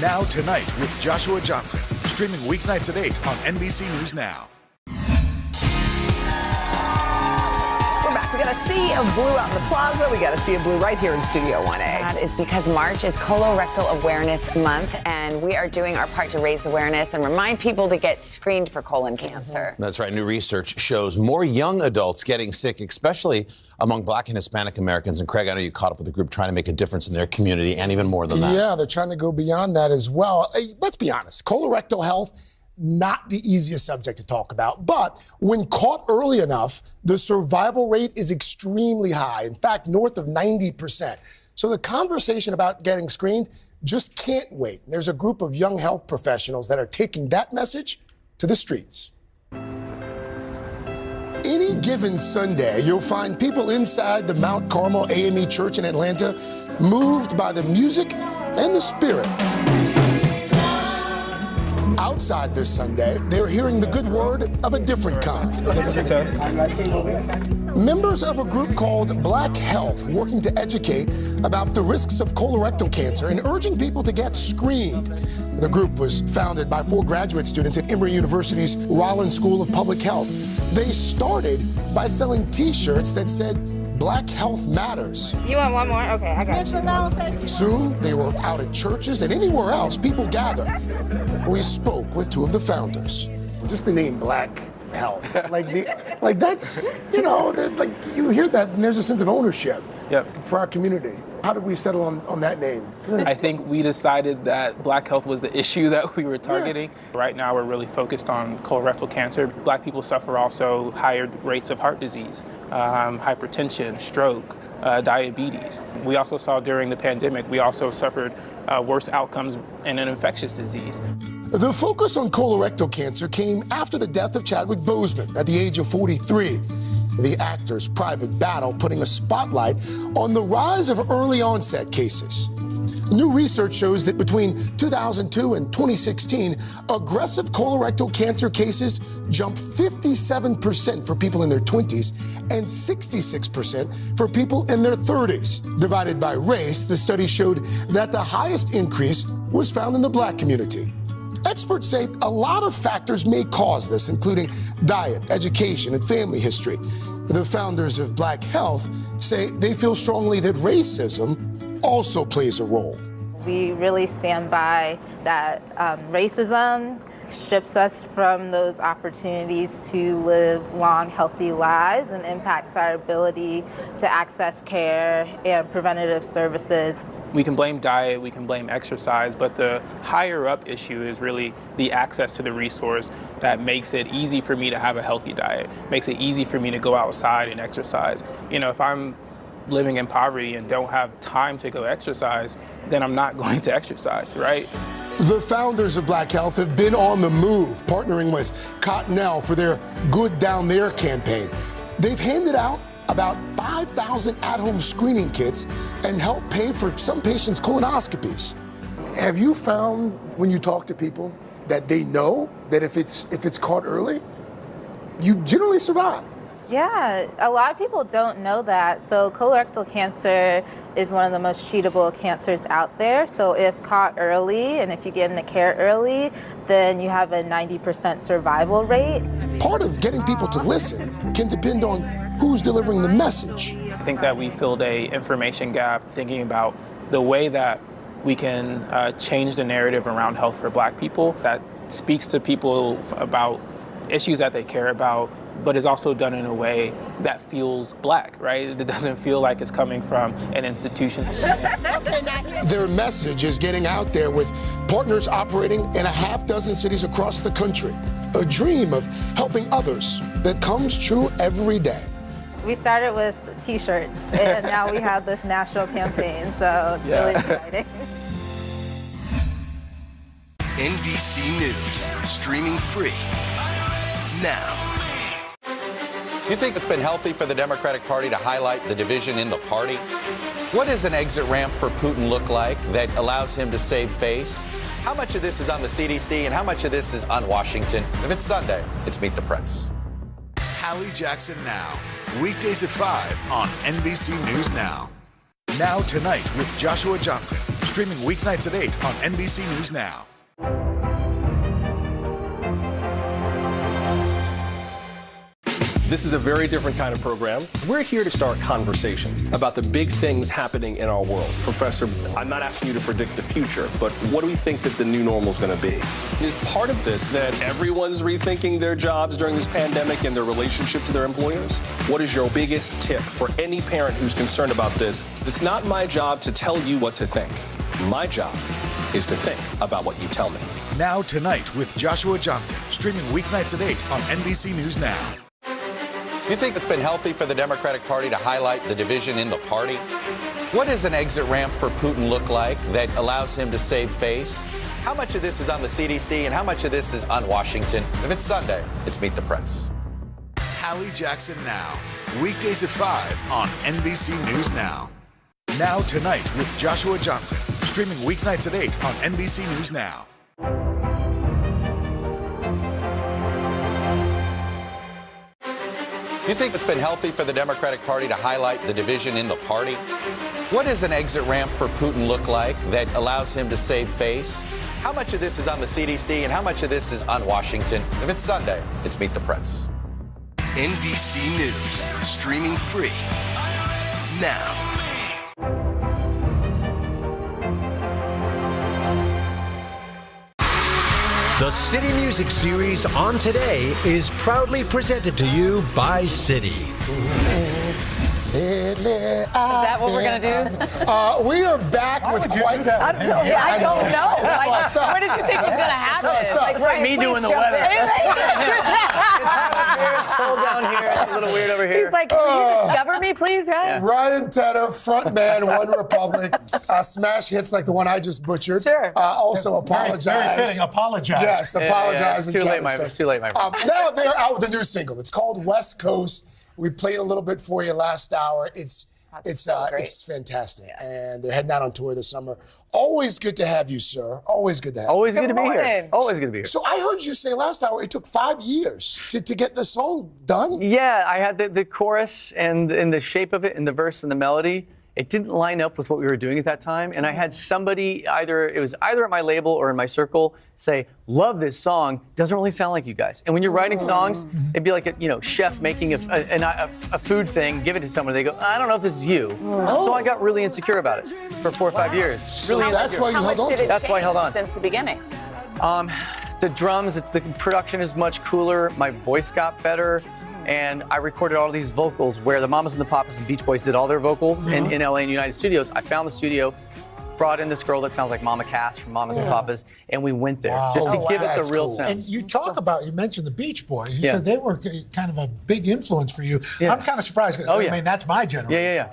S9: Now Tonight with Joshua Johnson, streaming weeknights at 8 on NBC News Now.
S3: We're back. We got a sea of blue out in the plaza. We got a sea of blue right here in Studio 1A.
S14: That is because March is Colorectal Awareness Month, and we are doing our part to raise awareness and remind people to get screened for colon cancer.
S4: That's right. New research shows more young adults getting sick, especially among Black and Hispanic Americans. And Craig, I know you caught up with the group trying to make a difference in their community and even more than that.
S12: Yeah, they're trying to go beyond that as well. Hey, let's be honest. Colorectal health, not the easiest subject to talk about. But when caught early enough, the survival rate is extremely high. In fact, north of 90%. So the conversation about getting screened just can't wait. There's a group of young health professionals that are taking that message to the streets. Any given Sunday, you'll find people inside the Mount Carmel AME Church in Atlanta moved by the music and the spirit. Outside this Sunday, they're hearing the good word of a different kind. Members of a group called Black Health working to educate about the risks of colorectal cancer and urging people to get screened. The group was founded by 4 graduate students at Emory University's Rollins School of Public Health. They started by selling T-shirts that said, Black Health Matters.
S16: You want one more? Okay, I got you.
S12: Soon, they were out at churches and anywhere else people gather. We spoke with 2 of the founders. Just the name Black Health. like that's, you know, like you hear that and there's a sense of ownership for our community. How did we settle on that name?
S17: I think we decided that Black health was the issue that we were targeting. Yeah. Right now we're really focused on colorectal cancer. Black people suffer also higher rates of heart disease, hypertension, stroke, diabetes. We also saw during the pandemic, we also suffered worse outcomes in an infectious disease.
S12: The focus on colorectal cancer came after the death of Chadwick Boseman at the age of 43. The actor's private battle putting a spotlight on the rise of early onset cases. New research shows that between 2002 and 2016, aggressive colorectal cancer cases jumped 57% for people in their 20s and 66% for people in their 30s. Divided by race, the study showed that the highest increase was found in the Black community. Experts say a lot of factors may cause this, including diet, education, and family history. The founders of Black Health say they feel strongly that racism also plays a role.
S16: We really stand by that racism strips us from those opportunities to live long, healthy lives and impacts our ability to access care and preventative services.
S17: We can blame diet, we can blame exercise, but the higher up issue is really the access to the resource that makes it easy for me to have a healthy diet, makes it easy for me to go outside and exercise. You know, if I'm living in poverty and don't have time to go exercise, then I'm not going to exercise, right?
S12: The founders of Black Health have been on the move, partnering with Cottonelle for their Good Down There campaign. They've handed out about 5,000 at-home screening kits and helped pay for some patients' colonoscopies. Have you found when you talk to people that they know that if it's caught early, you generally survive?
S16: Yeah, a lot of people don't know that. So colorectal cancer is one of the most treatable cancers out there. So if caught early and if you get into care early, then you have a 90% survival rate.
S12: Part of getting people to listen can depend on who's delivering the message.
S17: I think that we filled a information gap thinking about the way that we can change the narrative around health for Black people that speaks to people about issues that they care about, but is also done in a way that feels Black, right? It doesn't feel like it's coming from an institution.
S12: Their message is getting out there with partners operating in a half-dozen cities across the country. A dream of helping others that comes true every day.
S16: We started with T-shirts, and now we have this national campaign, so it's really exciting.
S13: NBC News, streaming free now.
S1: You think it's been healthy for the Democratic Party to highlight the division in the party? What does an exit ramp for Putin look like that allows him to save face? How much of this is on the CDC and how much of this is on Washington? If it's Sunday, it's Meet the Press.
S9: Hallie Jackson Now, weekdays at 5 on NBC News Now. Now Tonight with Joshua Johnson, streaming weeknights at 8 on NBC News Now.
S15: This is a very different kind of program. We're here to start conversation about the big things happening in our world. Professor, I'm not asking you to predict the future, but what do we think that the new normal is going to be? Is part of this that everyone's rethinking their jobs during this pandemic and their relationship to their employers? What is your biggest tip for any parent who's concerned about this? It's not my job to tell you what to think. My job is to think about what you tell me.
S9: Now Tonight with Joshua Johnson, streaming weeknights at 8 on NBC News Now.
S1: You think it's been healthy for the Democratic Party to highlight the division in the party? What does an exit ramp for Putin look like that allows him to save face? How much of this is on the CDC and how much of this is on Washington? If it's Sunday, it's Meet the Press.
S9: Hallie Jackson Now, weekdays at 5 on NBC News Now. Now Tonight with Joshua Johnson, streaming weeknights at 8 on NBC News Now.
S1: You think it's been healthy for the Democratic Party to highlight the division in the party? What does an exit ramp for Putin look like that allows him to save face? How much of this is on the CDC and how much of this is on Washington? If it's Sunday, it's Meet the Press.
S13: NBC News, streaming free now.
S19: The City Music Series on Today is proudly presented to you by City.
S12: Is
S20: that what we're going to
S12: do? We are back with quite...
S20: I don't know. Where did you think was going to happen?
S3: It's like me doing the weather. It's cold down here. It's a little weird over here.
S20: He's like, can you discover me, please, Ryan?
S12: Ryan Tedder, frontman, OneRepublic. Smash hits like the one I just butchered.
S20: Sure.
S12: Also apologize.
S21: Very fitting. Apologize.
S12: Yes, apologize.
S3: It's too late, my friend.
S12: Now they're out with a new single. It's called West Coast. We played a little bit for you last hour. It's fantastic. Yeah. And they're heading out on tour this summer. Always good to have you, sir. Always good to have you.
S3: Always good to be here. Always good to be here.
S12: So I heard you say last hour it took 5 years to get the song done.
S3: Yeah, I had the chorus and the shape of it and the verse and the melody. It didn't line up with what we were doing at that time. And I had somebody either at my label or in my circle say, love this song, doesn't really sound like you guys. And when you're writing songs, it'd be like a chef making a food thing, give it to someone, they go, I don't know if this is you. So I got really insecure about it for 4 or 5 years.
S12: So
S3: really
S12: that's why you held on to it.
S3: That's why I held on.
S20: Since the beginning.
S3: The drums, the production is much cooler. My voice got better. And I recorded all these vocals where the Mamas and the Papas and Beach Boys did all their vocals in LA and United Studios. I found the studio, brought in this girl that sounds like Mama Cass from Mamas and Papas, and we went there just to give it the real sound.
S21: And you mentioned the Beach Boys. You said they were kind of a big influence for you. I'm kind of surprised. I mean, that's my generation.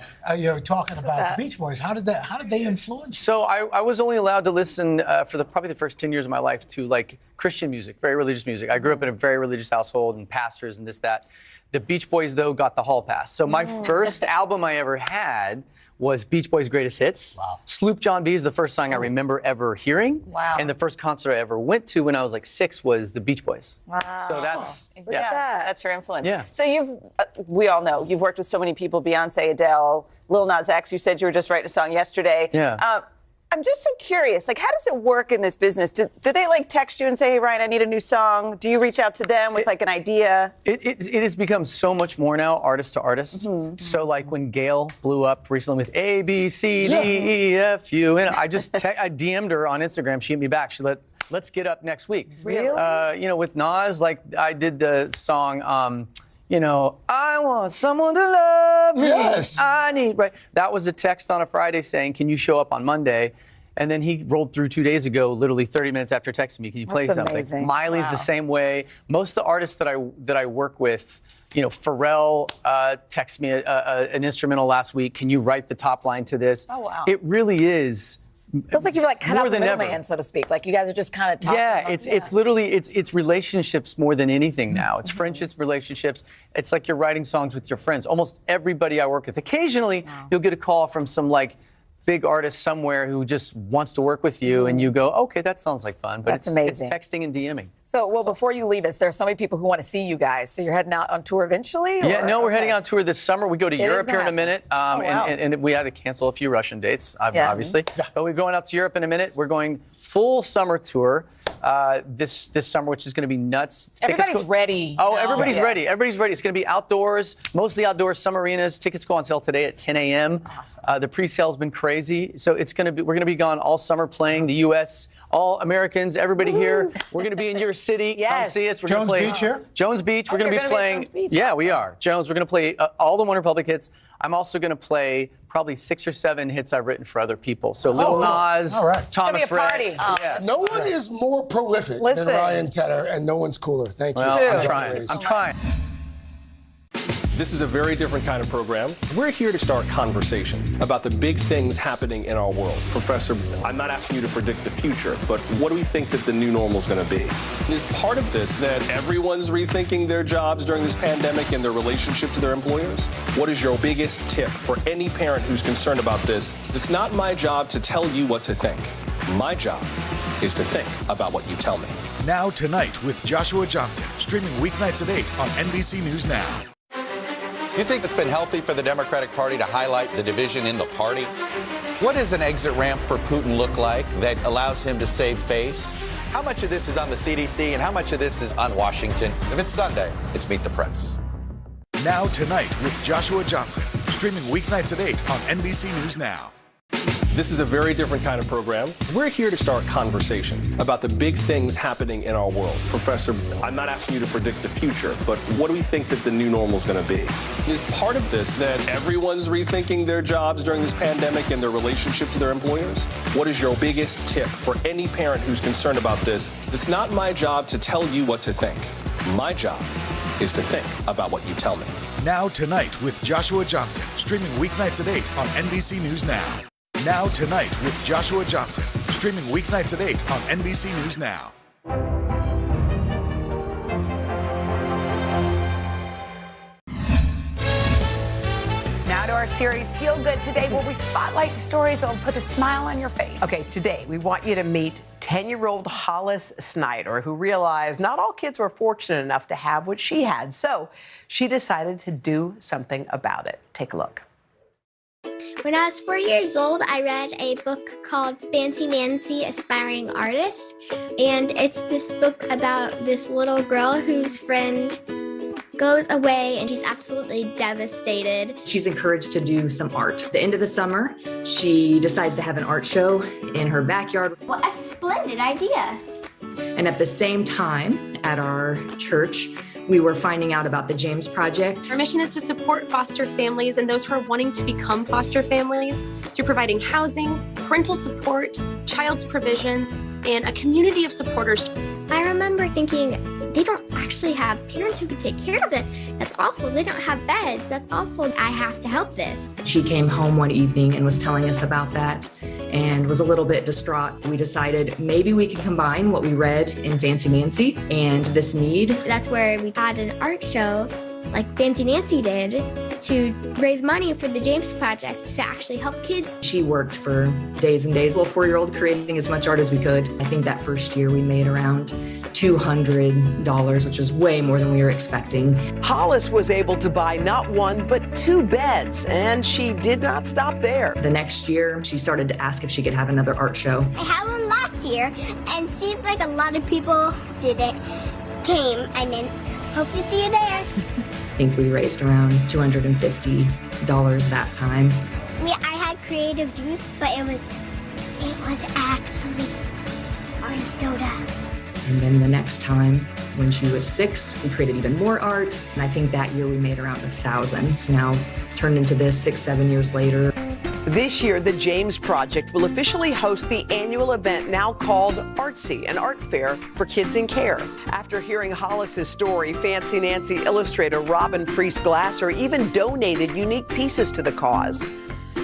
S21: Talking about the Beach Boys, how did they influence you?
S3: So I was only allowed to listen for probably the first 10 years of my life to like Christian music, very religious music. I grew up in a very religious household and pastors and this, that. The Beach Boys, though, got the hall pass. So my first album I ever had was Beach Boys' Greatest Hits. Wow. Sloop John B is the first song I remember ever hearing. Wow. And the first concert I ever went to when I was like 6 was the Beach Boys. Wow. So
S20: That's your influence.
S3: Yeah.
S20: So we all know, you've worked with so many people, Beyonce, Adele, Lil Nas X. You said you were just writing a song yesterday.
S3: Yeah.
S20: I'm just so curious, like, how does it work in this business? Do they like text you and say, hey, Ryan, I need a new song? Do you reach out to them with like an idea? It
S3: has become so much more now, artist to artist. Mm-hmm. So like when Gail blew up recently with A, B, C, D, E, F, U, and I DM'd her on Instagram. She hit me back. She let's get up next week.
S20: Really?
S3: With Nas, like I did the song, I want someone to love me.
S12: Yes.
S3: That was a text on a Friday saying, can you show up on Monday? And then he rolled through 2 days ago, literally 30 minutes after texting me, can you play something?
S20: Amazing.
S3: Miley's the same way. Most of the artists that I work with, Pharrell texted me an instrumental last week. Can you write the top line to this?
S20: Oh, wow.
S3: It really is
S20: Feels like you've like cut
S10: more
S20: out the
S10: than ever.
S20: middleman, so to speak. Like you guys are just kind of talking.
S10: Yeah, it's literally it's relationships more than anything now. It's friendships, relationships. It's like you're writing songs with your friends. Almost everybody I work with. Occasionally, you'll get a call from some like big artist somewhere who just wants to work with you, and you go, okay, that sounds like fun. But
S20: That's amazing.
S10: It's texting and DMing.
S20: So, well, before you leave us, there are so many people who want to see you guys. So you're heading out on tour eventually?
S10: Yeah, no, we're heading on tour this summer. We go to Europe here in a minute,
S20: wow.
S10: and we had to cancel a few Russian dates, obviously. But we're going out to Europe in a minute. We're going full summer tour this summer, which is going to be nuts.
S20: Everybody's ready.
S10: Oh, everybody's ready. Everybody's ready. It's going to be outdoors, mostly outdoors, some arenas. Tickets go on sale today at 10 a.m. Awesome. The pre-sale's been crazy, so we're going to be gone all summer playing the U.S. All Americans, everybody here. We're going to be in your city. Come see us. We're
S21: Jones
S10: gonna play,
S21: Beach here?
S10: Jones Beach. We're going to be playing. Yeah, we are. Jones. We're going to play all the OneRepublic hits. I'm also going to play probably 6 or 7 hits I've written for other people. So Lil Nas, Thomas Rhett.
S12: No one is more prolific than Ryan Tedder, and no one's cooler. Thank you.
S10: Well, I'm trying. I'm trying.
S15: This is a very different kind of program. We're here to start conversation about the big things happening in our world. Professor, I'm not asking you to predict the future, but what do we think that the new normal is going to be? Is part of this that everyone's rethinking their jobs during this pandemic and their relationship to their employers? What is your biggest tip for any parent who's concerned about this? It's not my job to tell you what to think. My job is to think about what you tell me.
S9: Now Tonight with Joshua Johnson, streaming weeknights at 8 on NBC News Now.
S1: You think it's been healthy for the Democratic Party to highlight the division in the party? What does an exit ramp for Putin look like that allows him to save face? How much of this is on the CDC and how much of this is on Washington? If it's Sunday, it's Meet the Press.
S9: Now Tonight with Joshua Johnson, streaming weeknights at 8 on NBC News Now.
S15: This is a very different kind of program. We're here to start conversation about the big things happening in our world. Professor, I'm not asking you to predict the future, but what do we think that the new normal is going to be? Is part of this that everyone's rethinking their jobs during this pandemic and their relationship to their employers? What is your biggest tip for any parent who's concerned about this? It's not my job to tell you what to think. My job is to think about what you tell me.
S9: Now Tonight with Joshua Johnson, streaming weeknights at 8 on NBC News Now. Now Tonight with Joshua Johnson, streaming weeknights at 8 on NBC News Now.
S22: Now to our series, Feel Good Today, where we spotlight stories that will put a smile on your face.
S3: Okay, today we want you to meet 10-year-old Hollis Snyder, who realized not all kids were fortunate enough to have what she had. So she decided to do something about it. Take a look.
S23: When I was 4 years old, I read a book called Fancy Nancy, Aspiring Artist. And it's this book about this little girl whose friend goes away and she's absolutely devastated.
S24: She's encouraged to do some art. At the end of the summer, she decides to have an art show in her backyard.
S23: What a splendid idea.
S24: And at the same time, at our church, we were finding out about the James Project.
S25: Our mission is to support foster families and those who are wanting to become foster families through providing housing, parental support, child's provisions, and a community of supporters.
S23: I remember thinking, they don't actually have parents who can take care of it. That's awful. They don't have beds. That's awful. I have to help this.
S24: She came home one evening and was telling us about that and was a little bit distraught. We decided maybe we can combine what we read in Fancy Nancy and this need.
S23: That's where we had an art show like Fancy Nancy did to raise money for the James Project to actually help kids.
S24: She worked for days and days, little 4-year-old, creating as much art as we could. I think that first year we made around $200, which was way more than we were expecting.
S3: Hollis was able to buy not 1, but 2 beds, and she did not stop there.
S24: The next year, she started to ask if she could have another art show.
S23: I had one last year, and seems like a lot of people came. Hope to see you there.
S24: I think we raised around $250 that time.
S23: I had creative juice, but it was actually orange soda.
S24: And then the next time, when she was 6, we created even more art. And I think that year we made around 1,000. It's now turned into this 6-7 years later.
S3: This year, the James Project will officially host the annual event now called Artsy, an art fair for kids in care. After hearing Hollis's story, Fancy Nancy illustrator Robin Priest Glasser even donated unique pieces to the cause.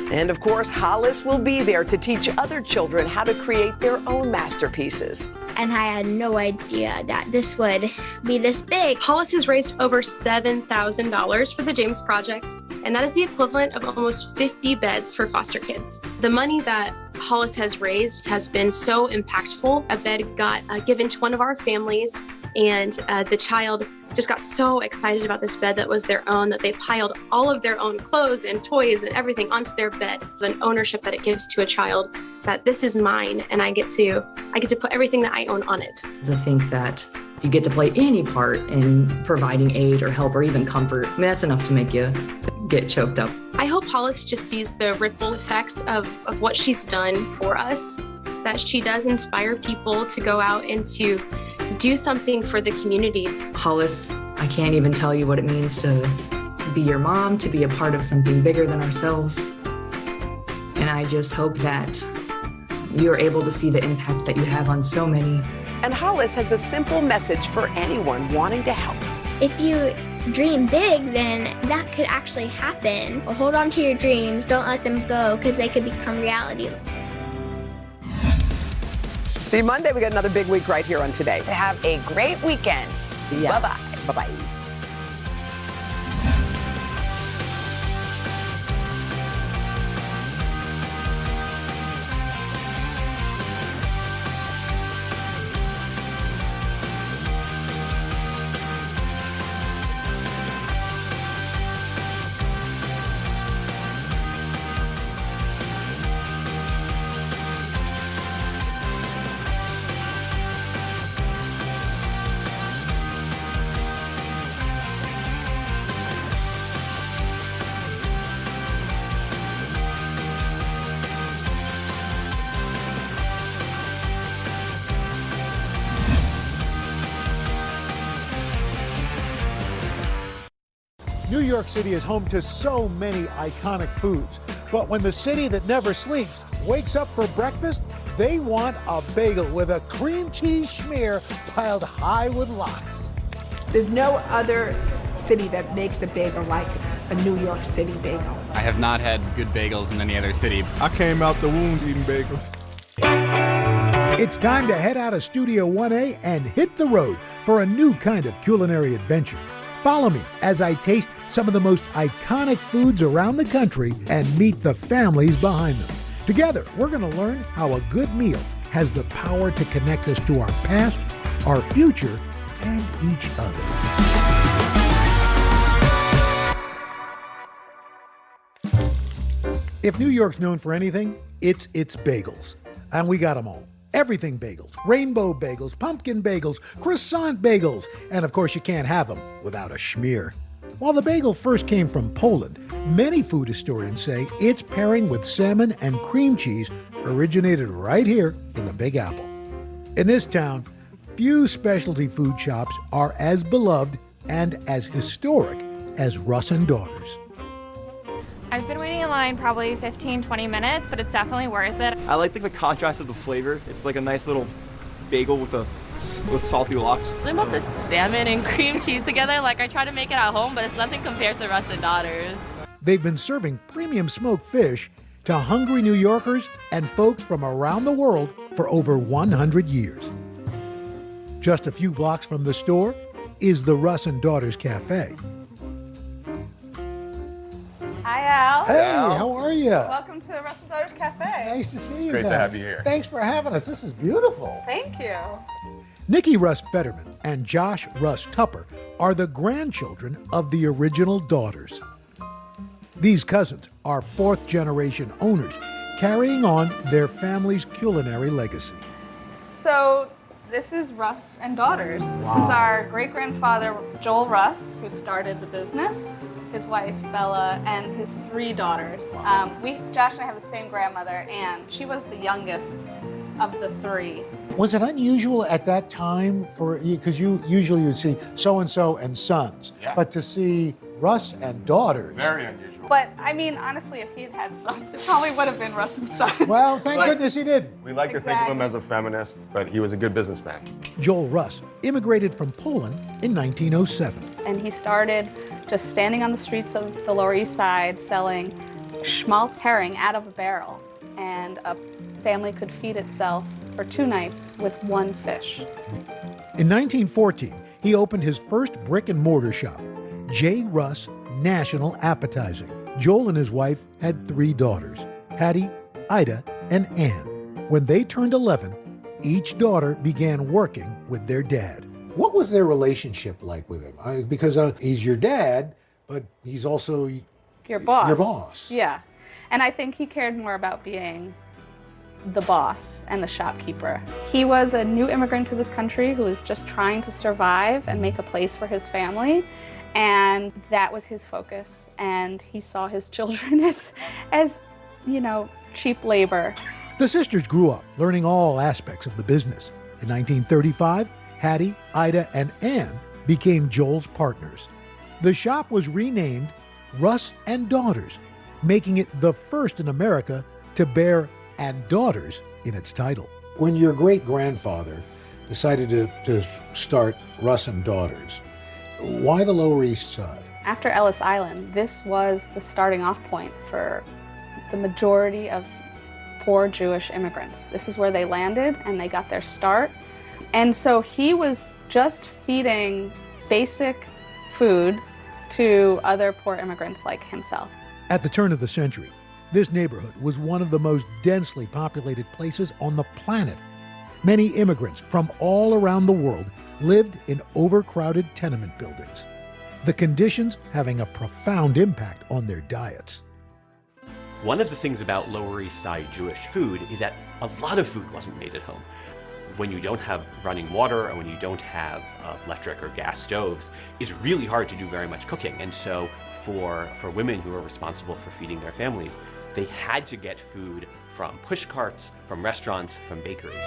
S3: And of course, Hollis will be there to teach other children how to create their own masterpieces.
S23: And I had no idea that this would be this big.
S25: Hollis has raised over $7,000 for the James Project, and that is the equivalent of almost 50 beds for foster kids. The money that Hollis has raised has been so impactful. A bed got given to one of our families, and the child just got so excited about this bed that was their own that they piled all of their own clothes and toys and everything onto their bed. An ownership that it gives to a child, that this is mine and I get to put everything that I own on it.
S24: I think that you get to play any part in providing aid or help or even comfort. I mean, that's enough to make you get choked up.
S25: I hope Hollis just sees the ripple effects of what she's done for us, that she does inspire people to go out and to do something for the community.
S24: Hollis, I can't even tell you what it means to be your mom, to be a part of something bigger than ourselves. And I just hope that you're able to see the impact that you have on so many.
S3: And Hollis has a simple message for anyone wanting to help.
S23: If you dream big, then that could actually happen. Well, hold on to your dreams. Don't let them go, because they could become reality.
S3: See you Monday. We got another big week right here on Today.
S14: Have a great weekend.
S3: See ya.
S14: Bye-bye.
S3: Bye-bye.
S5: New York City is home to so many iconic foods. But when the city that never sleeps wakes up for breakfast, they want a bagel with a cream cheese schmear piled high with lox.
S22: There's no other city that makes a bagel like a New York City bagel.
S6: I have not had good bagels in any other city.
S7: I came out the womb eating bagels.
S5: It's time to head out of Studio 1A and hit the road for a new kind of culinary adventure. Follow me as I taste some of the most iconic foods around the country and meet the families behind them. Together, we're going to learn how a good meal has the power to connect us to our past, our future, and each other. If New York's known for anything, it's its bagels. And we got them all. Everything bagels, rainbow bagels, pumpkin bagels, croissant bagels, and of course you can't have them without a schmear. While the bagel first came from Poland, many food historians say its pairing with salmon and cream cheese originated right here in the Big Apple. In this town, few specialty food shops are as beloved and as historic as Russ and Daughters.
S8: I've been waiting in line probably 15, 20 minutes, but it's definitely worth it.
S18: I like the contrast of the flavor. It's like a nice little bagel with salty lox.
S26: Something about the salmon and cream cheese together, like I try to make it at home, but it's nothing compared to Russ and Daughters.
S12: They've been serving premium smoked fish to hungry New Yorkers and folks from around the world for over 100 years. Just a few blocks from the store is the Russ and Daughters Cafe.
S27: Hi, Al.
S12: Hey, how are you?
S27: Welcome to Russ and Daughters Cafe.
S12: Nice to see you
S7: great
S12: guys.
S7: to have you here.
S12: Thanks for having us. This is beautiful.
S27: Thank you.
S12: Nikki Russ Fetterman and Josh Russ Tupper are the grandchildren of the original Daughters. These cousins are fourth-generation owners, carrying on their family's culinary legacy.
S27: So this is Russ and Daughters. This is our great-grandfather, Joel Russ, who started the business, his wife, Bella, and his 3 daughters. Josh and I have the same grandmother, and she was the youngest of the 3.
S21: Was it unusual at that time for you, because you usually would see so-and-so and sons, but to see Russ and Daughters?
S7: Very unusual.
S27: But, I mean, honestly, if he had had sons, it probably would have been Russ and Sons.
S21: Well, thank goodness he did.
S7: We like to think of him as a feminist, but he was a good businessman.
S12: Joel Russ immigrated from Poland in 1907.
S27: And he started just standing on the streets of the Lower East Side selling schmaltz herring out of a barrel, and a family could feed itself for 2 nights with 1 fish.
S5: In 1914, he opened his first brick and mortar shop, J. Russ National Appetizing. Joel and his wife had 3 daughters, Hattie, Ida, and Ann. When they turned 11, each daughter began working with their dad.
S21: What was their relationship like with him? Because he's your dad, but he's also
S27: your boss.
S21: Your boss.
S27: Yeah. And I think he cared more about being the boss and the shopkeeper. He was a new immigrant to this country who was just trying to survive and make a place for his family. And that was his focus. And he saw his children as cheap labor.
S5: The sisters grew up learning all aspects of the business. In 1935, Hattie, Ida, and Ann became Joel's partners. The shop was renamed Russ and Daughters, making it the first in America to bear "and Daughters" in its title.
S21: When your great-grandfather decided to start Russ and Daughters, why the Lower East Side?
S27: After Ellis Island, this was the starting off point for the majority of poor Jewish immigrants. This is where they landed and they got their start. And so he was just feeding basic food to other poor immigrants like himself.
S5: At the turn of the century, this neighborhood was one of the most densely populated places on the planet. Many immigrants from all around the world lived in overcrowded tenement buildings, the conditions having a profound impact on their diets.
S2: One of the things about Lower East Side Jewish food is that a lot of food wasn't made at home. When you don't have running water and when you don't have electric or gas stoves, it's really hard to do very much cooking. And so for women who are responsible for feeding their families, they had to get food from push carts, from restaurants, from bakeries.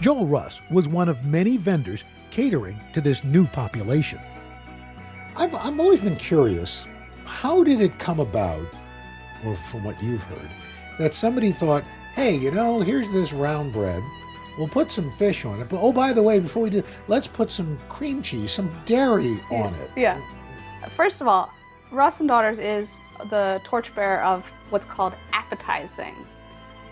S5: Joel Russ was one of many vendors catering to this new population.
S21: I've always been curious, how did it come about, or from what you've heard, that somebody thought, hey, here's this round bread, we'll put some fish on it, but oh, by the way, before we do, let's put some cream cheese, some dairy on it.
S27: Yeah. First of all, Russ and Daughters is the torchbearer of what's called appetizing.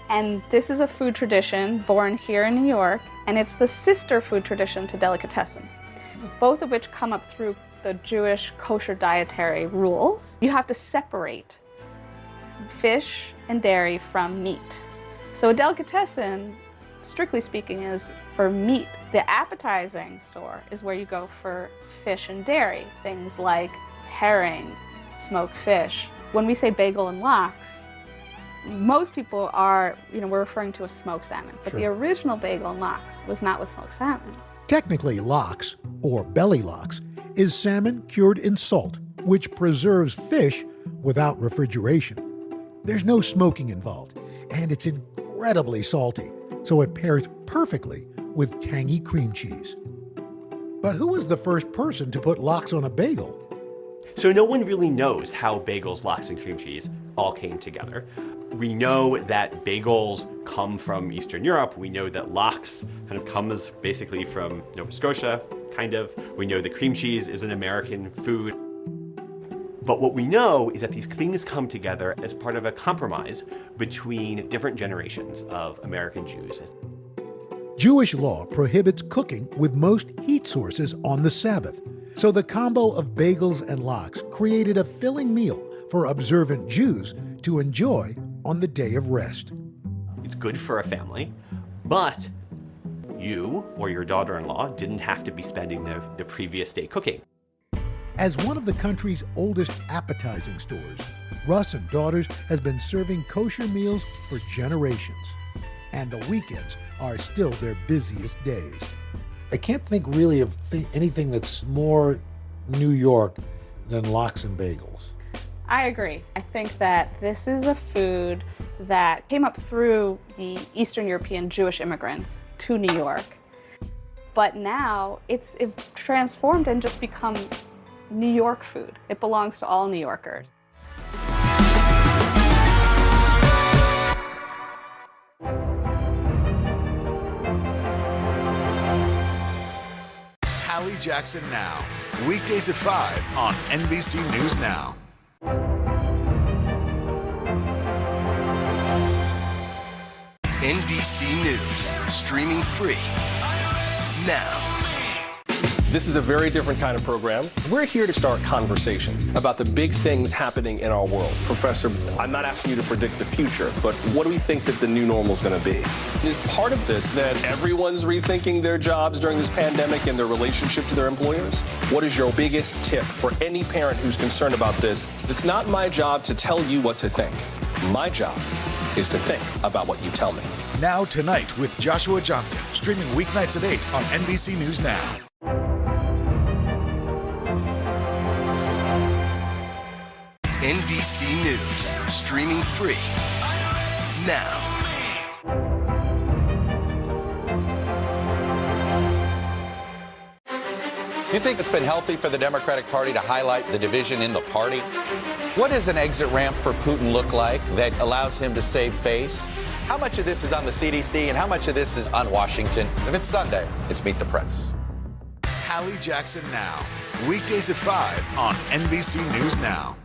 S27: And this is a food tradition born here in New York, and it's the sister food tradition to delicatessen, both of which come up through the Jewish kosher dietary rules. You have to separate fish and dairy from meat. So a delicatessen, strictly speaking, is for meat. The appetizing store is where you go for fish and dairy, things like herring, smoked fish. When we say bagel and lox, most people are, we're referring to a smoked salmon, but the original bagel and lox was not with smoked salmon.
S5: Technically, lox, or belly lox, is salmon cured in salt, which preserves fish without refrigeration. There's no smoking involved, and it's incredibly salty, so it pairs perfectly with tangy cream cheese. But who was the first person to put lox on a bagel?
S2: So no one really knows how bagels, lox, and cream cheese all came together. We know that bagels come from Eastern Europe. We know that lox kind of comes basically from Nova Scotia, kind of. We know that cream cheese is an American food. But what we know is that these things come together as part of a compromise between different generations of American Jews.
S5: Jewish law prohibits cooking with most heat sources on the Sabbath, so the combo of bagels and lox created a filling meal for observant Jews to enjoy on the day of rest.
S2: It's good for a family, but you or your daughter-in-law didn't have to be spending the previous day cooking.
S5: As one of the country's oldest appetizing stores, Russ and Daughters has been serving kosher meals for generations, and the weekends are still their busiest days.
S21: I can't think really of anything that's more New York than lox and bagels.
S27: I agree. I think that this is a food that came up through the Eastern European Jewish immigrants to New York. But now it's transformed and just become New York food. It belongs to all New Yorkers.
S9: Hallie Jackson Now, weekdays at 5 on NBC News Now. NBC News, streaming free now.
S15: This is a very different kind of program. We're here to start conversation about the big things happening in our world. Professor, I'm not asking you to predict the future, but what do we think that the new normal is going to be? Is part of this that everyone's rethinking their jobs during this pandemic and their relationship to their employers? What is your biggest tip for any parent who's concerned about this? It's not my job to tell you what to think. My job is to think about what you tell me.
S9: Now Tonight with Joshua Johnson, streaming weeknights at 8 on NBC News Now. NBC News, streaming free now.
S1: You think it's been healthy for the Democratic Party to highlight the division in the party? What does an exit ramp for Putin look like that allows him to save face? How much of this is on the CDC and how much of this is on Washington? If it's Sunday, it's Meet the Press.
S9: Hallie Jackson Now, weekdays at 5 on NBC News Now.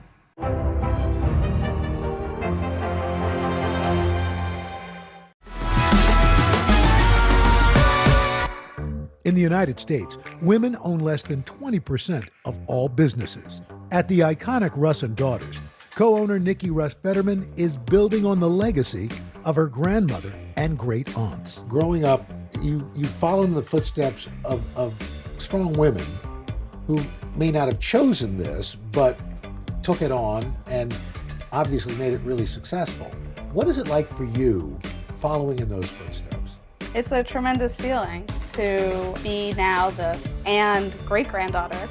S5: In the United States, women own less than 20% of all businesses. At the iconic Russ and Daughters, co-owner Nikki Russ Fetterman is building on the legacy of her grandmother and great aunts.
S21: Growing up, you followed in the footsteps of strong women who may not have chosen this, but took it on and obviously made it really successful. What is it like for you following in those footsteps?
S27: It's a tremendous feeling to be now the great-granddaughter.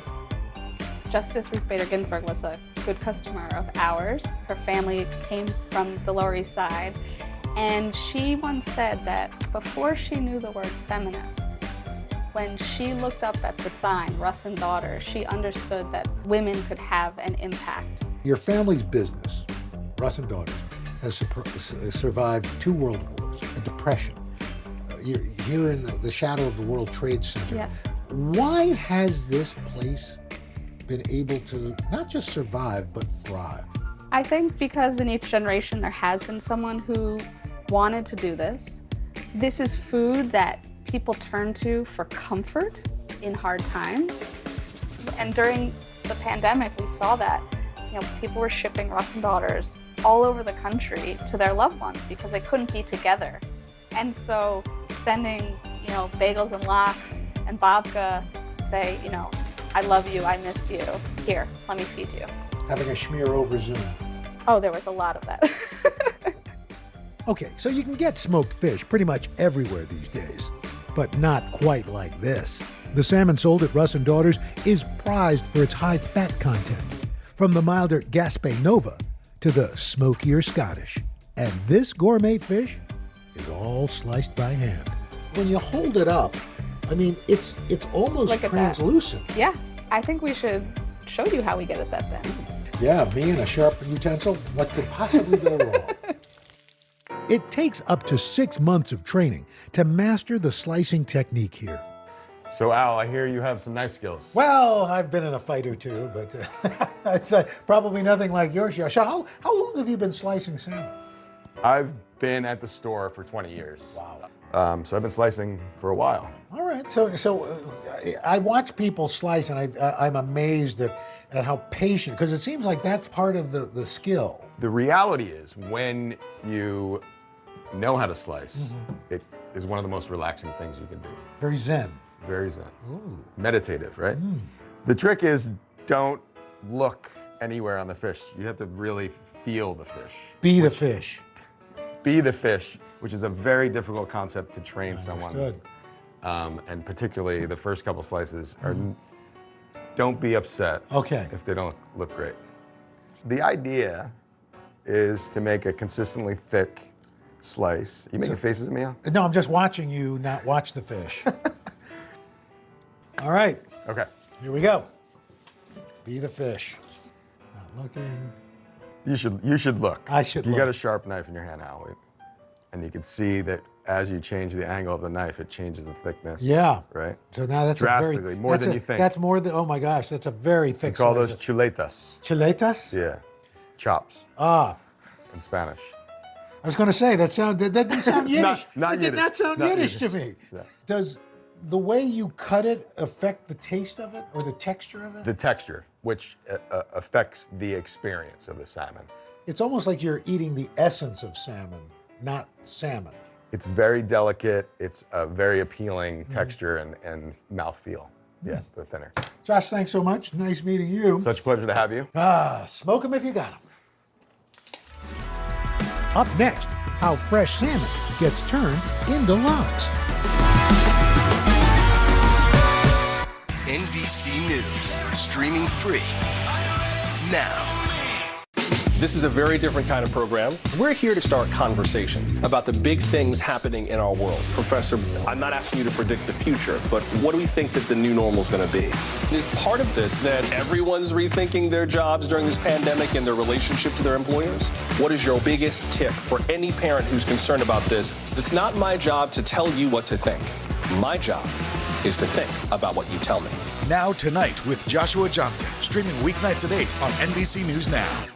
S27: Justice Ruth Bader Ginsburg was a good customer of ours. Her family came from the Lower East Side, and she once said that before she knew the word feminist, when she looked up at the sign, Russ and Daughters, she understood that women could have an impact.
S21: Your family's business, Russ and Daughters, has survived 2 world wars, a depression. You're here in the shadow of the World Trade Center.
S27: Yes.
S21: Why has this place been able to not just survive, but thrive?
S27: I think because in each generation there has been someone who wanted to do this. This is food that people turn to for comfort in hard times. And during the pandemic, we saw that. People were shipping Russ and Daughters all over the country to their loved ones because they couldn't be together. And so sending, bagels and lox and babka, say, I love you, I miss you. Here, let me feed you.
S21: Having a schmear over Zoom.
S27: Oh, there was a lot of that.
S5: Okay, so you can get smoked fish pretty much everywhere these days, but not quite like this. The salmon sold at Russ and Daughters is prized for its high fat content, from the milder Gaspé Nova to the smokier Scottish. And this gourmet fish is all sliced by hand.
S21: When you hold it up, it's almost
S27: Look at
S21: translucent.
S27: That. Yeah, I think we should show you how we get it that thin.
S21: Yeah, me and a sharp utensil, what could possibly go wrong?
S5: It takes up to 6 months of training to master the slicing technique here.
S7: So Al, I hear you have some knife skills.
S21: Well, I've been in a fight or two, but it's probably nothing like yours. How long have you been slicing salmon?
S7: I've been at the store for 20 years.
S21: Wow.
S7: So I've been slicing for a while.
S21: All right. So I watch people slice, and I'm amazed at how patient, because it seems like that's part of the skill.
S7: The reality is, when you know how to slice, it is one of the most relaxing things you can do.
S21: Very zen.
S7: Very zen.
S21: Ooh.
S7: Meditative, right? The trick is, don't look anywhere on the fish. You have to really feel the fish.
S21: Be the fish.
S7: Be the fish, which is a very difficult concept to train someone.
S21: Understood.
S7: And particularly the first couple slices are, don't be upset if they don't look great. The idea is to make a consistently thick slice. You making faces at me, Al?
S21: No, I'm just watching you not watch the fish. All right.
S7: Okay.
S21: Here we go. Be the fish. Not looking.
S7: You should look.
S21: I should
S7: look.
S21: look.
S7: You got a sharp knife in your hand, Al. And you can see that as you change the angle of the knife, it changes the thickness.
S21: Yeah.
S7: Right?
S21: So now that's
S7: drastically, more than you think.
S21: That's more than, oh my gosh, that's a very thick
S7: We call
S21: slice.
S7: those chuletas.
S21: Chuletas?
S7: Yeah. Chops.
S21: Ah.
S7: In Spanish.
S21: I was going to say, that didn't sound Yiddish.
S7: Not
S21: It did
S7: Yiddish.
S21: not sound
S7: Not
S21: Yiddish to
S7: Yiddish.
S21: me.
S7: Yeah.
S21: Does the way you cut it affect the taste of it or the texture of it?
S7: The texture, which affects the experience of the salmon.
S21: It's almost like you're eating the essence of salmon, not salmon.
S7: It's very delicate. It's a very appealing texture and mouthfeel. Yeah, the thinner.
S21: Josh, thanks so much. Nice meeting you.
S7: Such a pleasure to have you.
S21: Smoke them if you got them. Up next, how fresh salmon gets turned into lox.
S4: NBC News, streaming free now.
S15: This is a very different kind of program. We're here to start conversation about the big things happening in our world. Professor, I'm not asking you to predict the future, but what do we think that the new normal is going to be? Is part of this that everyone's rethinking their jobs during this pandemic and their relationship to their employers? What is your biggest tip for any parent who's concerned about this? It's not my job to tell you what to think. My job is to think about what you tell me.
S9: Now Tonight with Joshua Johnson, streaming weeknights at 8 on NBC News Now.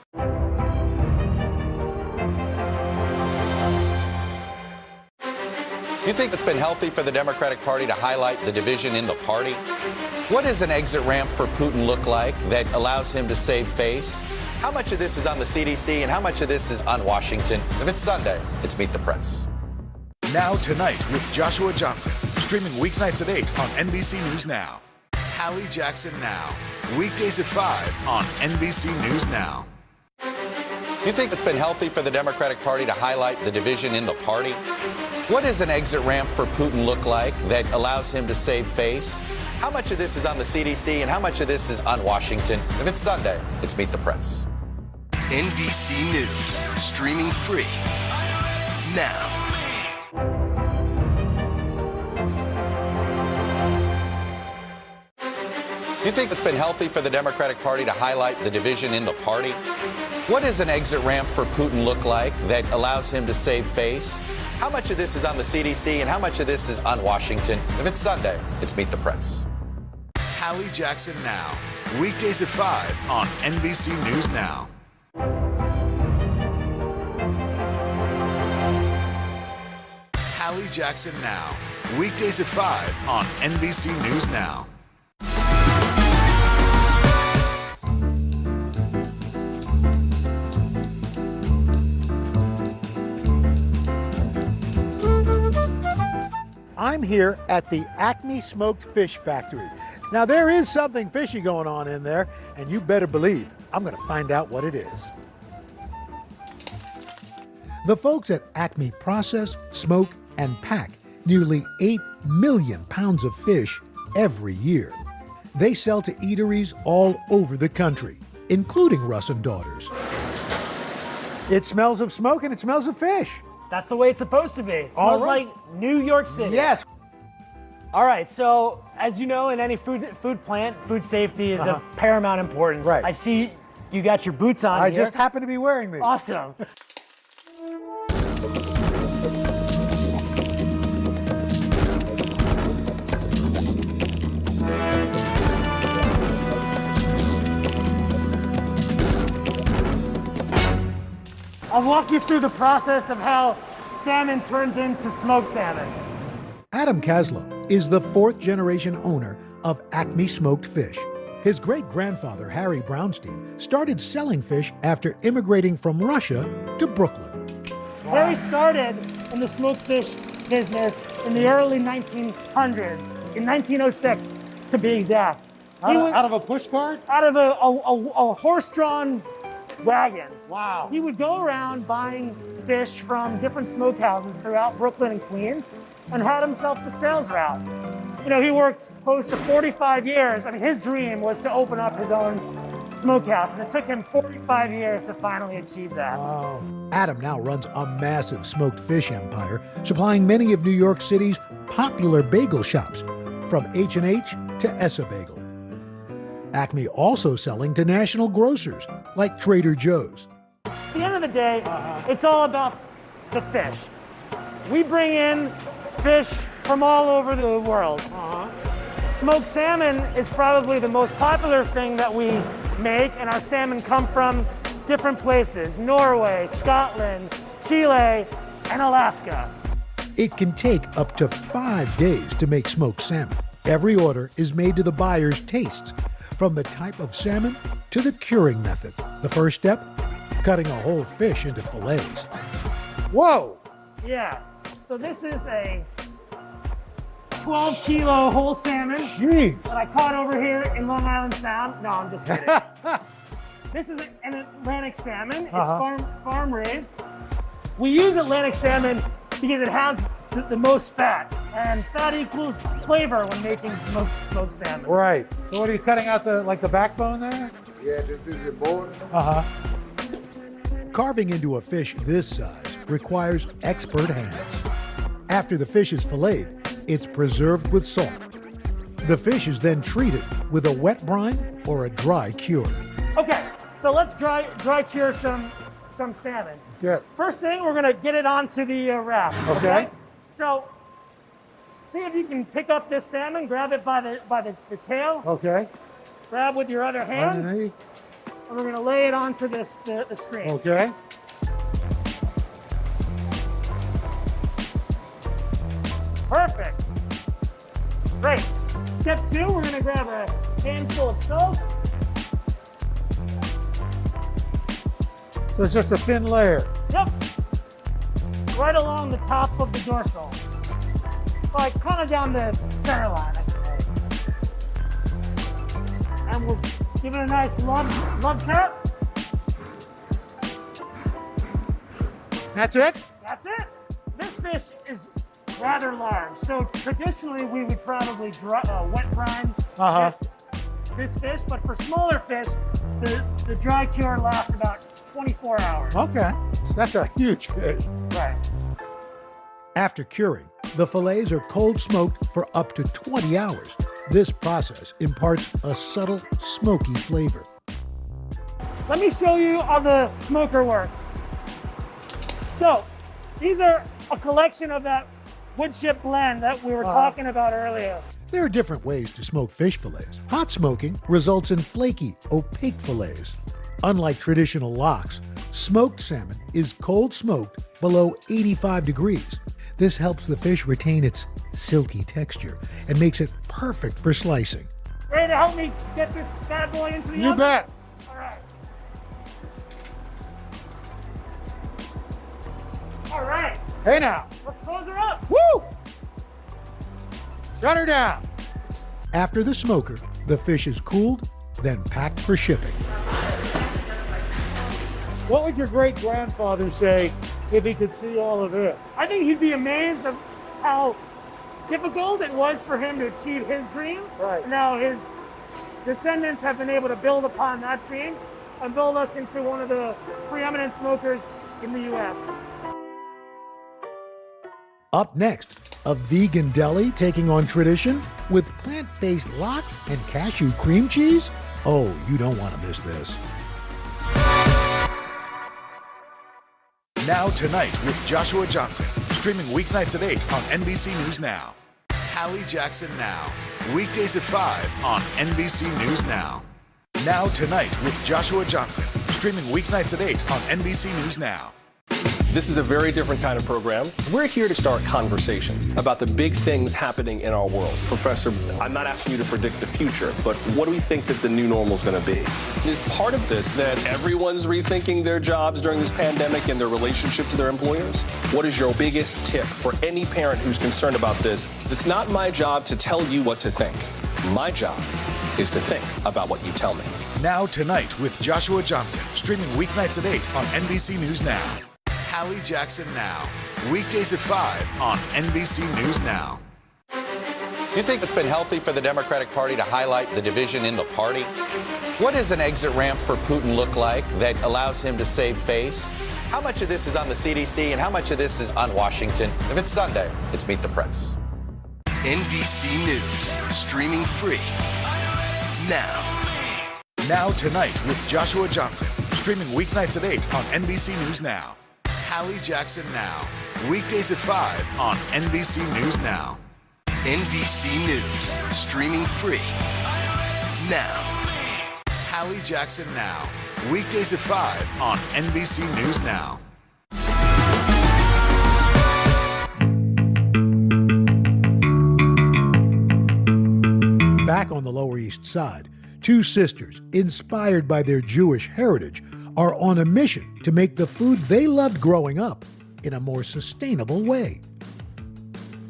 S1: You think it's been healthy for the Democratic Party to highlight the division in the party? What does an exit ramp for Putin look like that allows him to save face? How much of this is on the CDC and how much of this is on Washington? If it's Sunday, it's Meet the Press.
S9: Now Tonight with Joshua Johnson, streaming weeknights at 8 on NBC News Now. Hallie Jackson Now, weekdays at 5 on NBC News Now.
S1: You think it's been healthy for the Democratic Party to highlight the division in the party? What does an exit ramp for Putin look like that allows him to save face? How much of this is on the CDC and how much of this is on Washington? If it's Sunday, it's Meet the Press.
S4: NBC News, streaming free now.
S1: You think it's been healthy for the Democratic Party to highlight the division in the party? What does an exit ramp for Putin look like that allows him to save face? How much of this is on the CDC and how much of this is on Washington? If it's Sunday, it's Meet the Press.
S9: Hallie Jackson Now, weekdays at 5 on NBC News Now. Hallie Jackson Now, weekdays at 5 on NBC News Now.
S21: I'm here at the Acme Smoked Fish Factory. Now, there is something fishy going on in there, and you better believe I'm going to find out what it is. The folks at Acme process, smoke, and pack nearly 8 million pounds of fish every year. They sell to eateries all over the country, including Russ and Daughters. It smells of smoke and it smells of fish.
S11: That's the way it's supposed to be. It smells like New York City.
S21: Yes.
S11: All right, so as you know, in any food plant, food safety is of paramount importance.
S21: Right.
S11: I see you got your boots on
S21: I
S11: here.
S21: just happen to be wearing these.
S11: Awesome. I'll walk you through the process of how salmon turns into smoked salmon.
S21: Adam Kaslow is the fourth-generation owner of Acme Smoked Fish. His great-grandfather, Harry Brownstein, started selling fish after immigrating from Russia to Brooklyn.
S11: Harry started in the smoked fish business in the early 1900s, in 1906 to be exact.
S21: Out of a push cart?
S11: Out of a horse-drawn wagon.
S21: Wow.
S11: He would go around buying fish from different smokehouses throughout Brooklyn and Queens and had himself the sales route. You know, he worked close to 45 years. I mean, his dream was to open up his own smokehouse, and it took him 45 years to finally achieve that.
S21: Wow. Adam now runs a massive smoked fish empire, supplying many of New York City's popular bagel shops, from H&H to Essa Bagel. Acme also selling to national grocers like Trader Joe's.
S11: At the end of the day, it's all about the fish. We bring in fish from all over the world. Smoked salmon is probably the most popular thing that we make, and our salmon come from different places: Norway, Scotland, Chile, and Alaska.
S5: It can take up to 5 days to make smoked salmon. Every order is made to the buyer's tastes, from the type of salmon to the curing method. The first step, cutting a whole fish into fillets.
S11: Whoa! Yeah, so this is a 12-kilo whole salmon that I caught over here in Long Island Sound. No, I'm just kidding. This is an Atlantic salmon. It's farm raised. We use Atlantic salmon because it has the most fat, and fat equals flavor when making smoked salmon.
S21: Right. So what are you cutting out the backbone there?
S10: Yeah, this is the bone.
S5: Carving into a fish this size requires expert hands. After the fish is filleted, it's preserved with salt. The fish is then treated with a wet brine or a dry cure.
S11: Okay, so let's dry cure some salmon.
S21: Good.
S11: First thing, we're gonna get it onto the wrap.
S21: Okay.
S11: So, see if you can pick up this salmon, grab it by the tail.
S21: Okay.
S11: Grab with your other hand.
S21: Underneath.
S11: And we're gonna lay it onto the screen.
S21: Okay.
S11: Perfect. Great. Step 2, we're gonna grab a handful of salt.
S21: So it's just a thin layer.
S11: Yep. Right along the top of the dorsal. Like kind of down the center line, I suppose. And we'll give it a nice love tap.
S21: That's it?
S11: That's it. This fish is rather large. So traditionally we would probably wet brine this fish, but for smaller fish, the dry cure lasts about 24 hours.
S21: Okay. That's a huge fish.
S11: Right.
S5: After curing, the fillets are cold smoked for up to 20 hours. This process imparts a subtle, smoky flavor.
S11: Let me show you how the smoker works. So, these are a collection of that wood chip blend that we were talking about earlier.
S5: There are different ways to smoke fish fillets. Hot smoking results in flaky, opaque fillets. Unlike traditional lox, smoked salmon is cold smoked below 85 degrees. This helps the fish retain its silky texture and makes it perfect for slicing.
S11: Ready to help me get this bad boy into the oven?
S21: You bet.
S11: All right. All right.
S21: Hey now.
S11: Let's close her up.
S21: Woo! Shut her down.
S5: After the smoker, the fish is cooled, then packed for shipping.
S21: What would your great-grandfather say if he could see all of this?
S11: I think he'd be amazed at how difficult it was for him to achieve his dream.
S21: Right.
S11: Now his descendants have been able to build upon that dream and build us into one of the preeminent smokers in the U.S.
S5: Up next, a vegan deli taking on tradition with plant-based lox and cashew cream cheese? Oh, you don't want to miss this.
S9: Now Tonight with Joshua Johnson, streaming weeknights at 8 on NBC News Now. Hallie Jackson Now, weekdays at 5 on NBC News Now. Now Tonight with Joshua Johnson, streaming weeknights at 8 on NBC News Now.
S15: This is a very different kind of program. We're here to start conversation about the big things happening in our world. Professor, I'm not asking you to predict the future, but what do we think that the new normal is going to be? Is part of this that everyone's rethinking their jobs during this pandemic and their relationship to their employers? What is your biggest tip for any parent who's concerned about this? It's not my job to tell you what to think. My job is to think about what you tell me.
S9: Now Tonight with Joshua Johnson, streaming weeknights at 8 on NBC News Now. Hallie Jackson Now, weekdays at 5 on NBC News Now.
S1: You think it's been healthy for the Democratic Party to highlight the division in the party? What does an exit ramp for Putin look like that allows him to save face? How much of this is on the CDC and how much of this is on Washington? If it's Sunday, it's Meet the Press.
S4: NBC News, streaming free now.
S9: Now Tonight with Joshua Johnson, streaming weeknights at 8 on NBC News Now. Hallie Jackson Now, weekdays at 5 on NBC News Now.
S4: NBC News, streaming free now.
S9: Hallie Jackson Now, weekdays at 5 on NBC News Now.
S5: Lower East Side, two sisters, inspired by their Jewish heritage, are on a mission to make the food they loved growing up in a more sustainable way.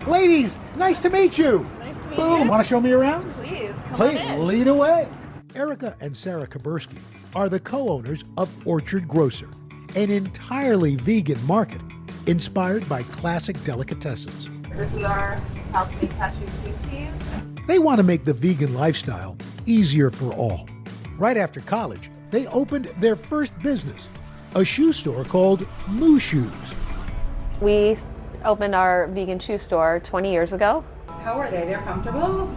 S5: Ladies, nice to meet you.
S10: Nice to meet
S5: Boom.
S10: you.
S5: Want to show me around?
S10: Please, come
S5: Please,
S10: on in.
S5: lead away. Erica and Sarah Kabursky are the co-owners of Orchard Grocer, an entirely vegan market inspired by classic delicatessens.
S10: This is our healthy cashew cream cheese.
S5: They want to make the vegan lifestyle easier for all. Right after college, they opened their first business, a shoe store called Moo Shoes.
S13: We opened our vegan shoe store 20 years ago.
S10: How are they? They're comfortable?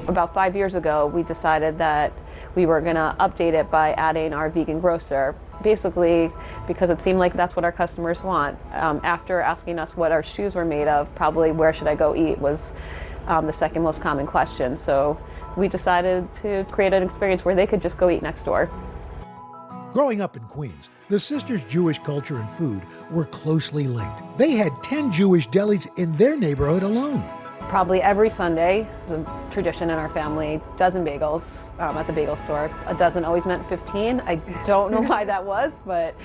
S13: About 5 years ago, we decided that we were going to update it by adding our vegan grocer, basically because it seemed like that's what our customers want. After asking us what our shoes were made of, probably where should I go eat was the second most common question. So we decided to create an experience where they could just go eat next door.
S5: Growing up in Queens, the sisters' Jewish culture and food were closely linked. They had 10 Jewish delis in their neighborhood alone.
S13: Probably every Sunday, it's a tradition in our family, a dozen bagels at the bagel store. A dozen always meant 15. I don't know why that was, but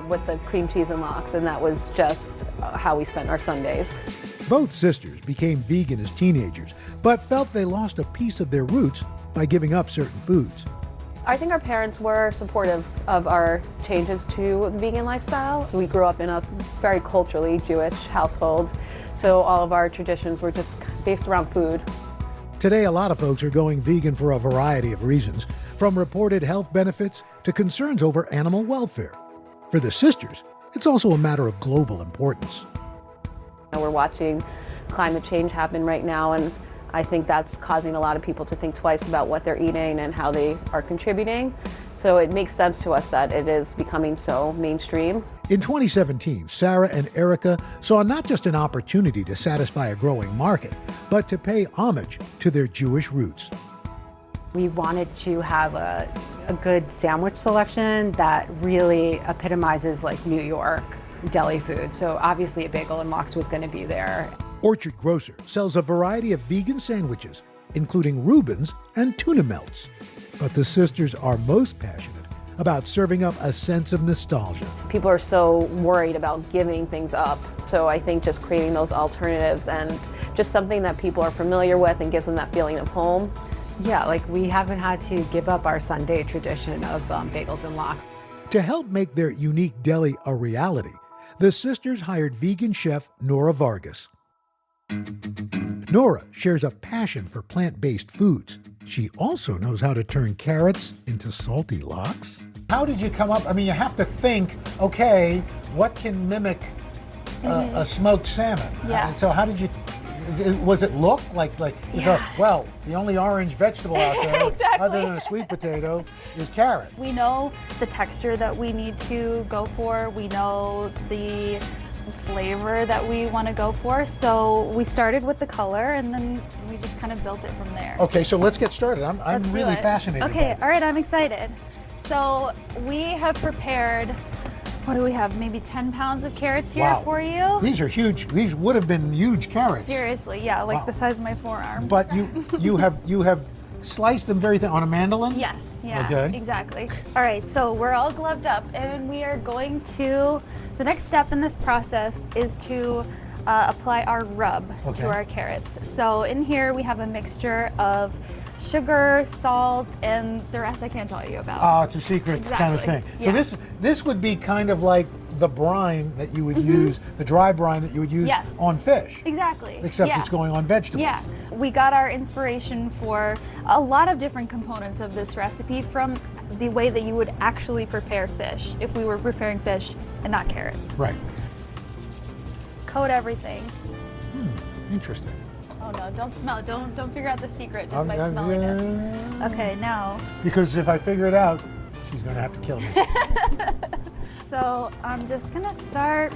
S13: with the cream cheese and lox, and that was just how we spent our Sundays.
S5: Both sisters became vegan as teenagers, but felt they lost a piece of their roots by giving up certain foods.
S13: I think our parents were supportive of our changes to the vegan lifestyle. We grew up in a very culturally Jewish household, so all of our traditions were just based around food.
S5: Today, a lot of folks are going vegan for a variety of reasons, from reported health benefits to concerns over animal welfare. For the sisters, it's also a matter of global importance.
S13: We're watching climate change happen right now, and I think that's causing a lot of people to think twice about what they're eating and how they are contributing. So it makes sense to us that it is becoming so mainstream.
S5: In 2017, Sarah and Erica saw not just an opportunity to satisfy a growing market, but to pay homage to their Jewish roots.
S16: We wanted to have a good sandwich selection that really epitomizes like New York deli food. So obviously a bagel and lox was going to be there.
S5: Orchard Grocer sells a variety of vegan sandwiches, including Reubens and tuna melts. But the sisters are most passionate about serving up a sense of nostalgia.
S13: People are so worried about giving things up. So I think just creating those alternatives and just something that people are familiar with and gives them that feeling of home.
S16: Yeah, like we haven't had to give up our Sunday tradition of bagels and lox.
S5: To help make their unique deli a reality, the sisters hired vegan chef Nora Vargas. Nora shares a passion for plant-based foods. She also knows how to turn carrots into salty lox. How did you come up? I mean, you have to think, okay, what can mimic a smoked salmon?
S27: Yeah.
S5: So how did you, was it look like you thought, well, the only orange vegetable out there,
S27: Exactly.
S5: other than a sweet potato, is carrot.
S27: We know the texture that we need to go for. We know the flavor that we want to go for. So we started with the color and then we just kind of built it from there.
S5: Okay, so let's get started. I'm
S27: Let's do
S5: really
S27: it.
S5: fascinated.
S27: Okay, all right, I'm excited. So we have prepared, what do we have? Maybe 10 pounds of carrots here
S5: Wow.
S27: for you.
S5: These are huge. These would have been huge carrots.
S27: Seriously, yeah, like
S5: Wow.
S27: the size of my forearm.
S5: But you have sliced them very thin on a mandolin?
S27: Yes, yeah,
S5: Okay.
S27: exactly. All right, so we're all gloved up and we are going to, the next step in this process is to apply our rub
S5: Okay.
S27: to our carrots. So in here we have a mixture of sugar, salt, and the rest I can't tell you about.
S5: Oh, it's a secret kind of thing.
S27: Exactly,
S5: So
S27: yeah.
S5: this would be kind of like the brine that you would use, the dry brine that you would use
S27: Yes.
S5: on fish.
S27: Exactly.
S5: Except
S27: yeah.
S5: it's going on vegetables.
S27: Yeah, we got our inspiration for a lot of different components of this recipe from the way that you would actually prepare fish if we were preparing fish and not carrots.
S5: Right.
S27: Coat everything.
S5: Interesting.
S27: Oh no, don't smell it. Don't figure out the secret just by
S5: I'm-
S27: smelling it. Okay, now.
S5: Because if I figure it out, she's going to have to kill me.
S27: So I'm just gonna start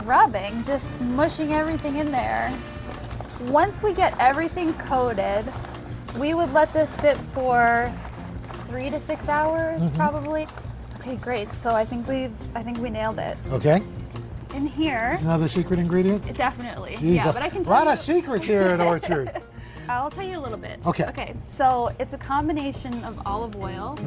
S27: rubbing, just smushing everything in there. Once we get everything coated, we would let this sit for 3 to 6 hours, probably. Okay, great. So I think we nailed it.
S5: Okay.
S27: In here.
S5: Another secret ingredient?
S27: Definitely.
S5: Jeez,
S27: Yeah, but I can
S5: a
S27: tell
S5: lot
S27: you.
S5: of secrets here at Orchard.
S14: I'll tell you a little bit.
S21: Okay.
S14: Okay, so it's a combination of olive oil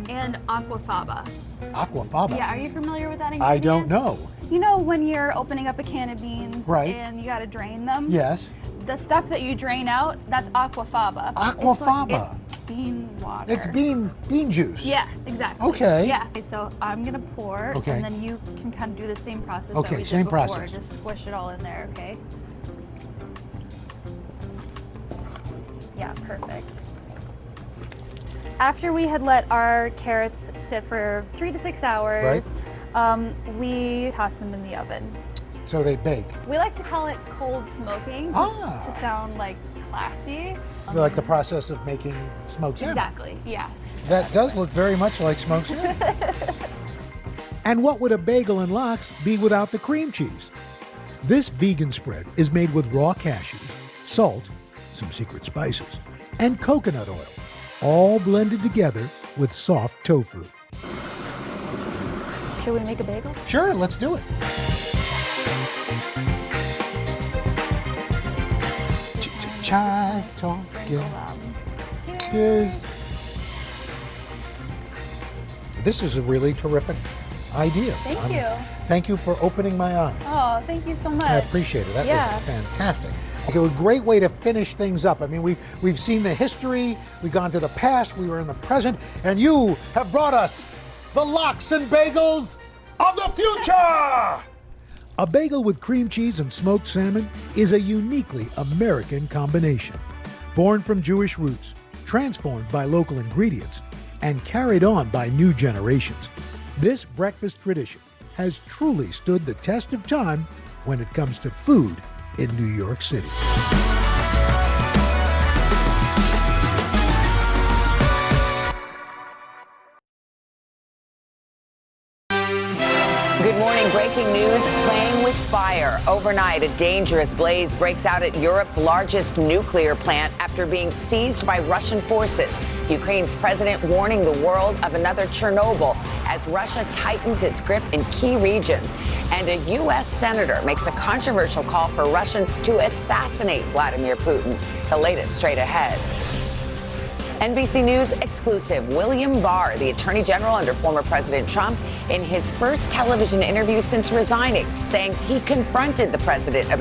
S14: and aquafaba.
S21: Aquafaba?
S14: Yeah, are you familiar with that ingredient?
S21: I don't know.
S14: You know when you're opening up a can of beans
S21: Right.
S14: and you gotta drain them?
S21: Yes.
S14: The stuff that you drain out, that's aquafaba.
S21: Aquafaba.
S14: It's bean water.
S21: It's bean juice.
S14: Yes, exactly.
S21: Okay.
S14: Yeah. Okay, so I'm gonna pour,
S21: Okay.
S14: and then you can kind of do the same process.
S21: Okay,
S14: that we
S21: same
S14: did before.
S21: process.
S14: Just squish it all in there. Okay. Yeah, perfect. After we had let our carrots sit for 3 to 6 hours, we toss them in the oven.
S21: So they bake.
S14: We like to call it cold smoking, just to sound like classy.
S21: Like the process of making smoked salmon.
S14: Exactly, yeah.
S21: That does look very much like smoked salmon. And what would a bagel and lox be without the cream cheese? This vegan spread is made with raw cashews, salt, some secret spices, and coconut oil, all blended together with soft tofu.
S14: Should we make a bagel?
S21: Sure, let's do it. Chive talking. Cheers. This is a really terrific idea.
S14: Thank you.
S21: Thank you for opening my eyes.
S14: Oh, thank you so much.
S21: I appreciate it. That
S14: Yeah.
S21: was fantastic. Okay, a great way to finish things up. I mean, we've seen the history, we've gone to the past, we were in the present, and you have brought us the lox and bagels of the future! A bagel with cream cheese and smoked salmon is a uniquely American combination. Born from Jewish roots, transformed by local ingredients, and carried on by new generations, this breakfast tradition has truly stood the test of time when it comes to food in New York City.
S17: Good morning. Breaking news, playing with fire. Overnight, a dangerous blaze breaks out at Europe's largest nuclear plant after being seized by Russian forces. Ukraine's president warning the world of another Chernobyl as Russia tightens its grip in key regions. And a U.S. senator makes a controversial call for Russians to assassinate Vladimir Putin. The latest straight ahead. NBC News exclusive. William Barr, the Attorney General under former President Trump, in his first television interview since resigning, saying he confronted the president about